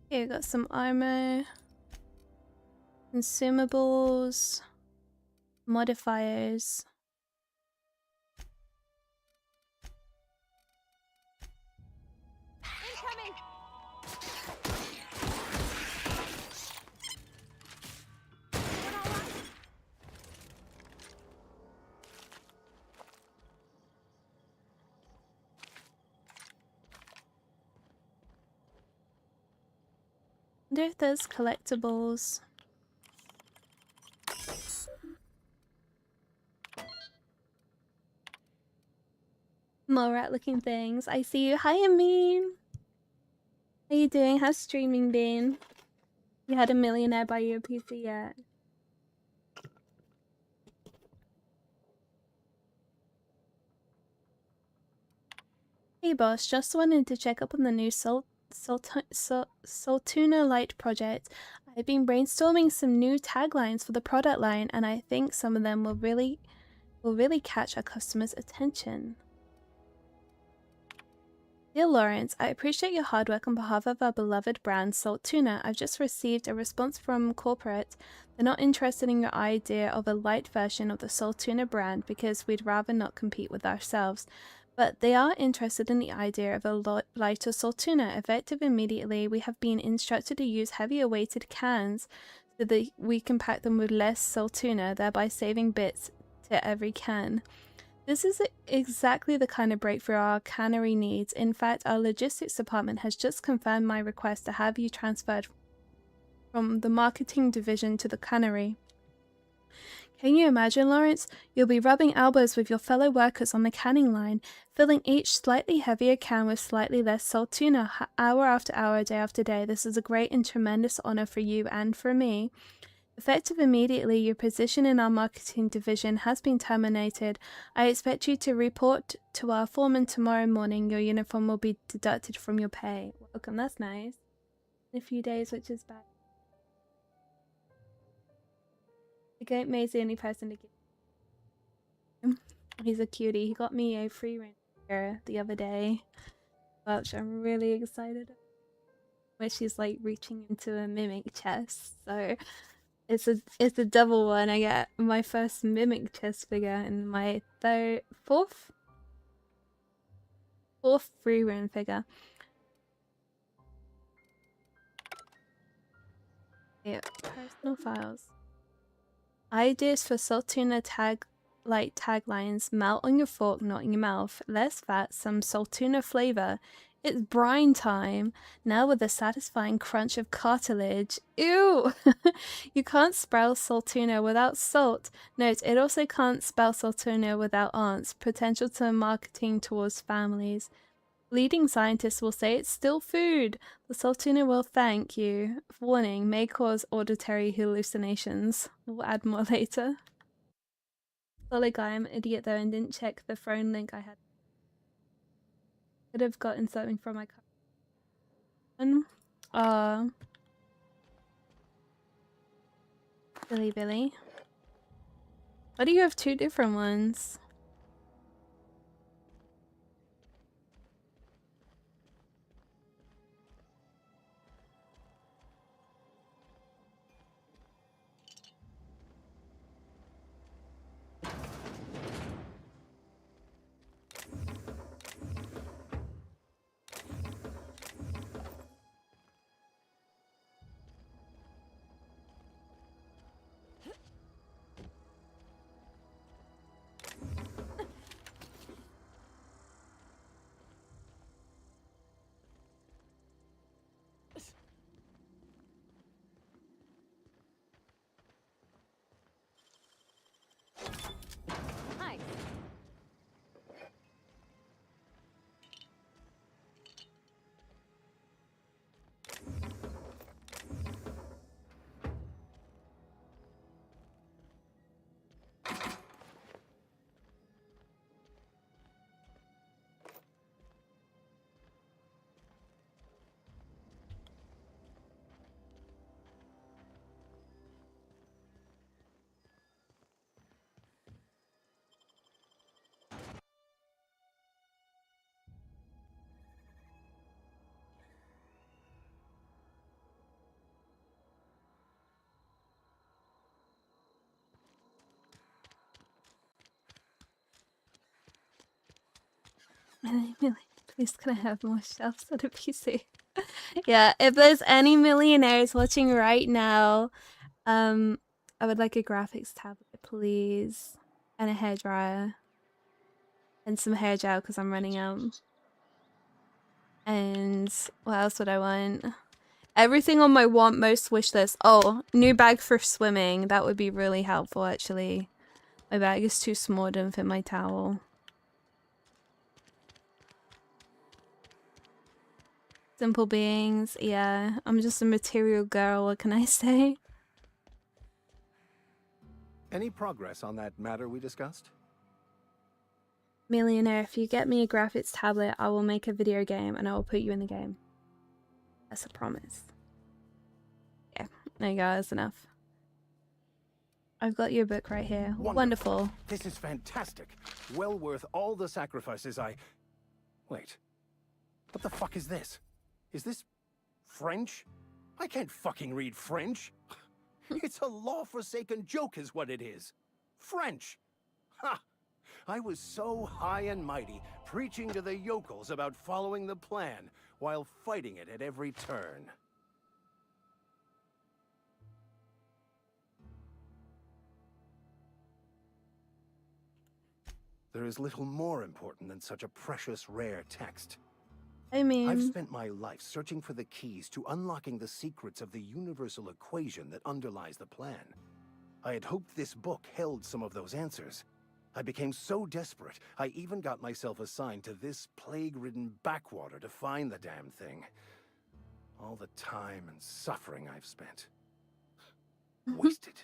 Okay, got some armor. Consumables. Modifiers. Incoming! Wonder if there's collectibles. More rat looking things. I see you. Hi, Amin. How you doing? How's streaming been? You had a millionaire buy you a PC yet? Hey boss, just wanted to check up on the new Soltuna Light project. I've been brainstorming some new taglines for the product line, and I think some of them will really catch our customers' attention. Dear Lawrence, I appreciate your hard work on behalf of our beloved brand Salt Tuna. I've just received a response from corporate. They're not interested in your idea of a light version of the Salt Tuna brand because we'd rather not compete with ourselves. But they are interested in the idea of a lighter salt tuna. Effective immediately, we have been instructed to use heavier weighted cans so that we can pack them with less salt tuna, thereby saving bits to every can. This is exactly the kind of breakthrough our cannery needs. In fact, our logistics department has just confirmed my request to have you transferred from the marketing division to the cannery. Can you imagine, Lawrence? You'll be rubbing elbows with your fellow workers on the canning line, filling each slightly heavier can with slightly less salt tuna, hour after hour, day after day. This is a great and tremendous honor for you and for me. Effective immediately, your position in our marketing division has been terminated. I expect you to report to our foreman tomorrow morning. Your uniform will be deducted from your pay. Welcome, that's nice. In a few days, which is bad. The goat May's the only person to give him. He's a cutie. He got me a free reindeer the other day, which I'm really excited about. Where she's like reaching into a mimic chest. So it's a double one. I get my first mimic chest figure and my fourth free rune figure. Yeah, personal files. Ideas for Saltuna taglines: melt on your fork, not in your mouth. Less fat, some Saltuna flavor. It's brine time. Now with a satisfying crunch of cartilage. Ew! You can't spell Saltuna without salt. Note, it also can't spell Saltuna without aunts. Potential to marketing towards families. Leading scientists will say it's still food. The Saltuna will thank you. Warning, may cause auditory hallucinations. We'll add more later. Solid guy, I'm an idiot though and didn't check the phone link I had. Could have gotten something from my car. Billy. Why do you have two different ones? Hi. Millie, please can I have more shelves on a PC? Yeah, if there's any millionaires watching right now, I would like a graphics tablet, please. And a hairdryer. And some hair gel because I'm running out. And what else would I want? Everything on my want most wish list. Oh, new bag for swimming. That would be really helpful actually. My bag is too small to fit my towel. Simple beings, yeah. I'm just a material girl, what can I say? Any progress on that matter we discussed? Millionaire, if you get me a graphics tablet, I will make a video game and I will put you in the game. That's a promise. Yeah, there you go, that's enough. I've got your book right here. Wonderful. This is fantastic. Well worth all the sacrifices I... Wait. What the fuck is this? Is this French? I can't fucking read French. It's a law-forsaken joke is what it is. French. Ha! I was so high and mighty, preaching to the yokels about following the plan, while fighting it at every turn. There is little more important than such a precious, rare text. I I've mean, spent my life searching for the keys to unlocking the secrets of the universal equation that underlies the plan. I had hoped this book held some of those answers. I became so desperate, I even got myself assigned to this plague-ridden backwater to find the damn thing. All the time and suffering I've spent. Wasted.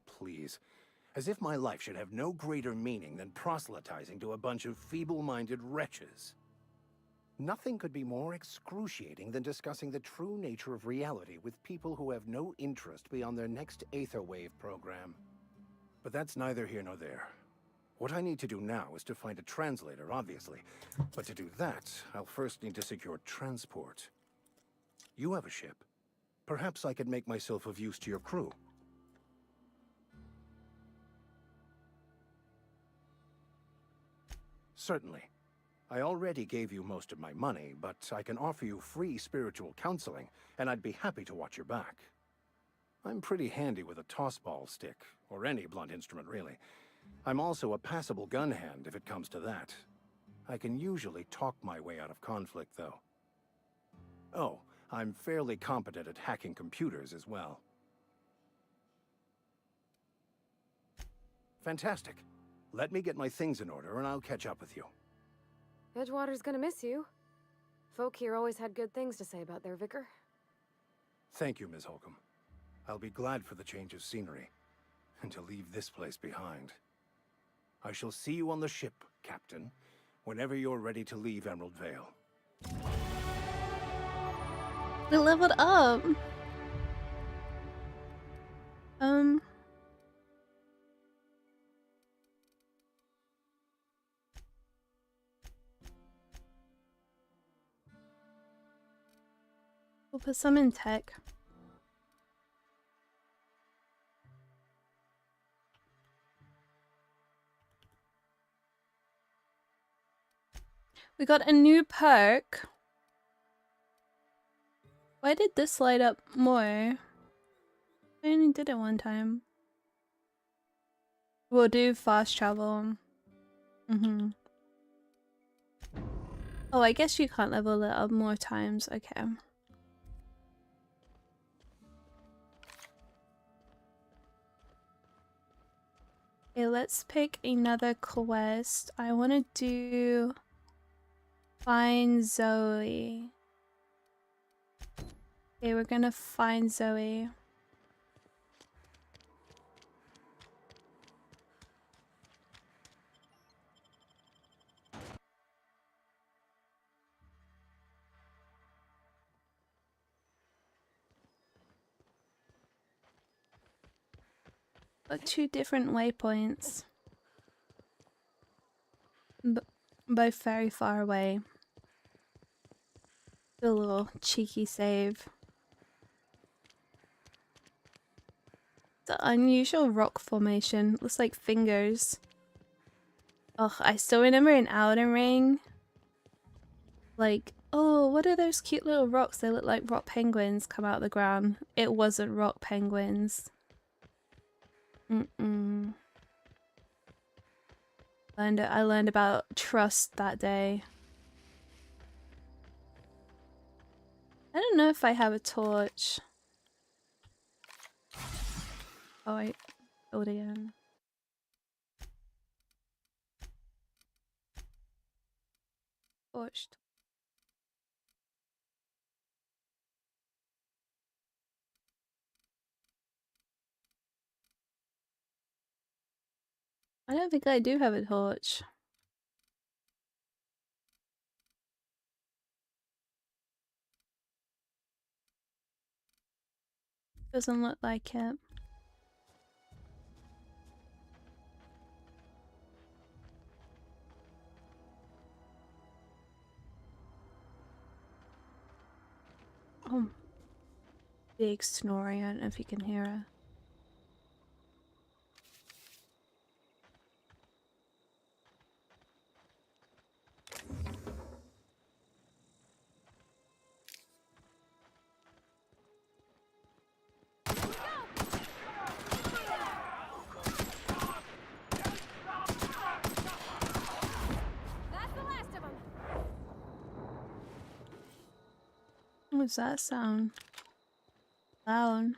Please. As if my life should have no greater meaning than proselytizing to a bunch of feeble-minded wretches. Nothing could be more excruciating than discussing the true nature of reality with people who have no interest beyond their next Aetherwave program. But that's neither here nor there. What I need to do now is to find a translator, obviously. But to do that, I'll first need to secure transport. You have a ship. Perhaps I could make myself of use to your crew. Certainly. I already gave you most of my money, but I can offer you free spiritual counseling, and I'd be happy to watch your back. I'm pretty handy with a tossball stick, or any blunt instrument, really. I'm also a passable gun hand, if it comes to that. I can usually talk my way out of conflict, though. Oh, I'm fairly competent at hacking computers as well. Fantastic. Let me get my things in order, and I'll catch up with you. Edgewater's gonna miss you. Folk here always had good things to say about their vicar. Thank you, Ms. Holcomb. I'll be glad for the change of scenery, and to leave this place behind. I shall see you on the ship, Captain, whenever you're ready to leave Emerald Vale. we leveled up. We'll put some in tech. We got a new perk. Why did this light up more? I only did it one time. We'll do fast travel. Oh, I guess you can't level it up more times. Okay. Okay, let's pick another quest. I want to do find Zoe. Okay, we're gonna find Zoe. Got 2 different waypoints. Both very far away. Do a little cheeky save. The unusual rock formation looks like fingers. Oh, I still remember in Elden Ring. Like, oh, what are those cute little rocks? They look like rock penguins come out of the ground. It wasn't rock penguins. I learned about trust that day. I don't know if I have a torch. Oh wait, build again. Torched. I don't think I do have a torch. Doesn't look like it. Oh, big snoring. I don't know if you can hear her. was that sound? Loud.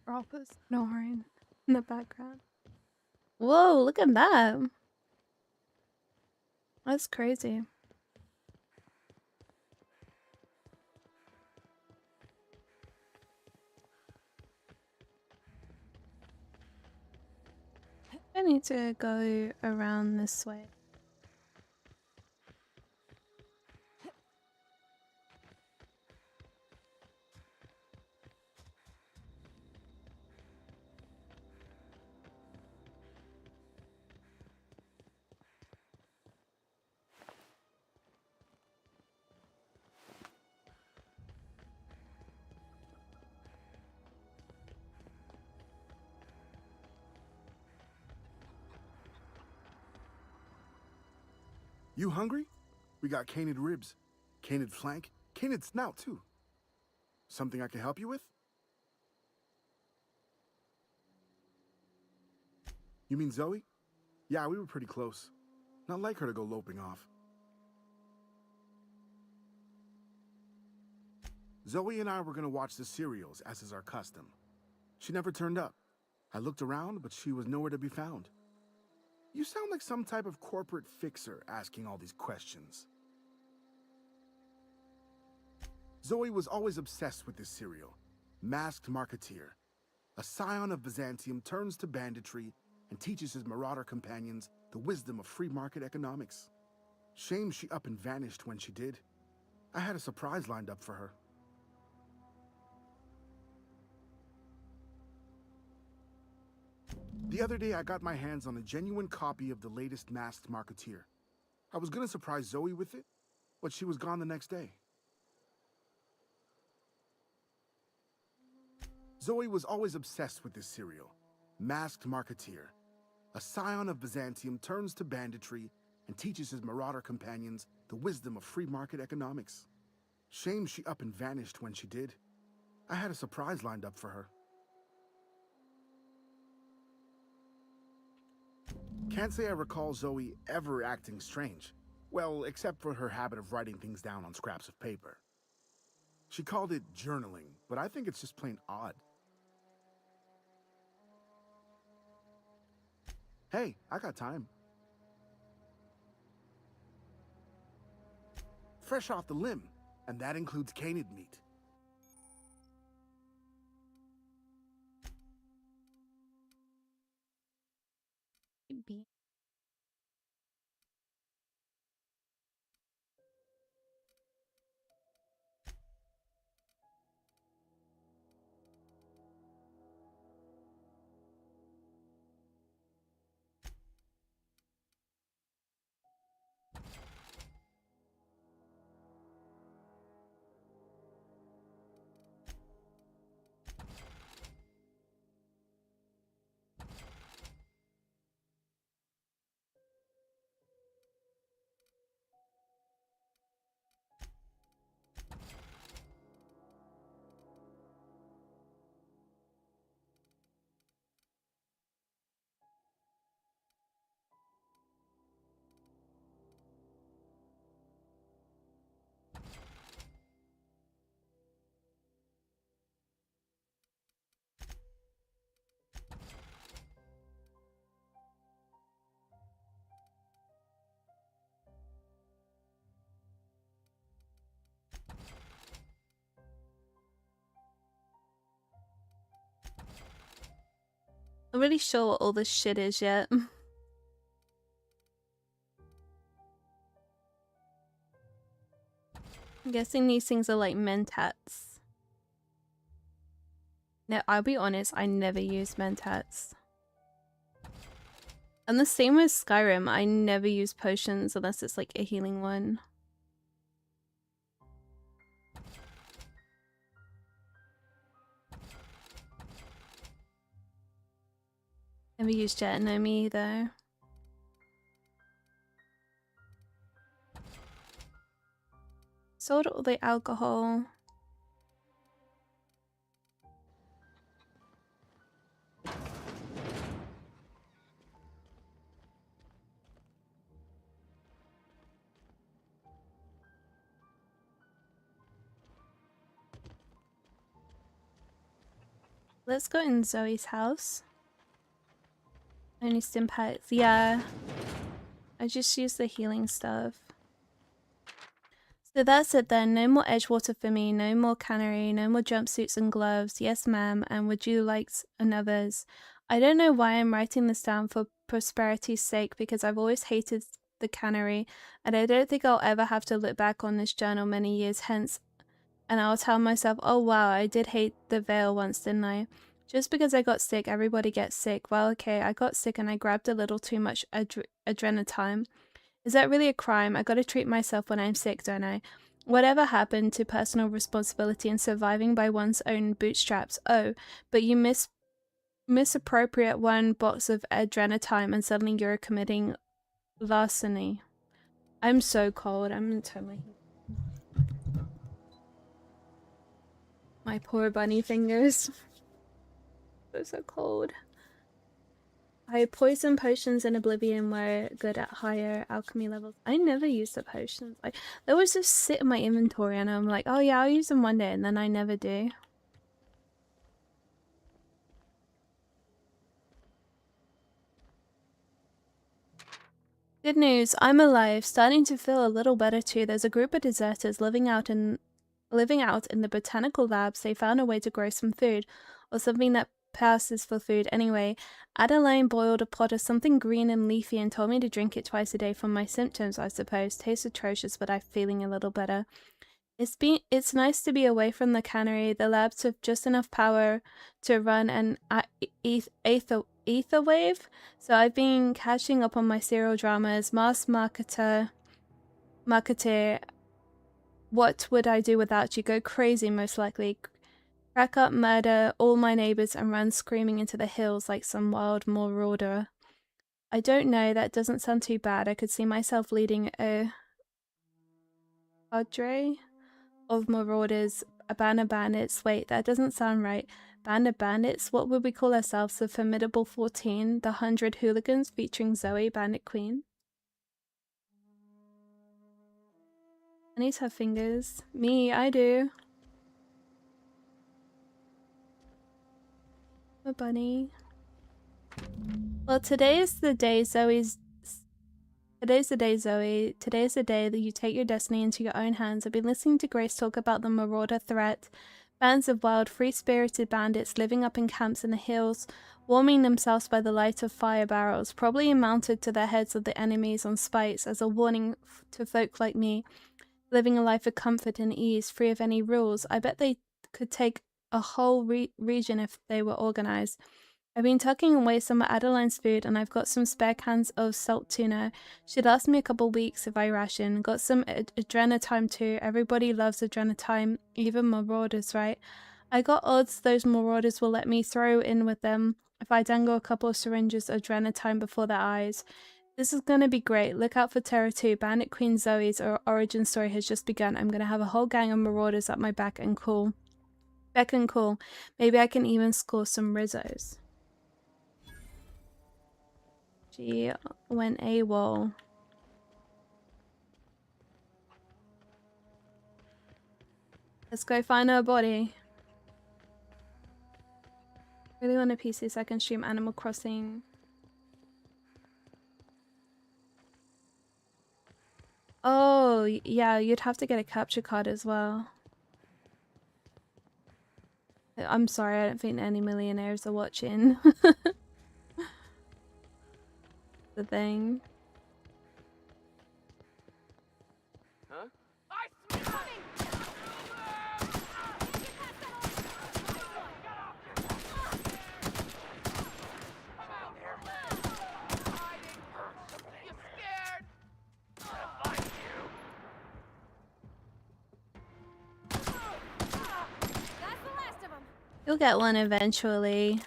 Rob was snoring in the background. Whoa, look at that. That's crazy. I need to go around this way. You hungry? We got canid ribs, canid flank, canid snout too. Something I can help you with? You mean Zoe? Yeah, we were pretty close. Not like her to go loping off. Zoe and I were gonna watch the serials, as is our custom. She never turned up. I looked around, but she was nowhere to be found. You sound like some type of corporate fixer asking all these questions. Zoe was always obsessed with this serial. Masked Marketeer. A scion of Byzantium turns to banditry and teaches his marauder companions the wisdom of free market economics. Shame she up and vanished when she did. I had a surprise lined up for her. The other day, I got my hands on a genuine copy of the latest Masked Marketeer. I was gonna surprise Zoe with it, but she was gone the next day. Zoe was always obsessed with this serial. Masked Marketeer. A scion of Byzantium turns to banditry and teaches his marauder companions the wisdom of free market economics. Shame she up and vanished when she did. I had a surprise lined up for her. Can't say I recall Zoe ever acting strange. Well, except for her habit of writing things down on scraps of paper. She called it journaling, but I think it's just plain odd. Hey, I got time. Fresh off the limb, and that includes canid meat. Be I'm really sure what all this shit is yet. I'm guessing these things are like mentats. No, I'll be honest, I never use mentats. And the same with Skyrim, I never use potions unless it's like a healing one. Never used Jet, no me either. Sold all the alcohol. Let's go in Zoe's house. Only stim packs. Yeah. I just used the healing stuff. So that's it then. No more Edgewater for me. No more cannery. No more jumpsuits and gloves. Yes, ma'am. And would you like another's? I don't know why I'm writing this down for prosperity's sake because I've always hated the cannery and I don't think I'll ever have to look back on this journal many years hence and I'll tell myself, oh wow, I did hate the veil once, didn't I? Just because I got sick, everybody gets sick. Well, okay, I got sick and I grabbed a little too much adrenatime. Is that really a crime? I gotta treat myself when I'm sick, don't I? Whatever happened to personal responsibility and surviving by one's own bootstraps? Oh, but you misappropriate one box of adrenatime and suddenly you're committing larceny. I'm so cold. I'm gonna turn my poor bunny fingers. So cold. Poison potions in Oblivion were good at higher alchemy levels. I never used the potions. They always just sit in my inventory and I'm like, oh yeah, I'll use them one day, and then I never do. Good news, I'm alive, starting to feel a little better too. There's a group of deserters living out in the botanical labs. They found a way to grow some food, or something that passes for food anyway. Adeline boiled a pot of something green and leafy and told me to drink it twice a day for my symptoms, I suppose. Tastes atrocious, but I'm feeling a little better. It's nice to be away from the cannery. The labs have just enough power to run an ether wave. So I've been catching up on my serial dramas. Mass Marketer. What would I do without you? Go crazy, most likely. Crack up, murder all my neighbors, and run screaming into the hills like some wild marauder. I don't know, that doesn't sound too bad. I could see myself leading a cadre of marauders, a band of bandits. Wait, that doesn't sound right. Band of bandits? What would we call ourselves? The Formidable 14? The 100 Hooligans featuring Zoe, Bandit Queen? Bunnies have fingers. Me, I do. A bunny. Well, today is the day Zoe. Today's the day that you take your destiny into your own hands. I've been listening to Grace talk about the marauder threat. Bands of wild, free-spirited bandits living up in camps in the hills, warming themselves by the light of fire barrels, probably mounted to the heads of the enemies on spikes as a warning to folk like me, living a life of comfort and ease, free of any rules. I bet they could take a whole region if they were organized. I've been tucking away some of Adeline's food and I've got some spare cans of salt tuna. Should last me a couple weeks if I ration. Got some adrenatime too. Everybody loves adrenatime, even marauders, right? I got odds those marauders will let me throw in with them if I dangle a couple of syringes of adrenatime before their eyes. This is gonna be great. Look out for Terror 2. Bandit Queen Zoe's origin story has just begun. I'm gonna have a whole gang of marauders at my beck and call. Maybe I can even score some Rizzos. She went AWOL. Let's go find her body. Really want a PC so I can stream Animal Crossing. Oh, yeah, you'd have to get a capture card as well. I'm sorry, I don't think any millionaires are watching. The thing. Huh? You'll get one eventually.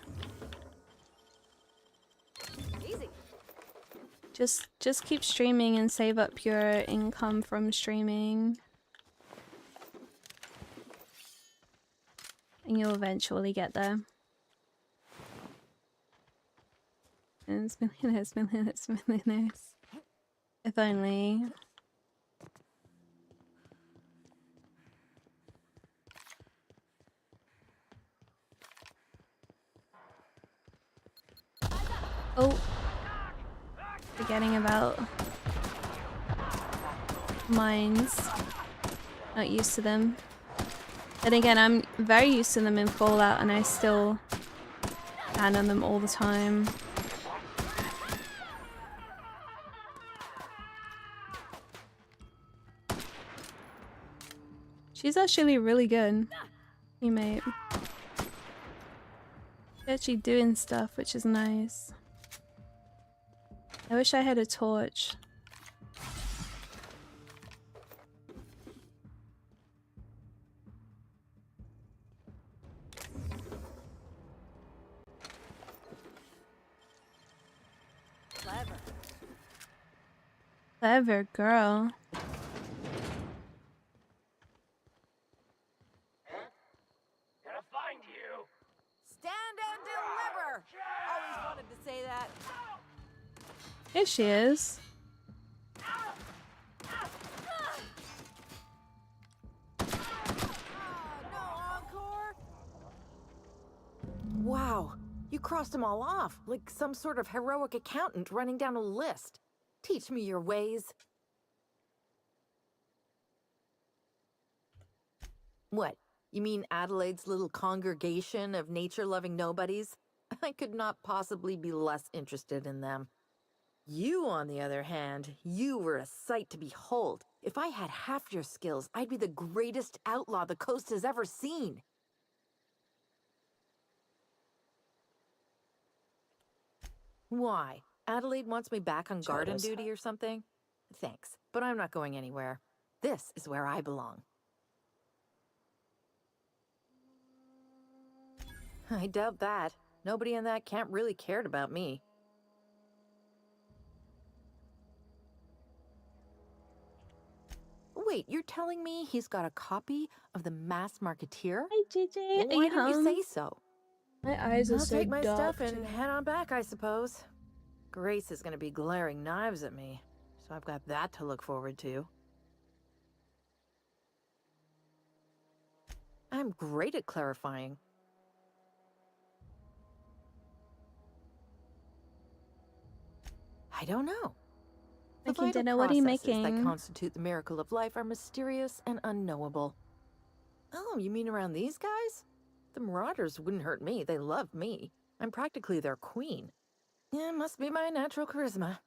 Just keep streaming and save up your income from streaming. And you'll eventually get there. And it's millionaires, millionaires, millionaires. If only. Oh. Forgetting about mines. Not used to them. Then again, I'm very used to them in Fallout and I still ban on them all the time. She's actually really good, teammate. She's actually doing stuff, which is nice. I wish I had a torch. Clever girl. Gonna find you. Stand and deliver. Always wanted to say that. Here she is. Wow, you crossed them all off, like some sort of heroic accountant running down a list. Teach me your ways. What? You mean Adelaide's little congregation of nature-loving nobodies? I could not possibly be less interested in them. You, on the other hand, you were a sight to behold. If I had half your skills, I'd be the greatest outlaw the coast has ever seen. Why? Adelaide wants me back on garden duty or something? Thanks, but I'm not going anywhere. This is where I belong. I doubt that. Nobody in that camp really cared about me. Wait, you're telling me he's got a copy of the Mass Marketeer? Hi, JJ. Why didn't you say so? My eyes are I'll so take my stuff dark and today. head on back, I suppose. Grace is gonna be glaring knives at me, so I've got that to look forward to. I'm great at clarifying. I don't know. The Making vital dinner. What are you processes that making? constitute the miracle of life are mysterious and unknowable. Oh, you mean around these guys? The Marauders wouldn't hurt me. They love me. I'm practically their queen. Yeah, must be my natural charisma.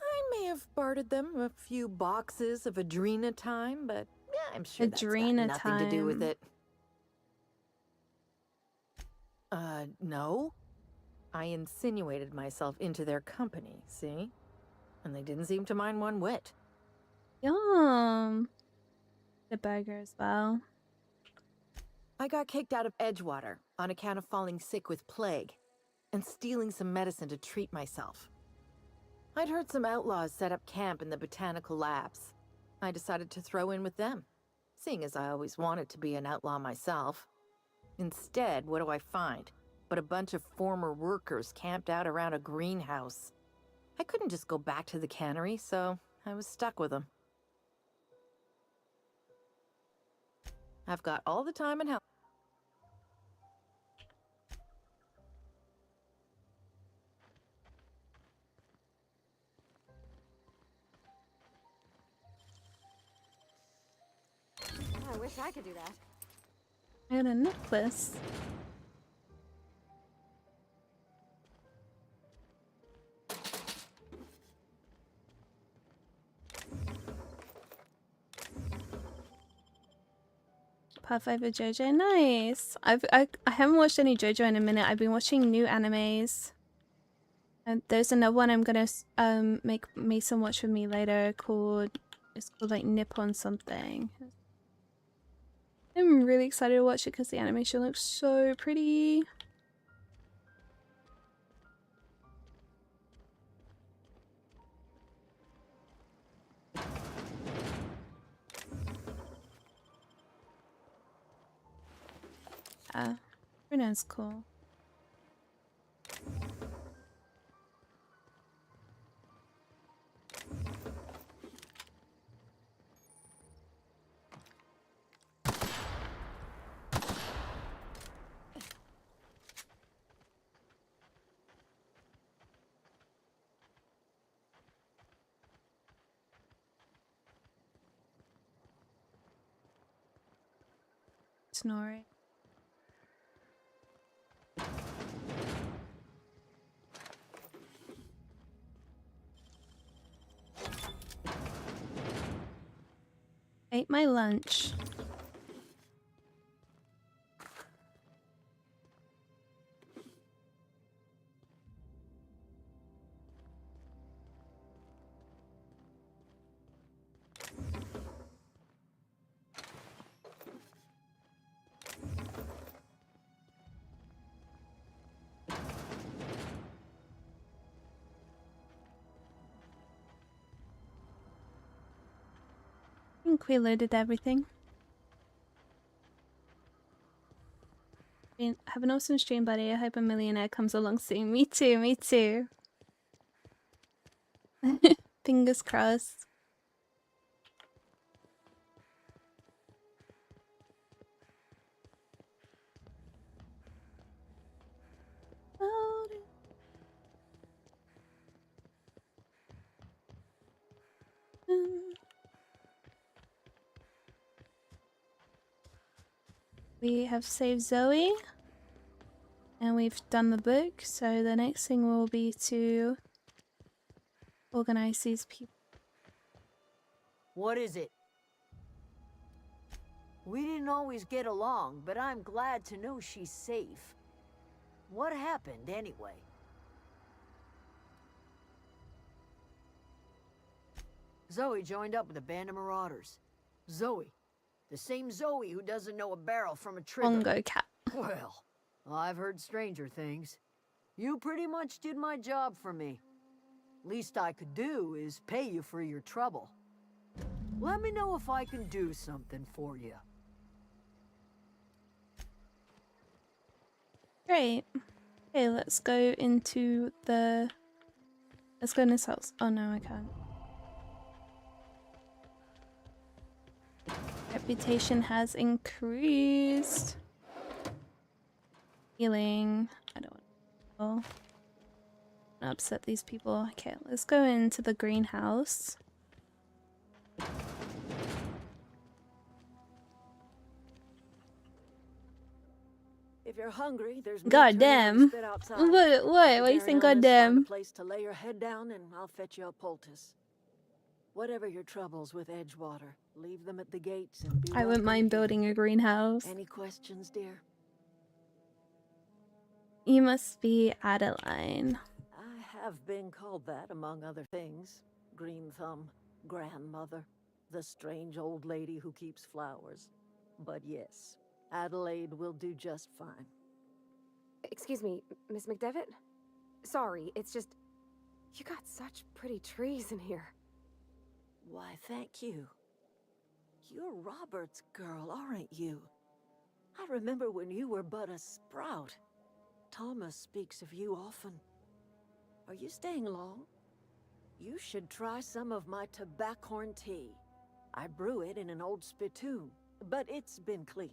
I may have bartered them a few boxes of Adrena time, but yeah, I'm sure that's got Adrena nothing to do with time. it. No. I insinuated myself into their company, see? And they didn't seem to mind one whit. Yum. The burger as well. I got kicked out of Edgewater on account of falling sick with plague and stealing some medicine to treat myself. I'd heard some outlaws set up camp in the botanical labs. I decided to throw in with them, seeing as I always wanted to be an outlaw myself. Instead, what do I find? But a bunch of former workers camped out around a greenhouse. I couldn't just go back to the cannery, so I was stuck with them. I've got all the time and help. I wish I could do that. I got a necklace. Part 5 of JoJo. Nice. I haven't watched any JoJo in a minute. I've been watching new animes. And there's another one I'm gonna make Mason watch with me later called, it's called like Nippon something. I'm really excited to watch it because the animation looks so pretty. Bruno's cool. Snoring. Ate my lunch. I think we loaded everything. Have an awesome stream, buddy. I hope a millionaire comes along soon. Me too, me too. Fingers crossed. We have saved Zoe. And we've done the book, so the next thing will be to organize these people. What is it? We didn't always get along, but I'm glad to know she's safe. What happened, anyway? Zoe joined up with a band of marauders. Zoe. The same Zoe who doesn't know a barrel from a trigger. Bongo cat. Well, I've heard stranger things. You pretty much did my job for me. Least I could do is pay you for your trouble. Let me know if I can do something for you. Great. Okay, let's go into the... Let's go in this house. Oh no, I can't. Reputation has increased. Healing. I don't want to upset these people. Okay, let's go into the greenhouse. If you're hungry, there's Goddamn. What are you saying, goddamn? Place to lay your head down and I'll fetch you a poultice. Whatever your troubles with Edgewater, leave them at the gates and be I wouldn't mind building a greenhouse. Any questions, dear? You must be Adeline. I have been called that, among other things. Green Thumb, grandmother, the strange old lady who keeps flowers. But yes, Adelaide will do just fine. Excuse me, Miss McDevitt? Sorry, it's just... You got such pretty trees in here. Why, thank you. You're Robert's girl, aren't you? I remember when you were but a sprout. Thomas speaks of you often. Are you staying long? You should try some of my tobaccorn tea. I brew it in an old spittoon, but it's been cleaned.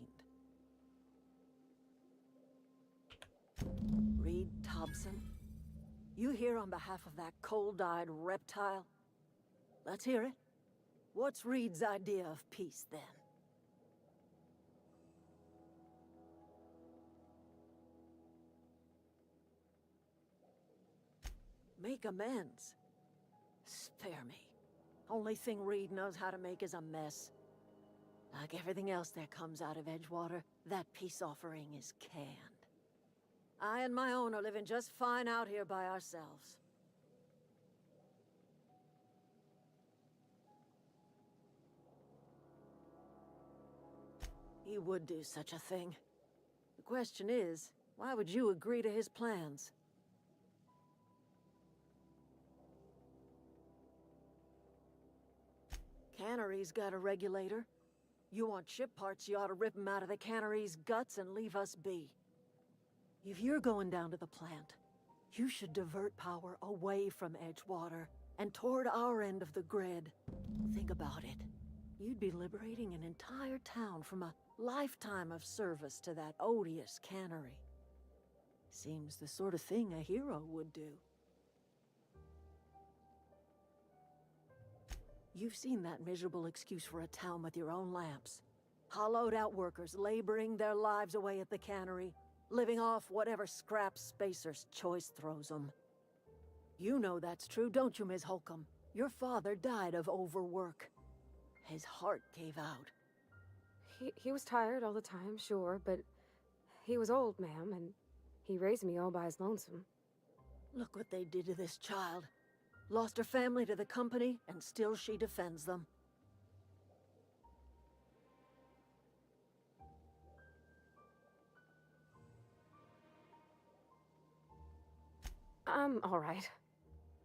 Reed Thompson, you here on behalf of that cold-eyed reptile? Let's hear it. What's Reed's idea of peace, then? Make amends. Spare me. Only thing Reed knows how to make is a mess. Like everything else that comes out of Edgewater, that peace offering is canned. I and my own are living just fine out here by ourselves. he would do such a thing. The question is, why would you agree to his plans? Cannery's got a regulator. You want ship parts, you ought to rip 'em out of the cannery's guts and leave us be. If you're going down to the plant, you should divert power away from Edgewater and toward our end of the grid. Think about it. You'd be liberating an entire town from a lifetime of service to that odious cannery. Seems the sort of thing a hero would do. You've seen that miserable excuse for a town with your own lamps. Hollowed out workers laboring their lives away at the cannery, living off whatever scraps Spacer's Choice throws them. You know that's true, don't you, Ms. Holcomb? Your father died of overwork. His heart gave out. He was tired all the time, sure, but he was old, ma'am, and he raised me all by his lonesome. Look what they did to this child. Lost her family to the company, and still she defends them. I'm all right.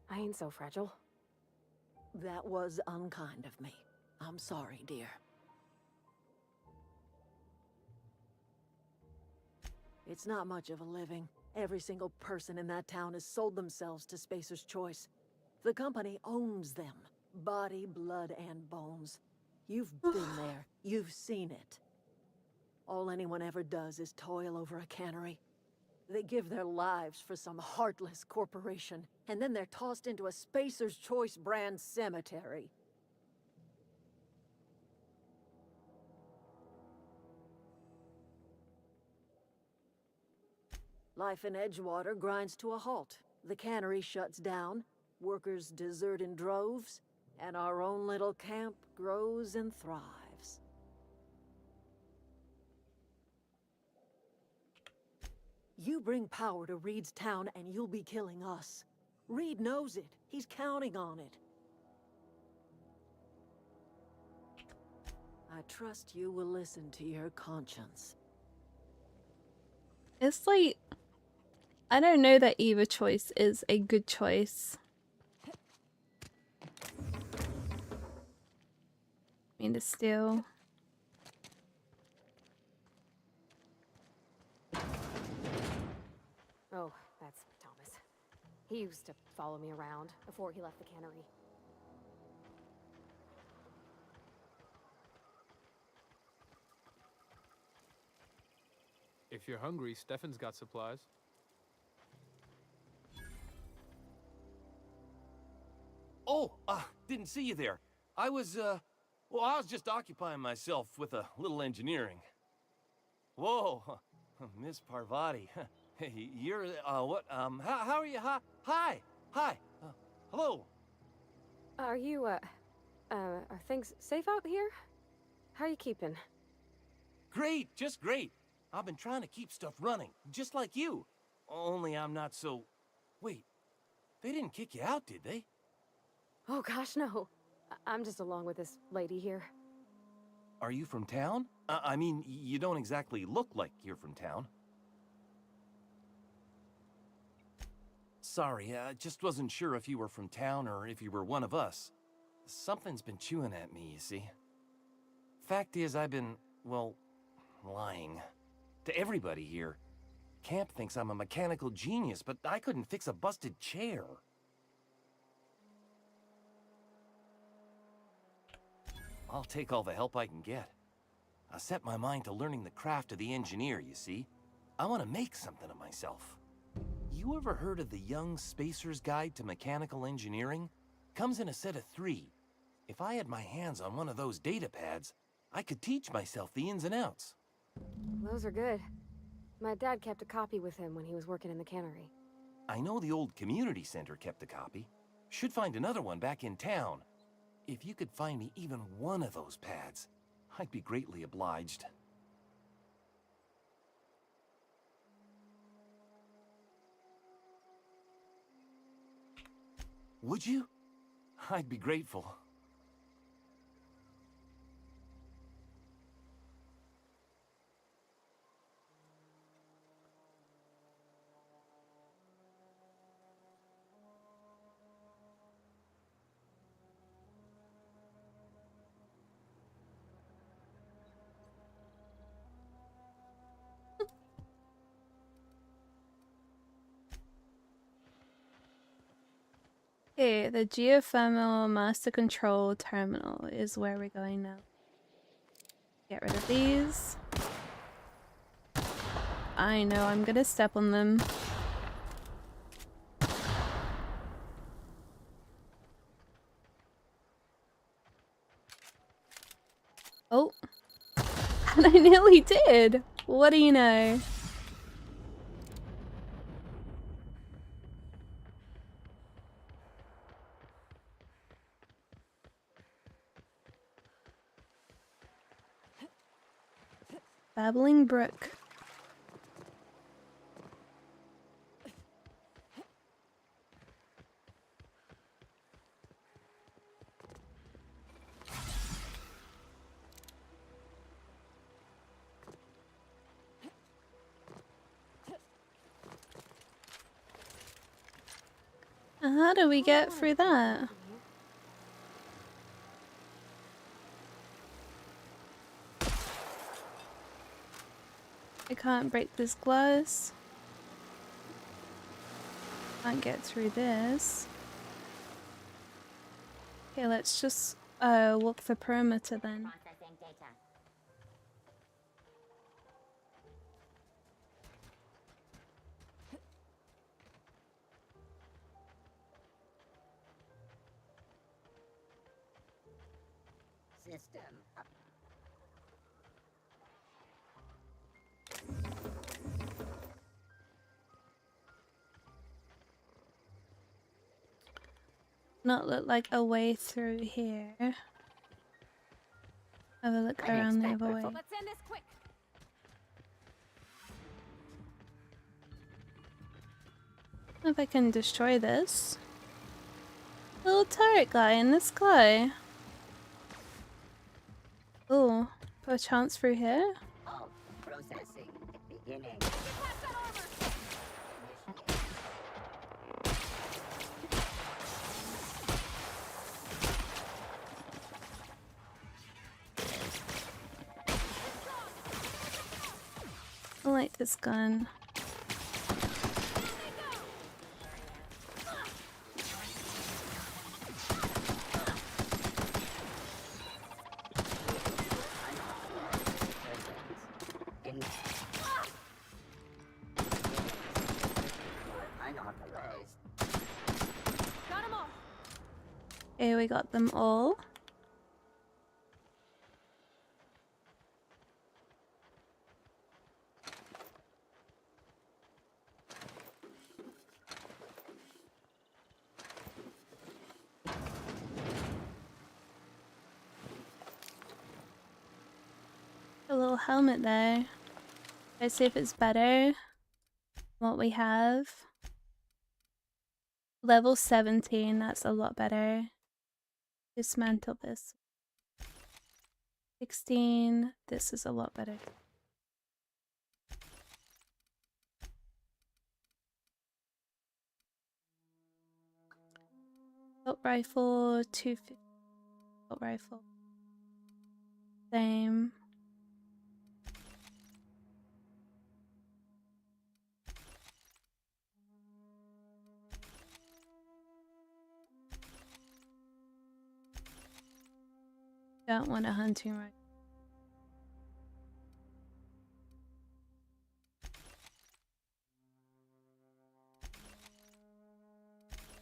I ain't so fragile. That was unkind of me. I'm sorry, dear. It's not much of a living. Every single person in that town has sold themselves to Spacer's Choice. The company owns them. Body, blood, and bones. You've been there. You've seen it. All anyone ever does is toil over a cannery. They give their lives for some heartless corporation, and then they're tossed into a Spacer's Choice brand cemetery. Life in Edgewater grinds to a halt. The cannery shuts down, workers desert in droves, and our own little camp grows and thrives. You bring power to Reed's town and you'll be killing us. Reed knows it. He's counting on it. I trust you will listen to your conscience. It's like, I don't know that either choice is a good choice. I mean, to steal. Oh, that's Thomas. He used to follow me around before he left the cannery. If you're hungry, Stefan's got supplies. Oh, didn't see you there. I was just occupying myself with a little engineering. Whoa, Miss Parvati. Hey, you're, what, how are you? Hi, hello. Are you, are things safe out here? How are you keeping? Great, just great. I've been trying to keep stuff running, just like you. Only I'm not so... Wait, they didn't kick you out, did they? Oh gosh, no. I'm just along with this lady here. Are you from town? I mean, you don't exactly look like you're from town. Sorry, I just wasn't sure if you were from town or if you were one of us. Something's been chewing at me, you see. Fact is, I've been, well, lying. To everybody here. Camp thinks I'm a mechanical genius, but I couldn't fix a busted chair. I'll take all the help I can get. I set my mind to learning the craft of the engineer, you see. I want to make something of myself. You ever heard of the Young Spacer's Guide to Mechanical Engineering? Comes in a set of 3. If I had my hands on one of those data pads, I could teach myself the ins and outs. Those are good. My dad kept a copy with him when he was working in the cannery. I know the old community center kept a copy. Should find another one back in town. If you could find me even one of those pads, I'd be greatly obliged. Would you? I'd be grateful. Okay, the geothermal master control terminal is where we're going now. Get rid of these. I know, I'm gonna step on them. Oh. And I nearly did! What do you know? Babbling Brook. How do we get through that? I can't break this glass. Can't get through this. Okay, let's just walk the perimeter then. System up. Not look like a way through here. Have a look around the other way. Let's end this quick. If I can destroy this. Little turret guy in the sky. Ooh, put a chance through here. Oh, processing. Beginning. I like this gun. Okay, we got them all. A little helmet there. Let's see if it's better. What we have. Level 17, that's a lot better. Dismantle this. 16, this is a lot better. Assault rifle, 250. Assault rifle. Same. Don't want a hunting rifle.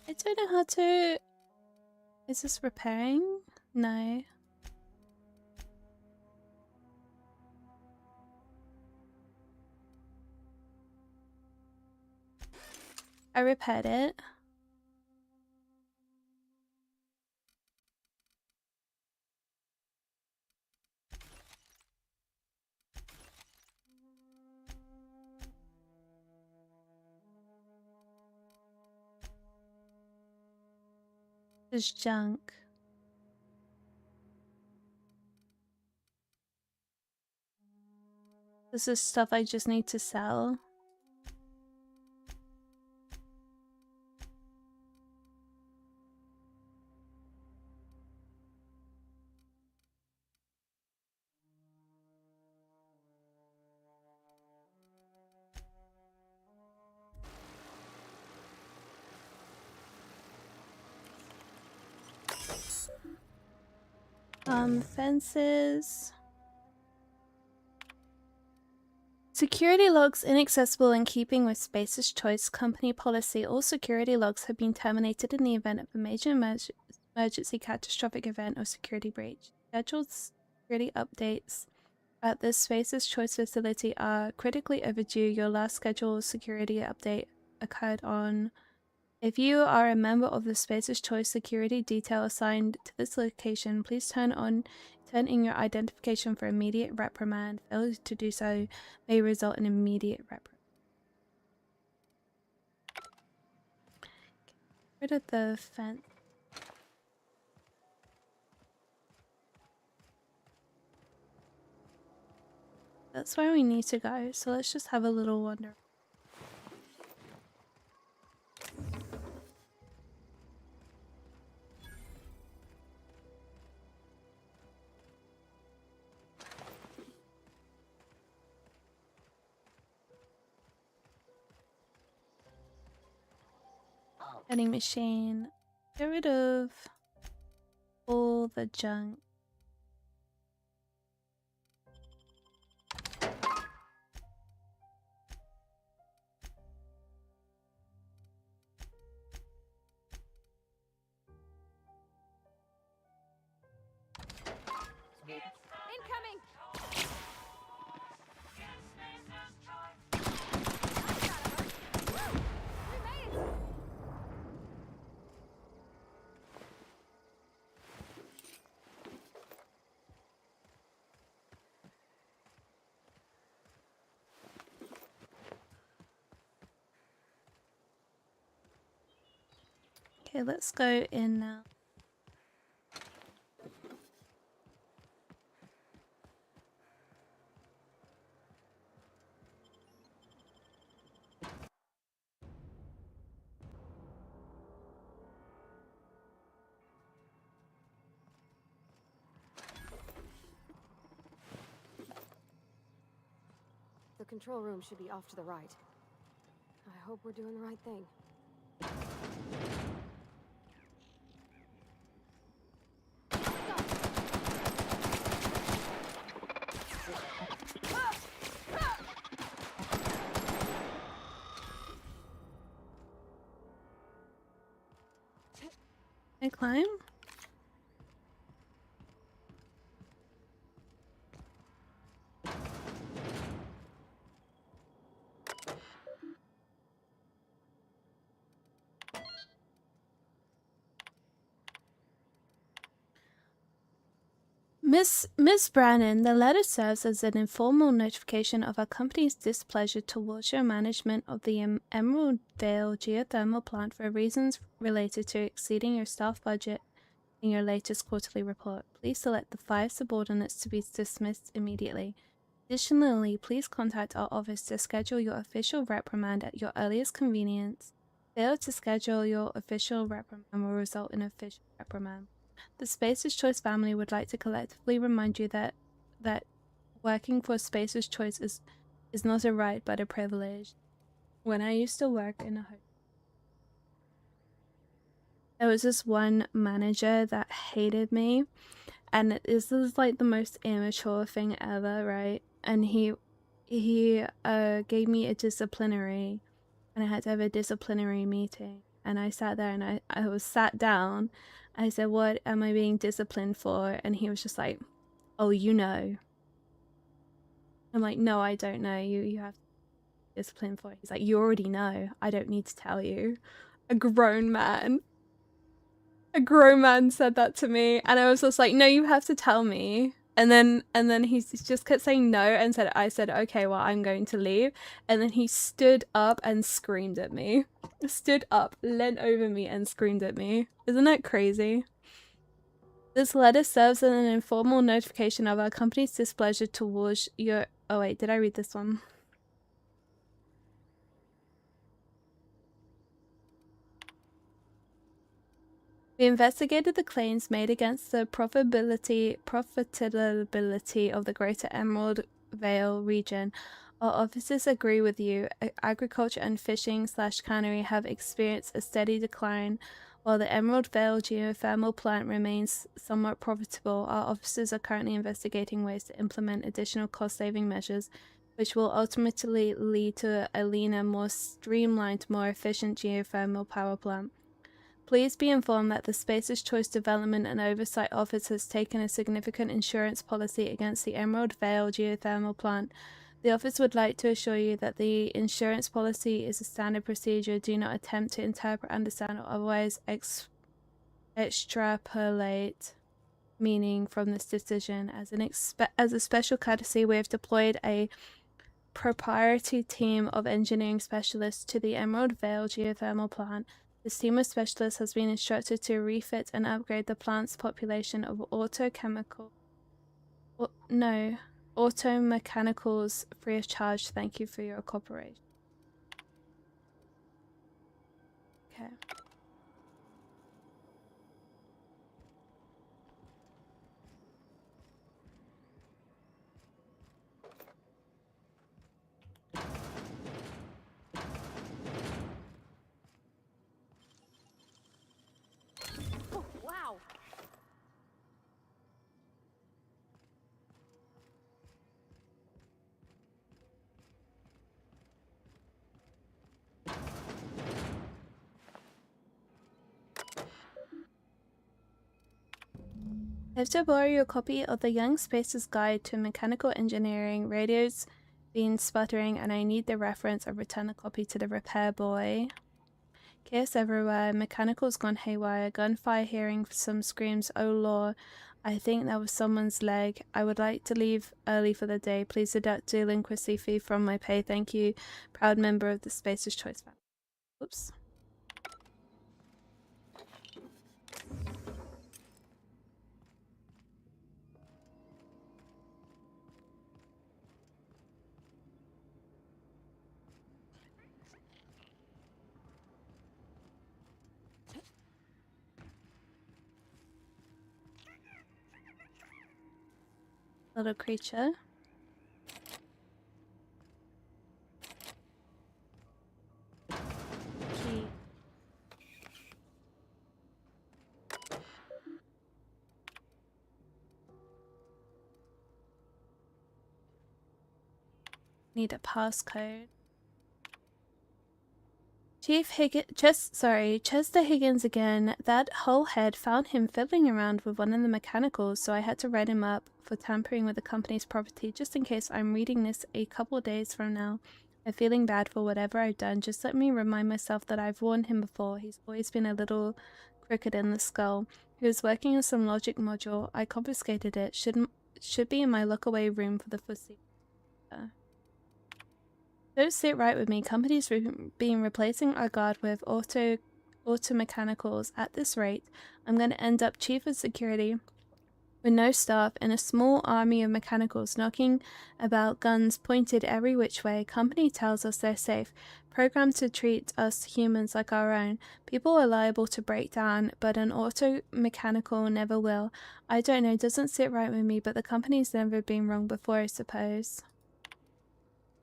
I don't know how to... Is this repairing? No. I repaired it. This is junk. This is stuff I just need to sell. Fences. Security logs inaccessible in keeping with Space's Choice company policy. All security logs have been terminated in the event of a major emergency, catastrophic event, or security breach. Scheduled security updates at the Space's Choice facility are critically overdue. Your last scheduled security update occurred on... If you are a member of the Space's Choice security detail assigned to this location, please turn in your identification for immediate reprimand. Failure to do so may result in immediate reprimand. Get rid of the fence. That's where we need to go, so let's just have a little wander. Vending machine. Get rid of all the junk. Incoming! Okay, let's go in now. The control room should be off to the right. I hope we're doing the right thing. Can I climb? Miss Brannon, the letter serves as an informal notification of our company's displeasure towards your management of the Emerald Vale geothermal plant for reasons related to exceeding your staff budget in your latest quarterly report. Please select the 5 subordinates to be dismissed immediately. Additionally, please contact our office to schedule your official reprimand at your earliest convenience. Failure to schedule your official reprimand will result in official reprimand. The Spacer's Choice family would like to collectively remind you that working for Spacer's Choice is not a right but a privilege. When I used to work in a hotel, there was this one manager that hated me, and this is like the most immature thing ever, right? And he gave me a disciplinary, and I had to have a disciplinary meeting. And I sat there and I was sat down. I said, "What am I being disciplined for?" And he was just like, "Oh, you know." I'm like, "No, I don't know. You have to be disciplined for it." He's like, "You already know. I don't need to tell you." A grown man said that to me, and I was just like, "No, you have to tell me." And then he just kept saying no, and I said, "Okay, well, I'm going to leave." And then he stood up and screamed at me. Stood up, leant over me, and screamed at me. Isn't that crazy? This letter serves as an informal notification of our company's displeasure towards your... Oh wait, did I read this one? We investigated the claims made against the profitability of the Greater Emerald Vale region. Our officers agree with you. Agriculture and fishing / cannery have experienced a steady decline, While the Emerald Vale geothermal plant remains somewhat profitable, our officers are currently investigating ways to implement additional cost-saving measures, which will ultimately lead to a leaner, more streamlined, more efficient geothermal power plant. Please be informed that the Spacer's Choice Development and Oversight Office has taken a significant insurance policy against the Emerald Vale geothermal plant. The office would like to assure you that the insurance policy is a standard procedure. Do not attempt to interpret, understand, or otherwise extrapolate meaning from this decision. As a special courtesy, we have deployed a proprietary team of engineering specialists to the Emerald Vale geothermal plant. This team of specialists has been instructed to refit and upgrade the plant's population of automechanicals free of charge. Thank you for your cooperation. Okay. Oh, wow. I have to borrow your copy of the Young Spacer's Guide to Mechanical Engineering. Radio's been sputtering and I need the reference. I've returned the copy to the repair boy. Chaos everywhere. Mechanical's gone haywire. Gunfire, hearing some screams. Oh lord. I think that was someone's leg. I would like to leave early for the day. Please deduct delinquency fee from my pay. Thank you. Proud member of the Spacer's Choice family. Oops. Little creature. Key. Need a passcode. Chester Higgins again. That whole head found him fiddling around with one of the mechanicals, so I had to write him up for tampering with the company's property, just in case I'm reading this a couple days from now. I'm feeling bad for whatever I've done. Just let me remind myself that I've warned him before. He's always been a little crooked in the skull. He was working on some logic module. I confiscated it. Should be in my lockaway room for the foreseeable. Don't sit right with me. Companies been replacing our guard with auto mechanicals. At this rate, I'm going to end up chief of security with no staff and a small army of mechanicals knocking about, guns pointed every which way. Company tells us they're safe, programmed to treat us humans like our own. People are liable to break down, but an auto mechanical never will. I don't know, doesn't sit right with me, but the company's never been wrong before, I suppose.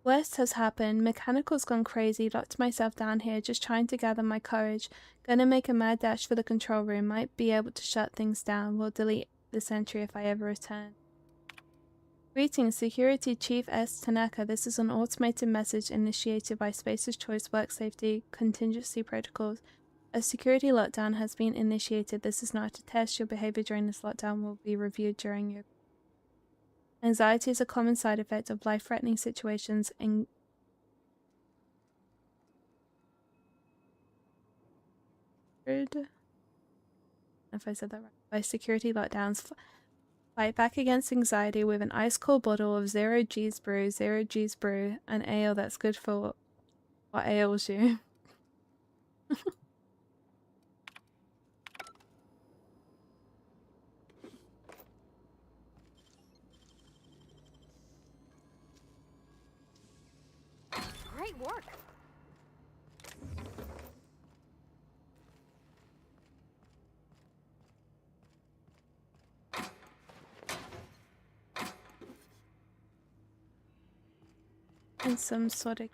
Worst has happened. Mechanical's gone crazy. Locked myself down here, just trying to gather my courage. Gonna make a mad dash for the control room. Might be able to shut things down. Will delete this entry if I ever return. Greetings, Security Chief S. Tanaka. This is an automated message initiated by Spacer's Choice Work Safety Contingency Protocols. A security lockdown has been initiated. This is not a test. Your behavior during this lockdown will be reviewed during your... Anxiety is a common side effect of life-threatening situations and if I said that right. By security lockdowns. Fight back against anxiety with an ice-cold bottle of 0G's brew, an ale that's good for what ails you. Great work. And some sort of...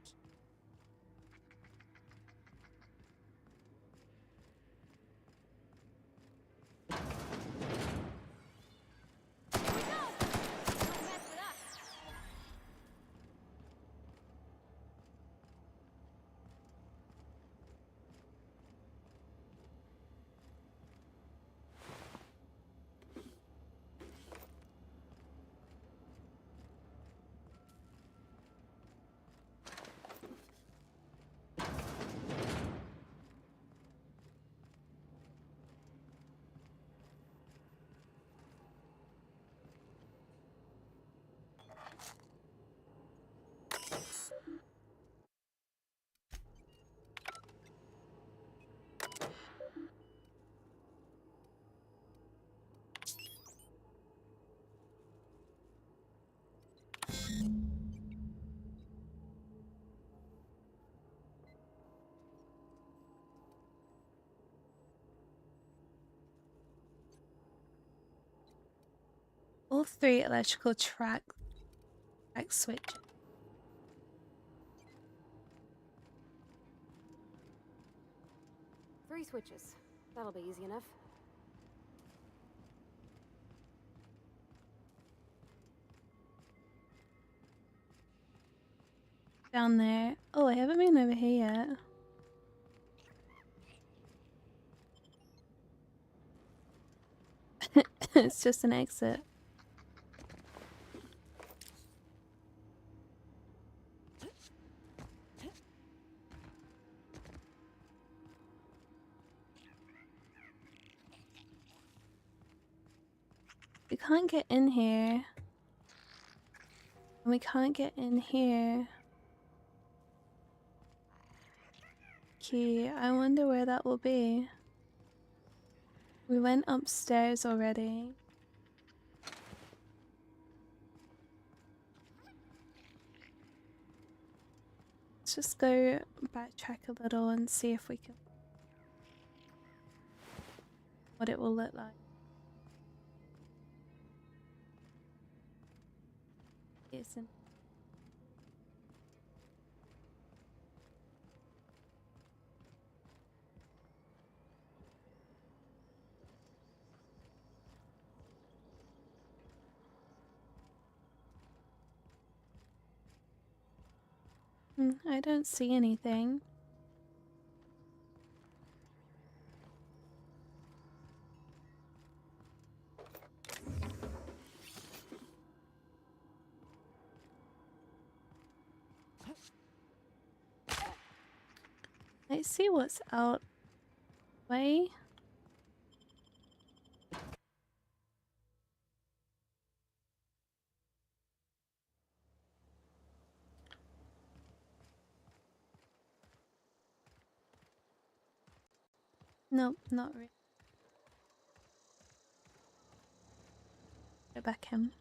all 3 electrical track switch. Three switches. That'll be easy enough. Down there. Oh, I haven't been over here yet. It's just an exit. We can't get in here. And we can't get in here. Key. I wonder where that will be. We went upstairs already. Let's just go backtrack a little and see if we can... what it will look like. Isn't. I don't see anything. I see what's out way. Nope, not really. Go back him.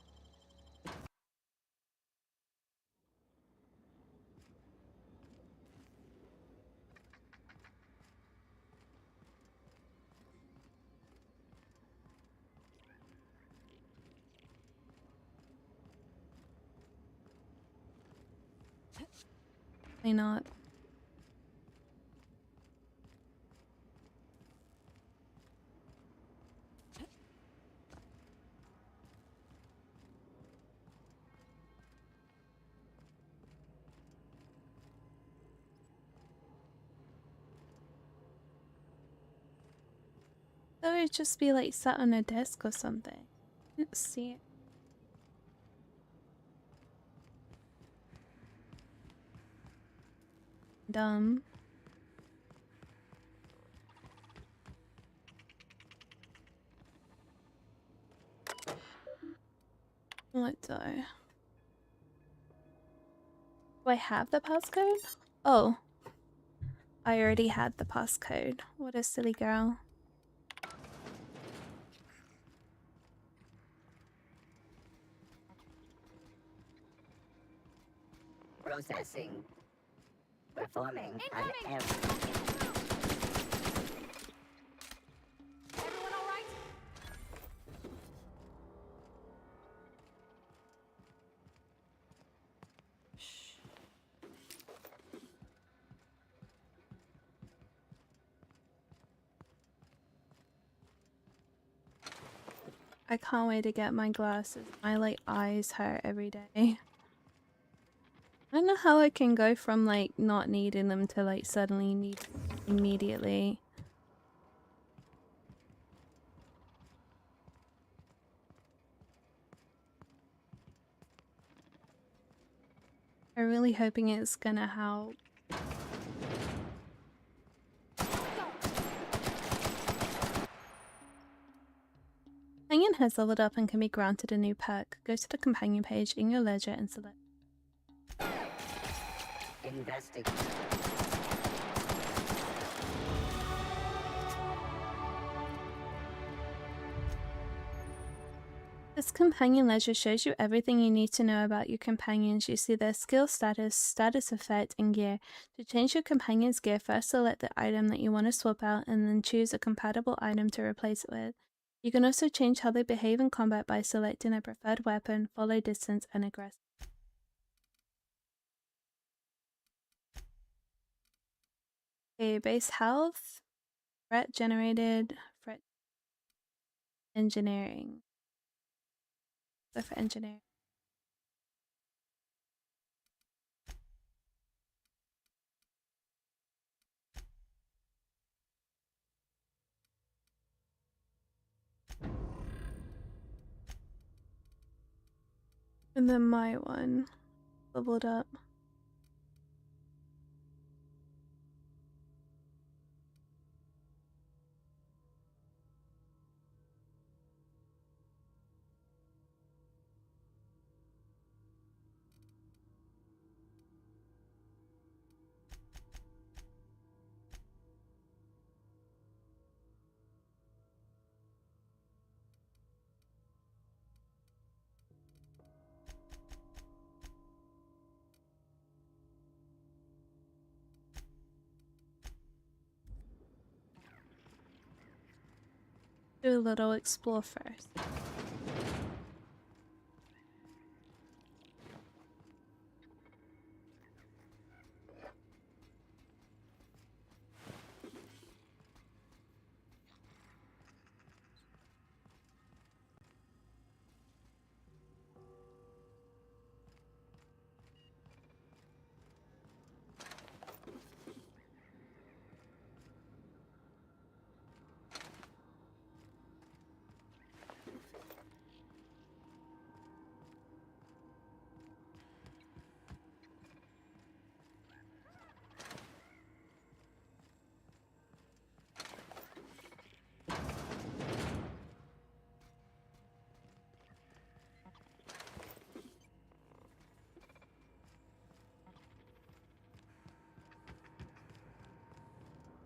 Why not? That would just be like sat on a desk or something. Let's see it. Dumb. What though? Do I have the passcode? Oh. I already had the passcode. What a silly girl. Processing. Performing an error. Everyone all right? I can't wait to get my glasses. My like eyes hurt every day. I don't know how I can go from like not needing them to like suddenly need immediately. I'm really hoping it's gonna help. Companion has leveled up and can be granted a new perk. Go to the companion page in your ledger and select. Investigate. This companion ledger shows you everything you need to know about your companions. You see their skill status, status effect, and gear. To change your companion's gear, first select the item that you want to swap out and then choose a compatible item to replace it with. You can also change how they behave in combat by selecting their preferred weapon, follow distance, and aggressive. Okay, base health, threat generated, threat engineering. So for engineering. And then my one leveled up. Do a little explore first.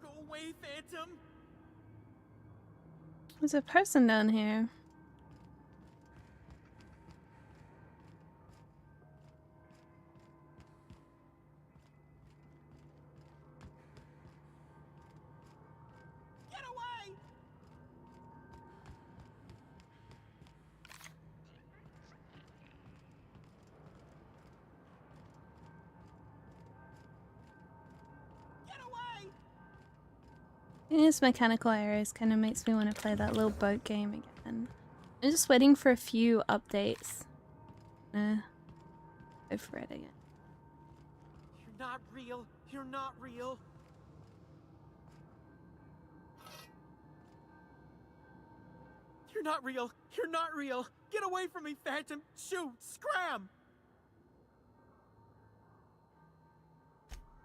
Go away, Phantom! There's a person down here. Get away! Get away! These mechanical areas kind of makes me want to play that little boat game again. I'm just waiting for a few updates. Go for it again. You're not real. You're not real. You're not real. You're not real. Get away from me, Phantom. Shoot! Scram!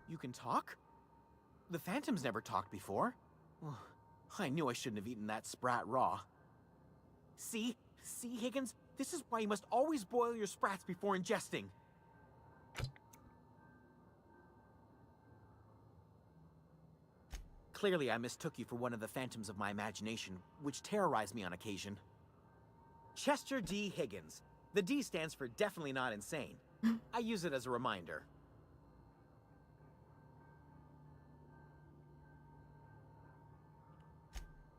You can talk? The Phantom's never talked before. I knew I shouldn't have eaten that sprat raw. See? See, Higgins? This is why you must always boil your sprats before ingesting. Clearly, I mistook you for one of the phantoms of my imagination, which terrorized me on occasion. Chester D. Higgins. The D stands for definitely not insane. I use it as a reminder.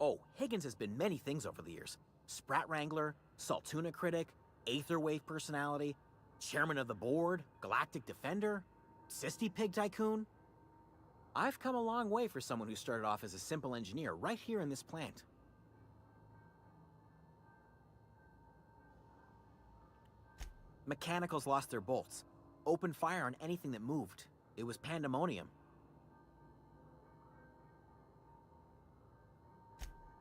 Oh, Higgins has been many things over the years. Sprat Wrangler, Saltuna Critic, Aetherwave Personality, Chairman of the Board, Galactic Defender, Sisty Pig Tycoon. I've come a long way for someone who started off as a simple engineer right here in this plant. Mechanicals lost their bolts. Opened fire on anything that moved. It was pandemonium.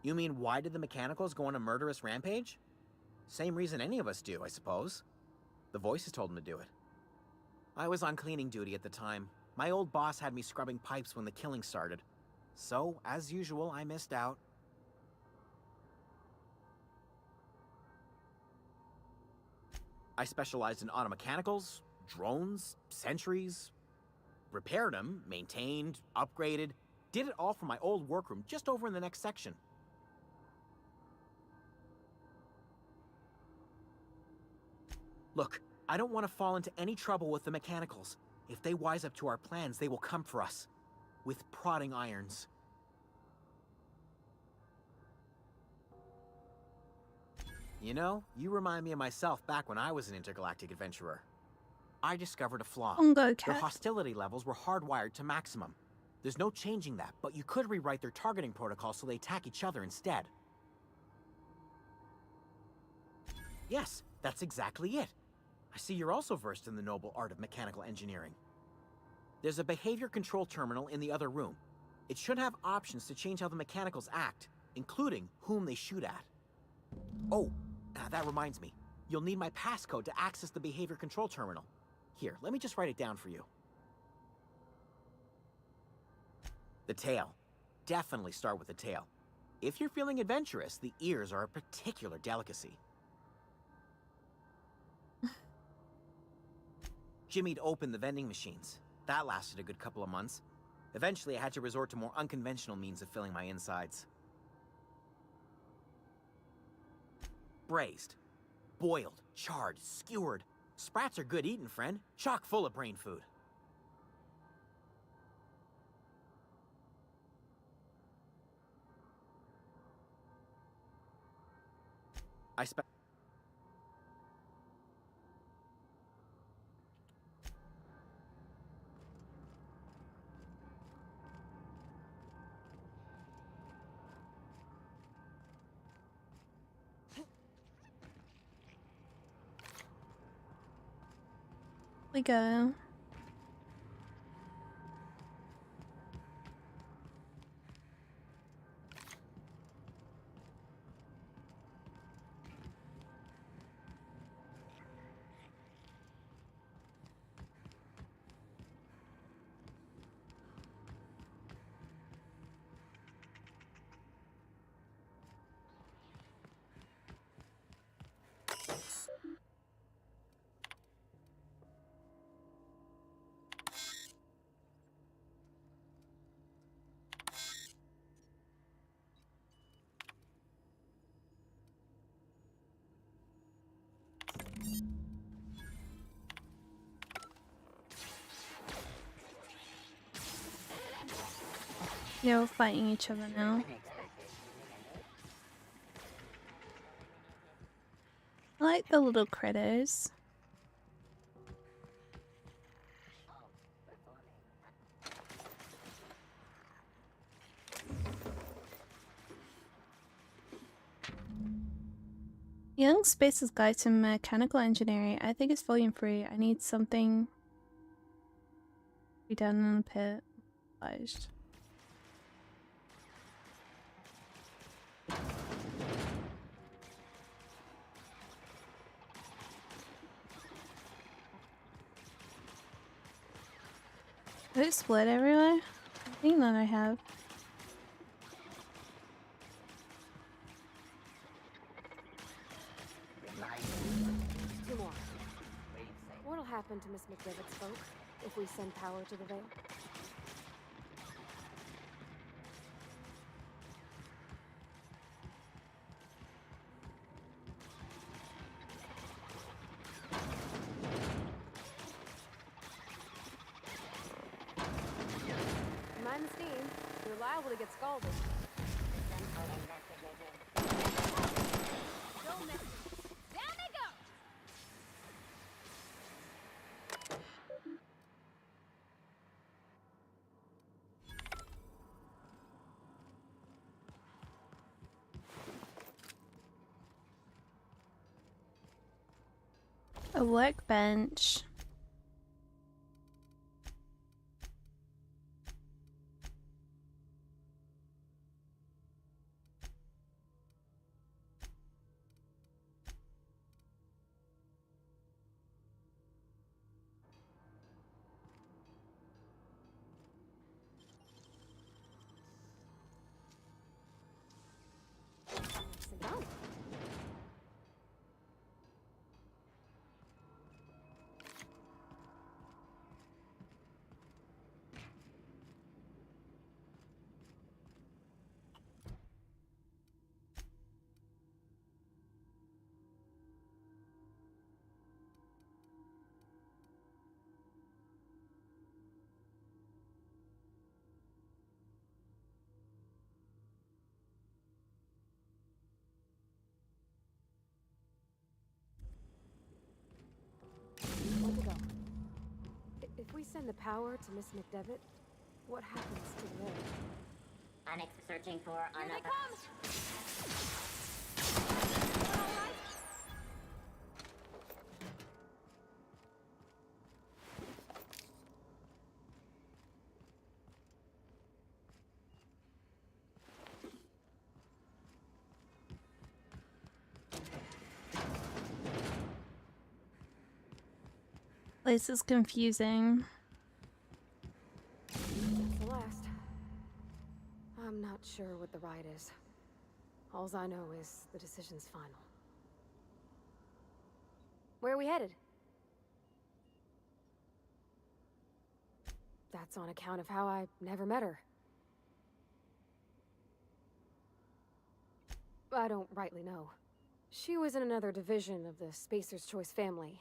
You mean, why did the Mechanicals go on a murderous rampage? Same reason any of us do, I suppose. The voices told them to do it. I was on cleaning duty at the time. My old boss had me scrubbing pipes when the killing started. So, as usual, I missed out. I specialized in automechanicals, drones, sentries. Repaired them, maintained, upgraded. Did it all from my old workroom just over in the next section. Look, I don't want to fall into any trouble with the Mechanicals. If they wise up to our plans, they will come for us. With prodding irons. You know, you remind me of myself back when I was an intergalactic adventurer. I discovered a flaw. Bongo Their cat. hostility levels were hardwired to maximum. There's no changing that, but you could rewrite their targeting protocol so they attack each other instead. Yes, that's exactly it. I see you're also versed in the noble art of mechanical engineering. There's a behavior control terminal in the other room. It should have options to change how the mechanicals act, including whom they shoot at. Oh, that reminds me. You'll need my passcode to access the behavior control terminal. Here, let me just write it down for you. The tail. Definitely start with the tail. If you're feeling adventurous, the ears are a particular delicacy. Jimmy'd opened the vending machines. That lasted a good couple of months. Eventually, I had to resort to more unconventional means of filling my insides. Braised, boiled, charred, skewered. Sprats are good eating, friend. Chock full of brain food. I spent... We go. Yeah, we're fighting each other now. I like the little critters. Young Space's Guide to Mechanical Engineering. I think it's volume 3. I need something to be done in the pit. Obliged. Did it split everywhere? I think that I have. Two more. What'll happen to Miss McDevitt's folk if we send power to the Vale? Mind the steam. You're liable to get scalded. Don't mess with it. Down they go! A workbench. Nicely done. send the power to Miss McDevitt, what happens to the village? Onyx searching for Here another. they come! This is confusing. That's the last. I'm not sure what the ride is. Alls I know is the decision's final. Where are we headed? That's on account of how I never met her. I don't rightly know. She was in another division of the Spacer's Choice family.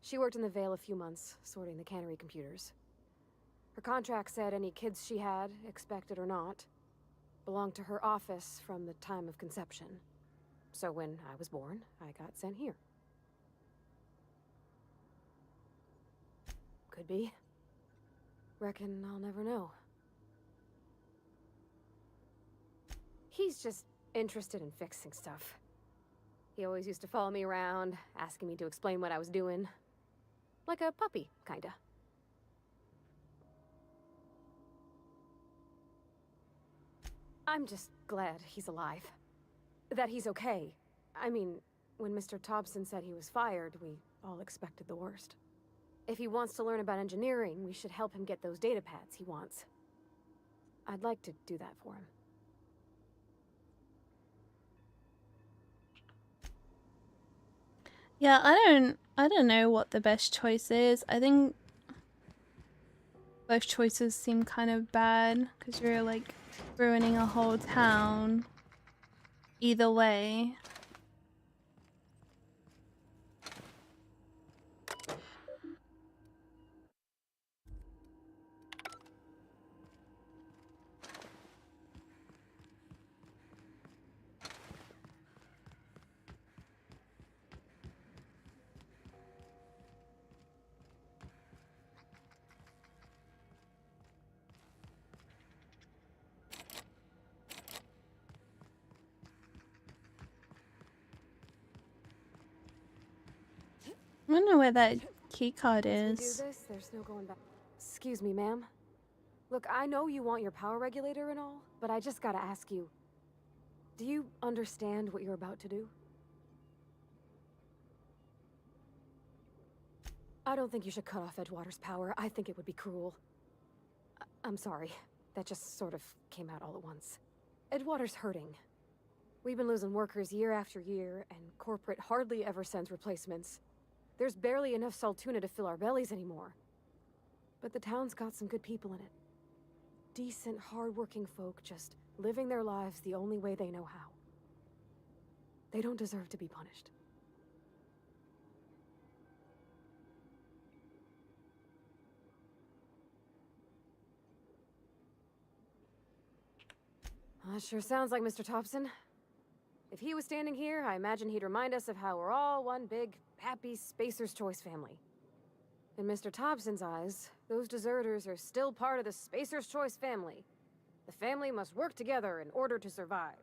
She worked in the Vale a few months, sorting the cannery computers. Her contract said any kids she had, expected or not, belonged to her office from the time of conception. So when I was born, I got sent here. Could be. Reckon I'll never know. He's just interested in fixing stuff. He always used to follow me around, asking me to explain what I was doing. Like a puppy, kinda. I'm just glad he's alive. That he's okay. I mean, when Mr. Thompson said he was fired, we all expected the worst. If he wants to learn about engineering, we should help him get those data pads he wants. I'd like to do that for him. Yeah, I don't know what the best choice is. I think both choices seem kind of bad because you're like ruining a whole town either way. I don't know where that key card Once we is. do this, there's no going back. Excuse me, ma'am. Look, I know you want your power regulator and all, but I just gotta ask you. Do you understand what you're about to do? I don't think you should cut off Edgewater's power. I think it would be cruel. I'm sorry. That just sort of came out all at once. Edgewater's hurting. We've been losing workers year after year, and corporate hardly ever sends replacements. There's barely enough Saltuna to fill our bellies anymore. But the town's got some good people in it. Decent, hard-working folk just living their lives the only way they know how. They don't deserve to be punished. That sure sounds like Mr. Thompson. If he was standing here, I imagine he'd remind us of how we're all one big, happy Spacer's Choice family. In Mr. Thompson's eyes, those deserters are still part of the Spacer's Choice family. The family must work together in order to survive.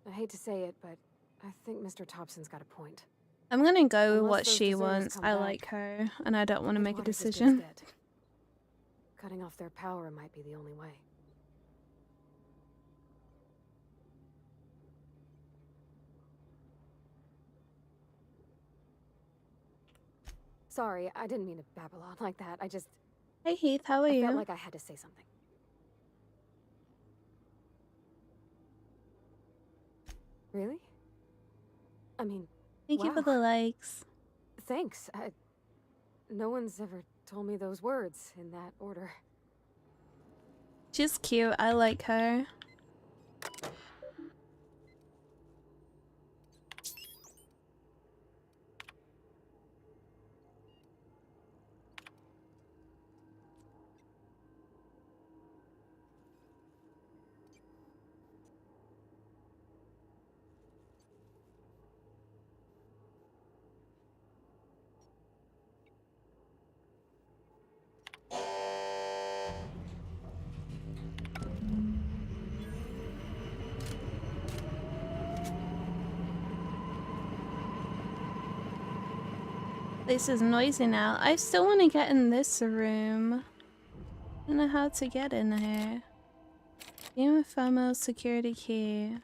I hate to say it, but I think Mr. Thompson's got a point. I'm gonna go with Unless what those she deserters wants. come I back, like her, and I don't want to make a Edgewater's as good as decision. dead. Cutting off their power might be the only way. Sorry, I didn't mean to babble on like that. I just... Hey Heath, how are I you? felt like I had to say something. Really? I mean, Thank you for wow. the likes. Thanks. No one's ever told me those words in that order. She's cute. I like her. This is noisy now. I still want to get in this room. I don't know how to get in here. Game of Famo security key.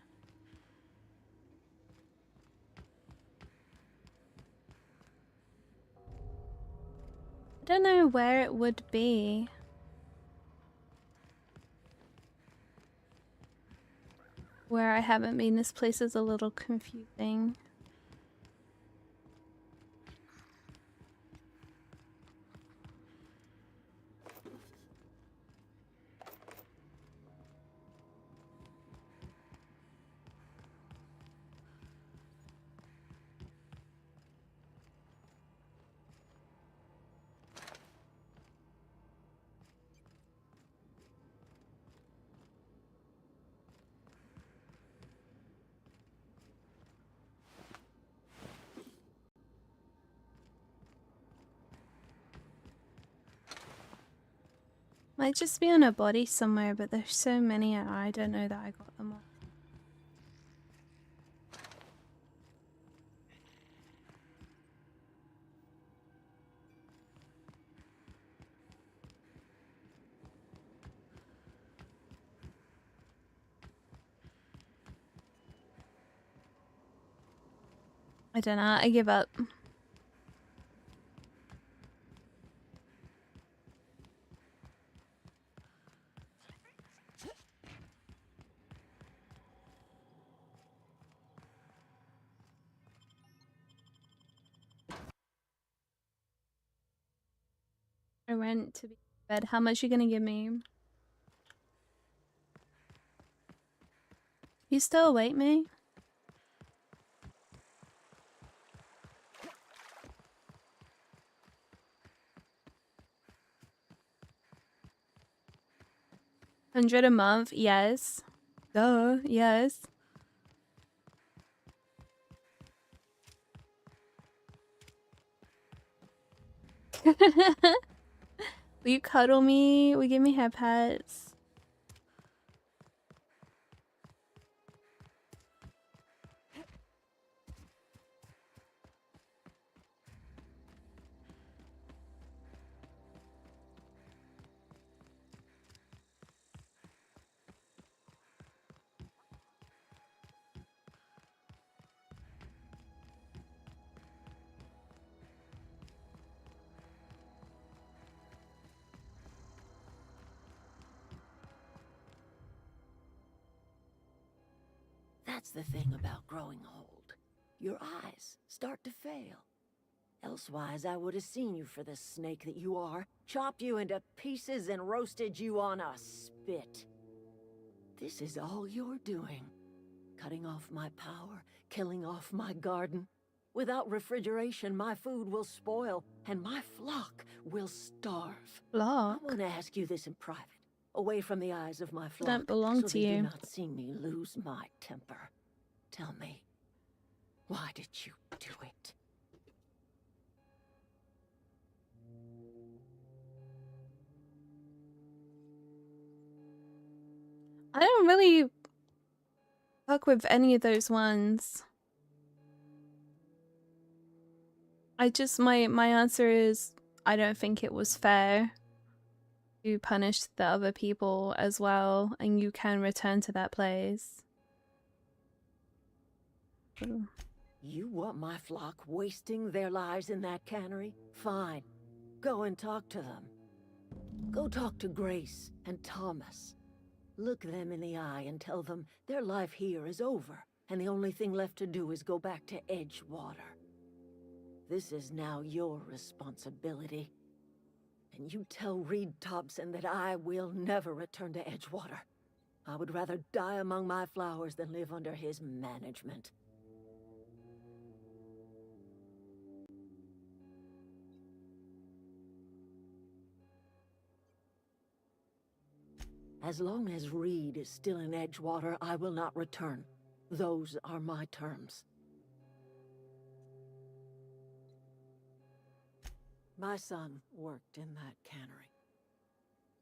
I don't know where it would be. Where I haven't been. This place is a little confusing. Might just be on a body somewhere, but there's so many I don't know that I got them all. I don't know, I give up. I went to bed. How much you gonna give me? You still awake, me? $100 a month? Yes. Duh, yes. Will you cuddle me? Will you give me hair pets? That's the thing about growing old. Your eyes start to fail. Elsewise, I would have seen you for the snake that you are, chopped you into pieces and roasted you on a spit. This is all you're doing. Cutting off my power, killing off my garden. Without refrigeration, my food will spoil, and my flock will starve. Flock? I want to ask you this in private, away from the eyes of my I flock, don't belong so to they you. do not see me lose my temper. Tell me, why did you do it? I don't really fuck with any of those ones. My answer is I don't think it was fair to punish the other people as well, and you can return to that place. You want my flock wasting their lives in that cannery? Fine. Go and talk to them. Go talk to Grace and Thomas. Look them in the eye and tell them their life here is over, and the only thing left to do is go back to Edgewater. This is now your responsibility. And you tell Reed Thompson that I will never return to Edgewater. I would rather die among my flowers than live under his management. As long as Reed is still in Edgewater, I will not return. Those are my terms. My son worked in that cannery.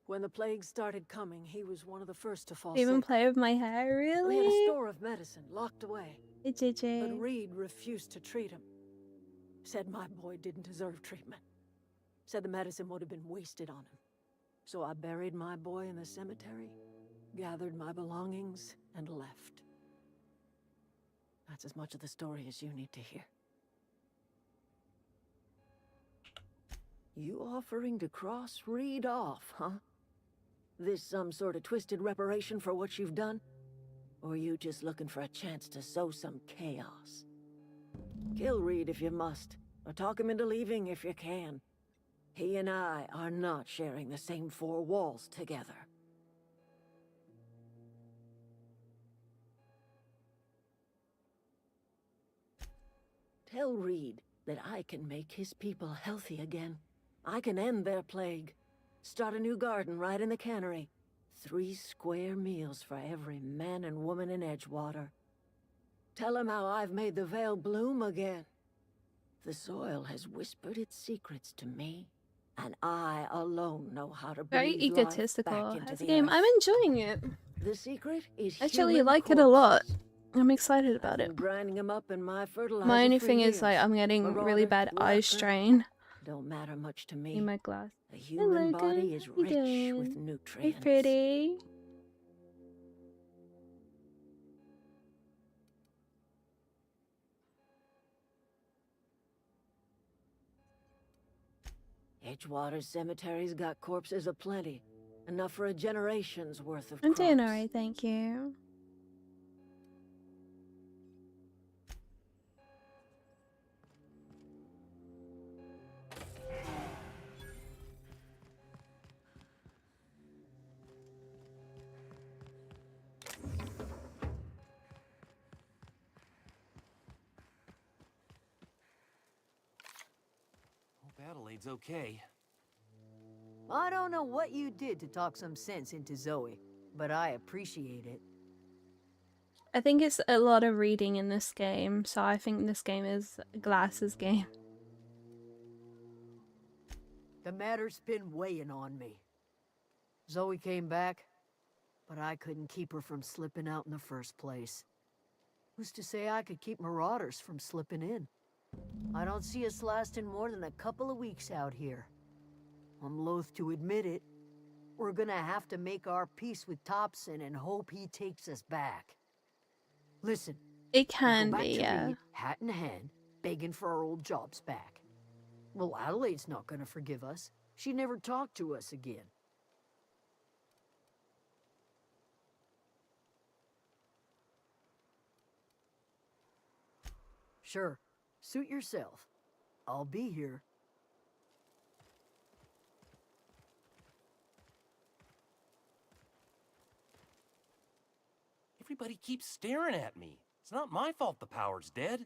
When the plague started coming, he was one of the first to fall Even sick. play with my hair, We had a really? store of medicine locked away. Hey, JJ. But Reed refused to treat him. Said my boy didn't deserve treatment. Said the medicine would have been wasted on him. So I buried my boy in the cemetery, gathered my belongings, and left. That's as much of the story as you need to hear. You offering to cross Reed off, huh? This some sort of twisted reparation for what you've done? Or you just looking for a chance to sow some chaos? Kill Reed if you must, or talk him into leaving if you can. He and I are not sharing the same four walls together. Tell Reed that I can make his people healthy again. I can end their plague. Start a new garden right in the cannery. 3 square meals for every man and woman in Edgewater. Tell him how I've made the Vale bloom again. The soil has whispered its secrets to me, and I alone know how to Very breathe life egotistical. back into As a the game, earth. I'm enjoying it. The secret is Actually, human like it a lot. corpses. I'm excited about I've it. been grinding them up in my fertilizer My only for thing years. is like I'm getting really Marauder, bad eye lurker, strain don't matter much to in me. my glass. The human Hello, body good. is How you rich doing? with Hey, nutrients. pretty. Edgewater Cemetery's got corpses aplenty. Enough for a generation's worth of I'm doing crops. alright, thank you. Hope Adelaide's okay. I don't know what you did to talk some sense into Zoe, but I appreciate it. I think it's a lot of reading in this game, so I think this game is Glass's game. The matter's been weighing on me. Zoe came back, but I couldn't keep her from slipping out in the first place. Who's to say I could keep marauders from slipping in? I don't see us lasting more than a couple of weeks out here. I'm loath to admit it. We're gonna have to make our peace with Thompson and hope he takes us back. Listen, It can go back be, to yeah. Reed, hat in hand, begging for our old jobs back. Well, Adelaide's not gonna forgive us. She never talked to us again. Sure, suit yourself. I'll be here. Everybody keeps staring at me. It's not my fault the power's dead.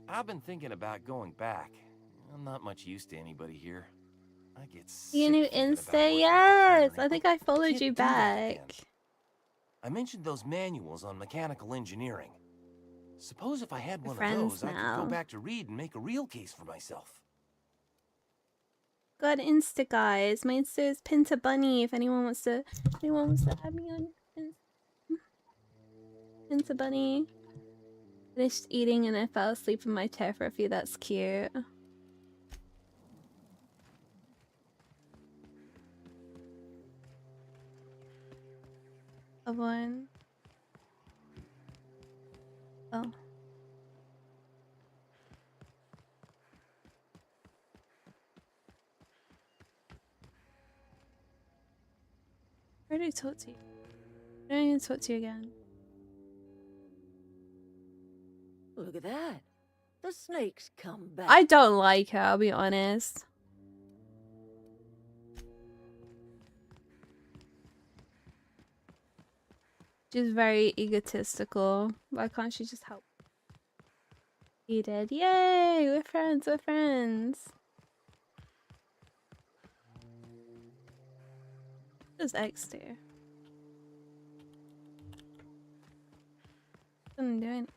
I've been thinking about going back. I'm not much use to anybody here. I get sick You new thinking about Insta? working at the Yes! tannery. I think I followed Can't you do that again. back. I mentioned those manuals on mechanical engineering. Suppose if I had We're one of friends those, I could go now. back to Reed and make a real case for myself. Got Insta, guys. My Insta is Pinta Bunny. If anyone wants to add me on Pinta Bunny. Finished eating and I fell asleep in my chair for a few. That's cute. Of one. Oh. Where did I talk to you? I don't even talk to you again. Look at that. The snake's come back. I don't like her, I'll be honest. She's very egotistical. Why can't she just help? He did. Yay! We're friends, we're friends. What does X do? Doesn't do anything.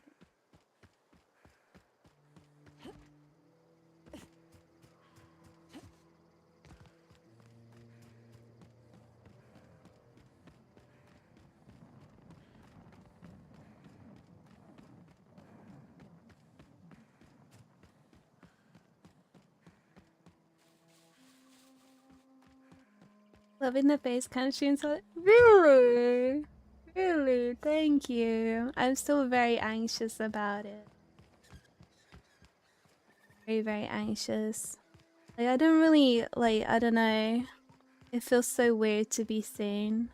Loving the face kind of streams. Really? Really? Thank you. I'm still very anxious about it. Very, very anxious. Like, I don't really, like, I don't know. It feels so weird to be seen.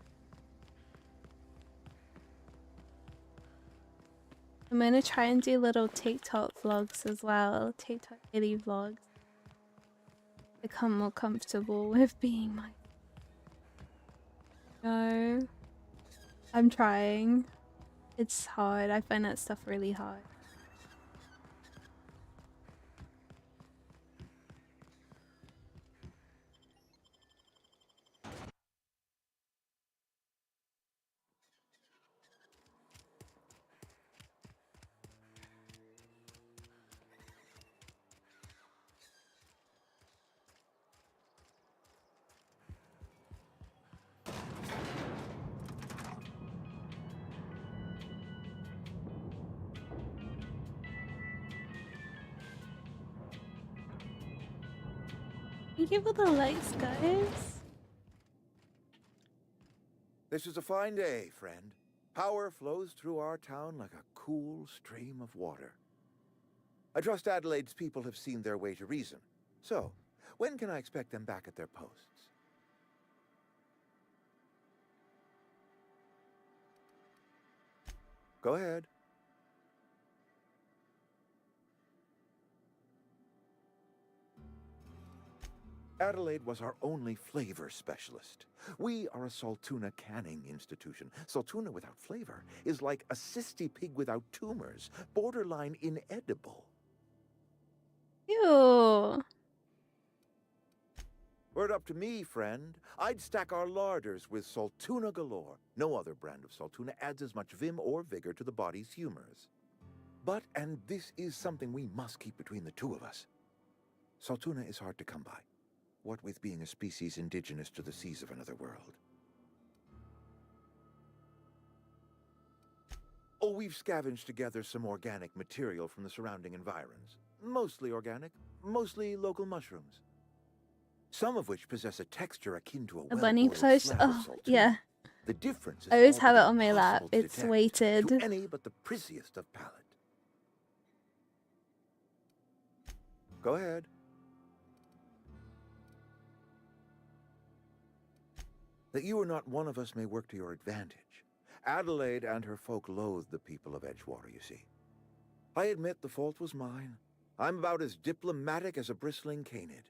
I'm gonna try and do little TikTok vlogs as well. TikTok daily vlogs. Become more comfortable with being my... No. I'm trying. It's hard. I find that stuff really hard. Thank you for the likes, guys. This is a fine day, friend. Power flows through our town like a cool stream of water. I trust Adelaide's people have seen their way to reason. So, when can I expect them back at their posts? Go ahead. Adelaide was our only flavor specialist. We are a Saltuna canning institution. Saltuna without flavor is like a cysty pig without tumors, borderline inedible. Ew. Were it up to me, friend, I'd stack our larders with Saltuna galore. No other brand of Saltuna adds as much vim or vigor to the body's humors. But, and this is something we must keep between the two of us, Saltuna is hard to come by. What with being a species indigenous to the seas of another world. Oh, we've scavenged together some organic material from the surrounding environs. Mostly organic, mostly local mushrooms. Some of which possess a texture akin to A bunny well-boiled plush. slab of Oh, Saltuna. yeah. The difference is I always have it altogether on my lap. impossible to It's detect weighted. to any but the prissiest of palate. Go ahead. That you are not one of us may work to your advantage. Adelaide and her folk loathe the people of Edgewater, you see. I admit the fault was mine. I'm about as diplomatic as a bristling canid.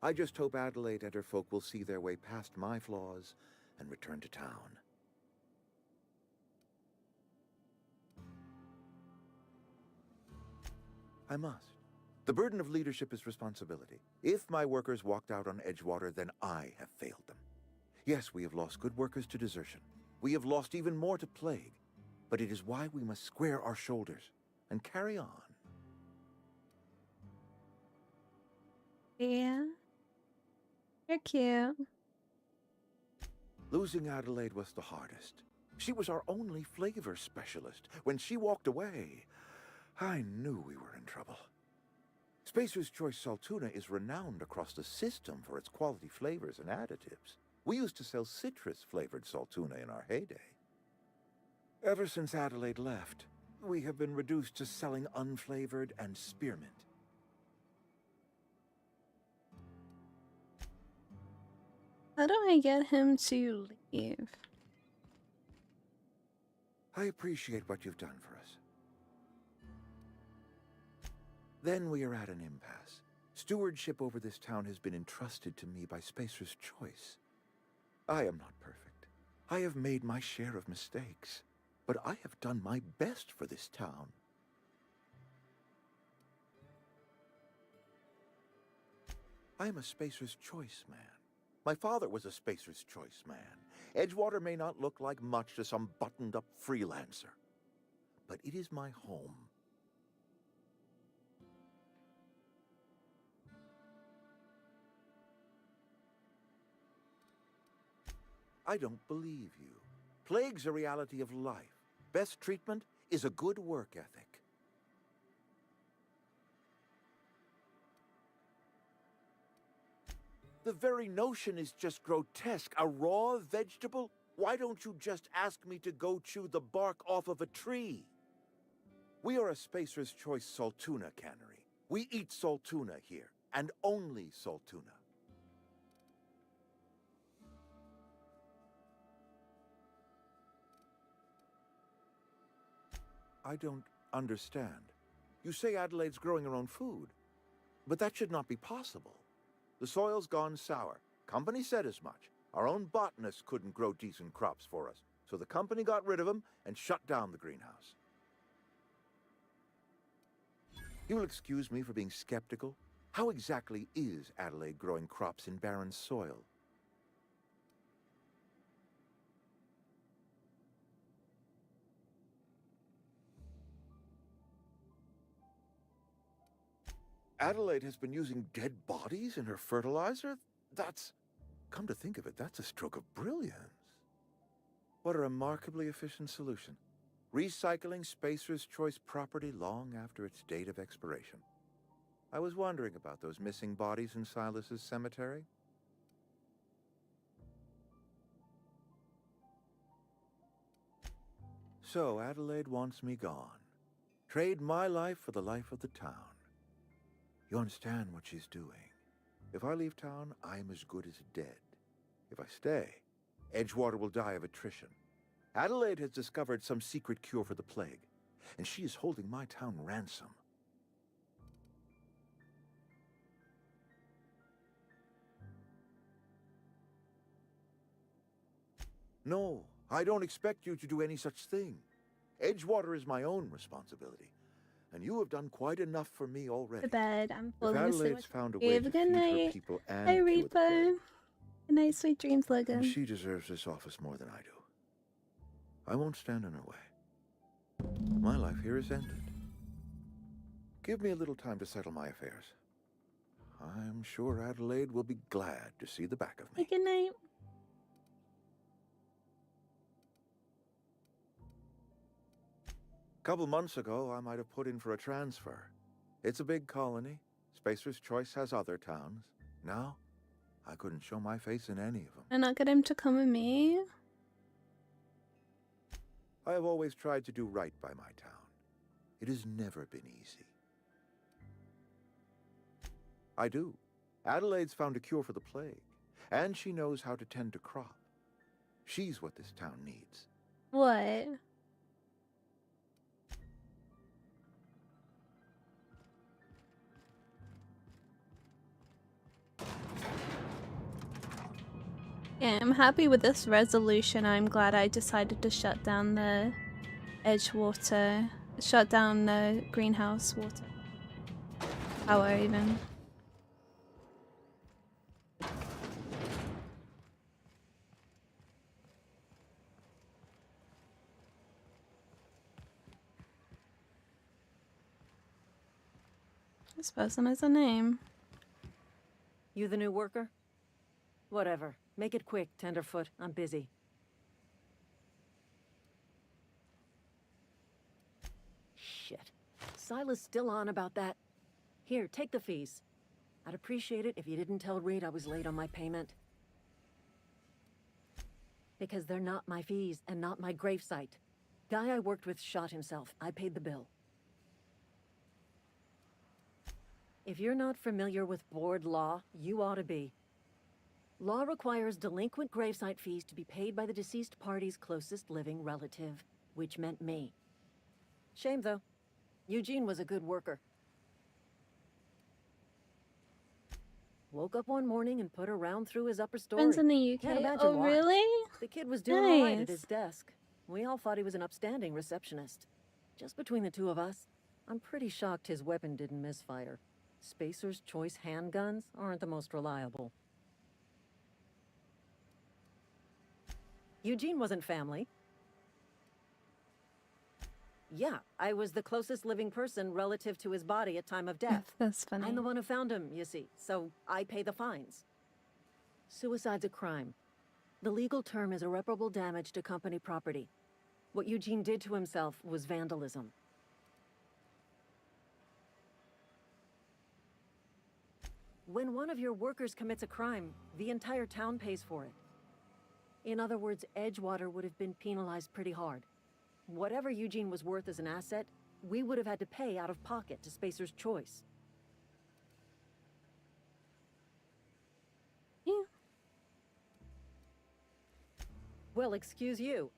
I just hope Adelaide and her folk will see their way past my flaws and return to town. I must. The burden of leadership is responsibility. If my workers walked out on Edgewater, then I have failed them. Yes, we have lost good workers to desertion. We have lost even more to plague. But it is why we must square our shoulders and carry on. Yeah. You're cute. Losing Adelaide was the hardest. She was our only flavor specialist. When she walked away, I knew we were in trouble. Spacer's Choice Saltuna is renowned across the system for its quality flavors and additives. We used to sell citrus-flavored Saltuna in our heyday. Ever since Adelaide left, we have been reduced to selling unflavored and spearmint. How do I get him to leave? I appreciate what you've done for us. Then we are at an impasse. Stewardship over this town has been entrusted to me by Spacer's Choice. I am not perfect. I have made my share of mistakes, but I have done my best for this town. I am a Spacer's Choice man. My father was a Spacer's Choice man. Edgewater may not look like much to some buttoned-up freelancer, but it is my home. I don't believe you. Plague's a reality of life. Best treatment is a good work ethic. The very notion is just grotesque. A raw vegetable? Why don't you just ask me to go chew the bark off of a tree? We are a Spacer's Choice Saltuna cannery. We eat saltuna here, and only saltuna. I don't understand. You say Adelaide's growing her own food, but that should not be possible. The soil's gone sour. Company said as much. Our own botanist couldn't grow decent crops for us, so the company got rid of him and shut down the greenhouse. You'll excuse me for being skeptical. How exactly is Adelaide growing crops in barren soil? Adelaide has been using dead bodies in her fertilizer? That's... Come to think of it, that's a stroke of brilliance. What a remarkably efficient solution. Recycling Spacer's Choice property long after its date of expiration. I was wondering about those missing bodies in Silas's cemetery. So Adelaide wants me gone. Trade my life for the life of the town. You understand what she's doing. If I leave town, I'm as good as dead. If I stay, Edgewater will die of attrition. Adelaide has discovered some secret cure for the plague, and she is holding my town ransom. No, I don't expect you to do any such thing. Edgewater is my own responsibility, and you have done quite enough for me already. To bed. I'm If falling asleep. Adelaide's found a way to Good feed her night. people and Hi, cure the Reaper. plague, Good night, sweet dreams, then Logan. she deserves this office more than I do. I won't stand in her way. My life here is ended. Give me a little time to settle my affairs. I'm sure Adelaide will be glad to see the back of me. Good night. A couple months ago, I might have put in for a transfer. It's a big colony. Spacer's Choice has other towns. Now, I couldn't show my face in any of them. And not get him to come with me. I have always tried to do right by my town. It has never been easy. I do. Adelaide's found a cure for the plague, and she knows how to tend to crop. She's what this town needs. What? Yeah, I'm happy with this resolution. I'm glad I decided to shut down the Edgewater, shut down the greenhouse water power even. This person has a name. You the new worker? Whatever. Make it quick, Tenderfoot. I'm busy. Shit. Silas still on about that. Here, take the fees. I'd appreciate it if you didn't tell Reed I was late on my payment. Because they're not my fees and not my gravesite. Guy I worked with shot himself. I paid the bill. If you're not familiar with board law, you ought to be. Law requires delinquent gravesite fees to be paid by the deceased party's closest living relative, which meant me. Shame, though. Eugene was a good worker. Woke up one morning and put a round through his upper story. Friends in the UK. Can't imagine Oh, why. really? The kid was doing all right at Nice. his desk. We all thought he was an upstanding receptionist. Just between the two of us, I'm pretty shocked his weapon didn't misfire. Spacer's Choice handguns aren't the most reliable. Eugene wasn't family. Yeah, I was the closest living person relative to his body at time of death. That's funny. I'm the one who found him, you see, so I pay the fines. Suicide's a crime. The legal term is irreparable damage to company property. What Eugene did to himself was When one of your workers commits a crime, the entire town pays for it. In other words, Edgewater would have been penalized pretty hard. Whatever Eugene was worth as an asset, we would have had to pay out of pocket to Spacer's Choice. Yeah. Well, excuse you.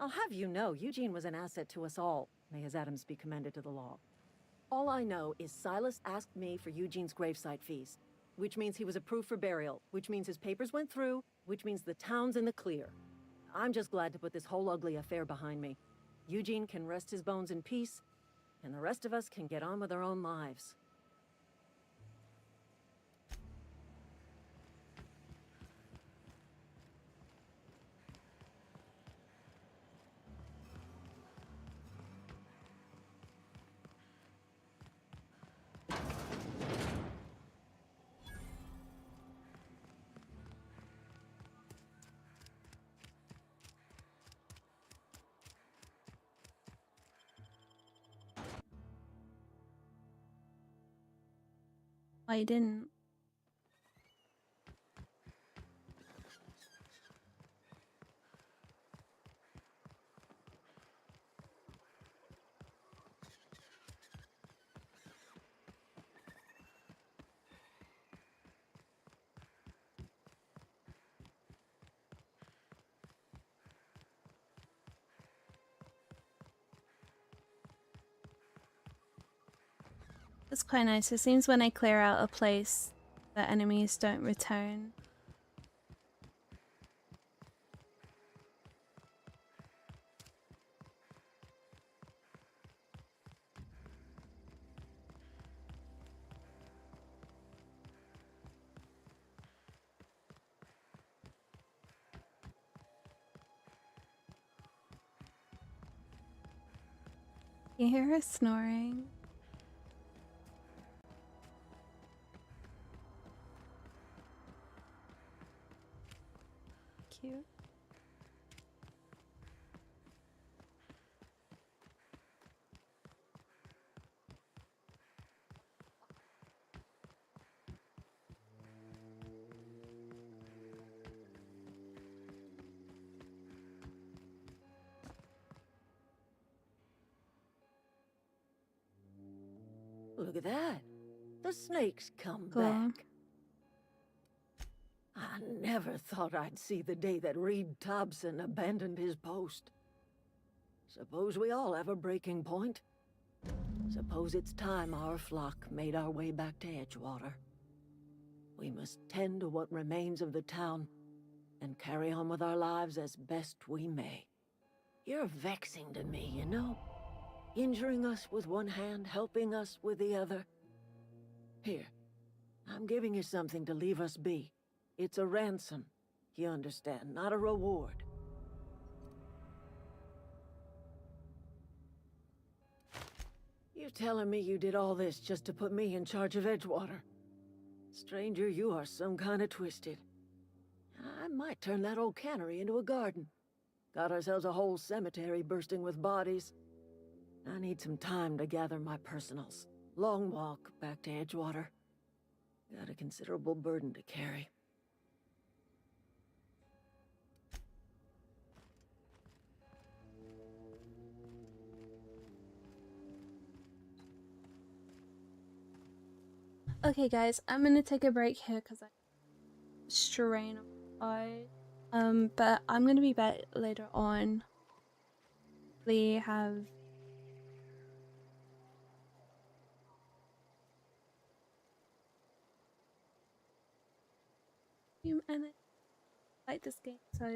I'll have you know, Eugene was an asset to us all. May his atoms be commended to the law. All I know is Silas asked me for Eugene's gravesite fees, which means he was approved for burial, which means his papers went through, which means the town's in the clear. I'm just glad to put this whole ugly affair behind me. Eugene can rest his bones in peace, and the rest of us can get on with our own lives. I didn't. It's quite nice. It seems when I clear out a place, the enemies don't return. You hear her snoring? Cute. Look at that. The snake's come Cool. back. I never thought I'd see the day that Reed Thompson abandoned his post. Suppose we all have a breaking point. Suppose it's time our flock made our way back to Edgewater. We must tend to what remains of the town and carry on with our lives as best we may. You're vexing to me, you know? Injuring us with one hand, helping us with the other. Here, I'm giving you something to leave us be. It's a ransom, you understand, not a reward. You telling me you did all this just to put me in charge of Edgewater? Stranger, you are some kind of twisted. I might turn that old cannery into a garden. Got ourselves a whole cemetery bursting with bodies. I need some time to gather my personals. Long walk back to Edgewater. Got a considerable burden to carry. Okay, guys, I'm gonna take a break here because I strain eye. But I'm gonna be back later on. We have and I like this game, so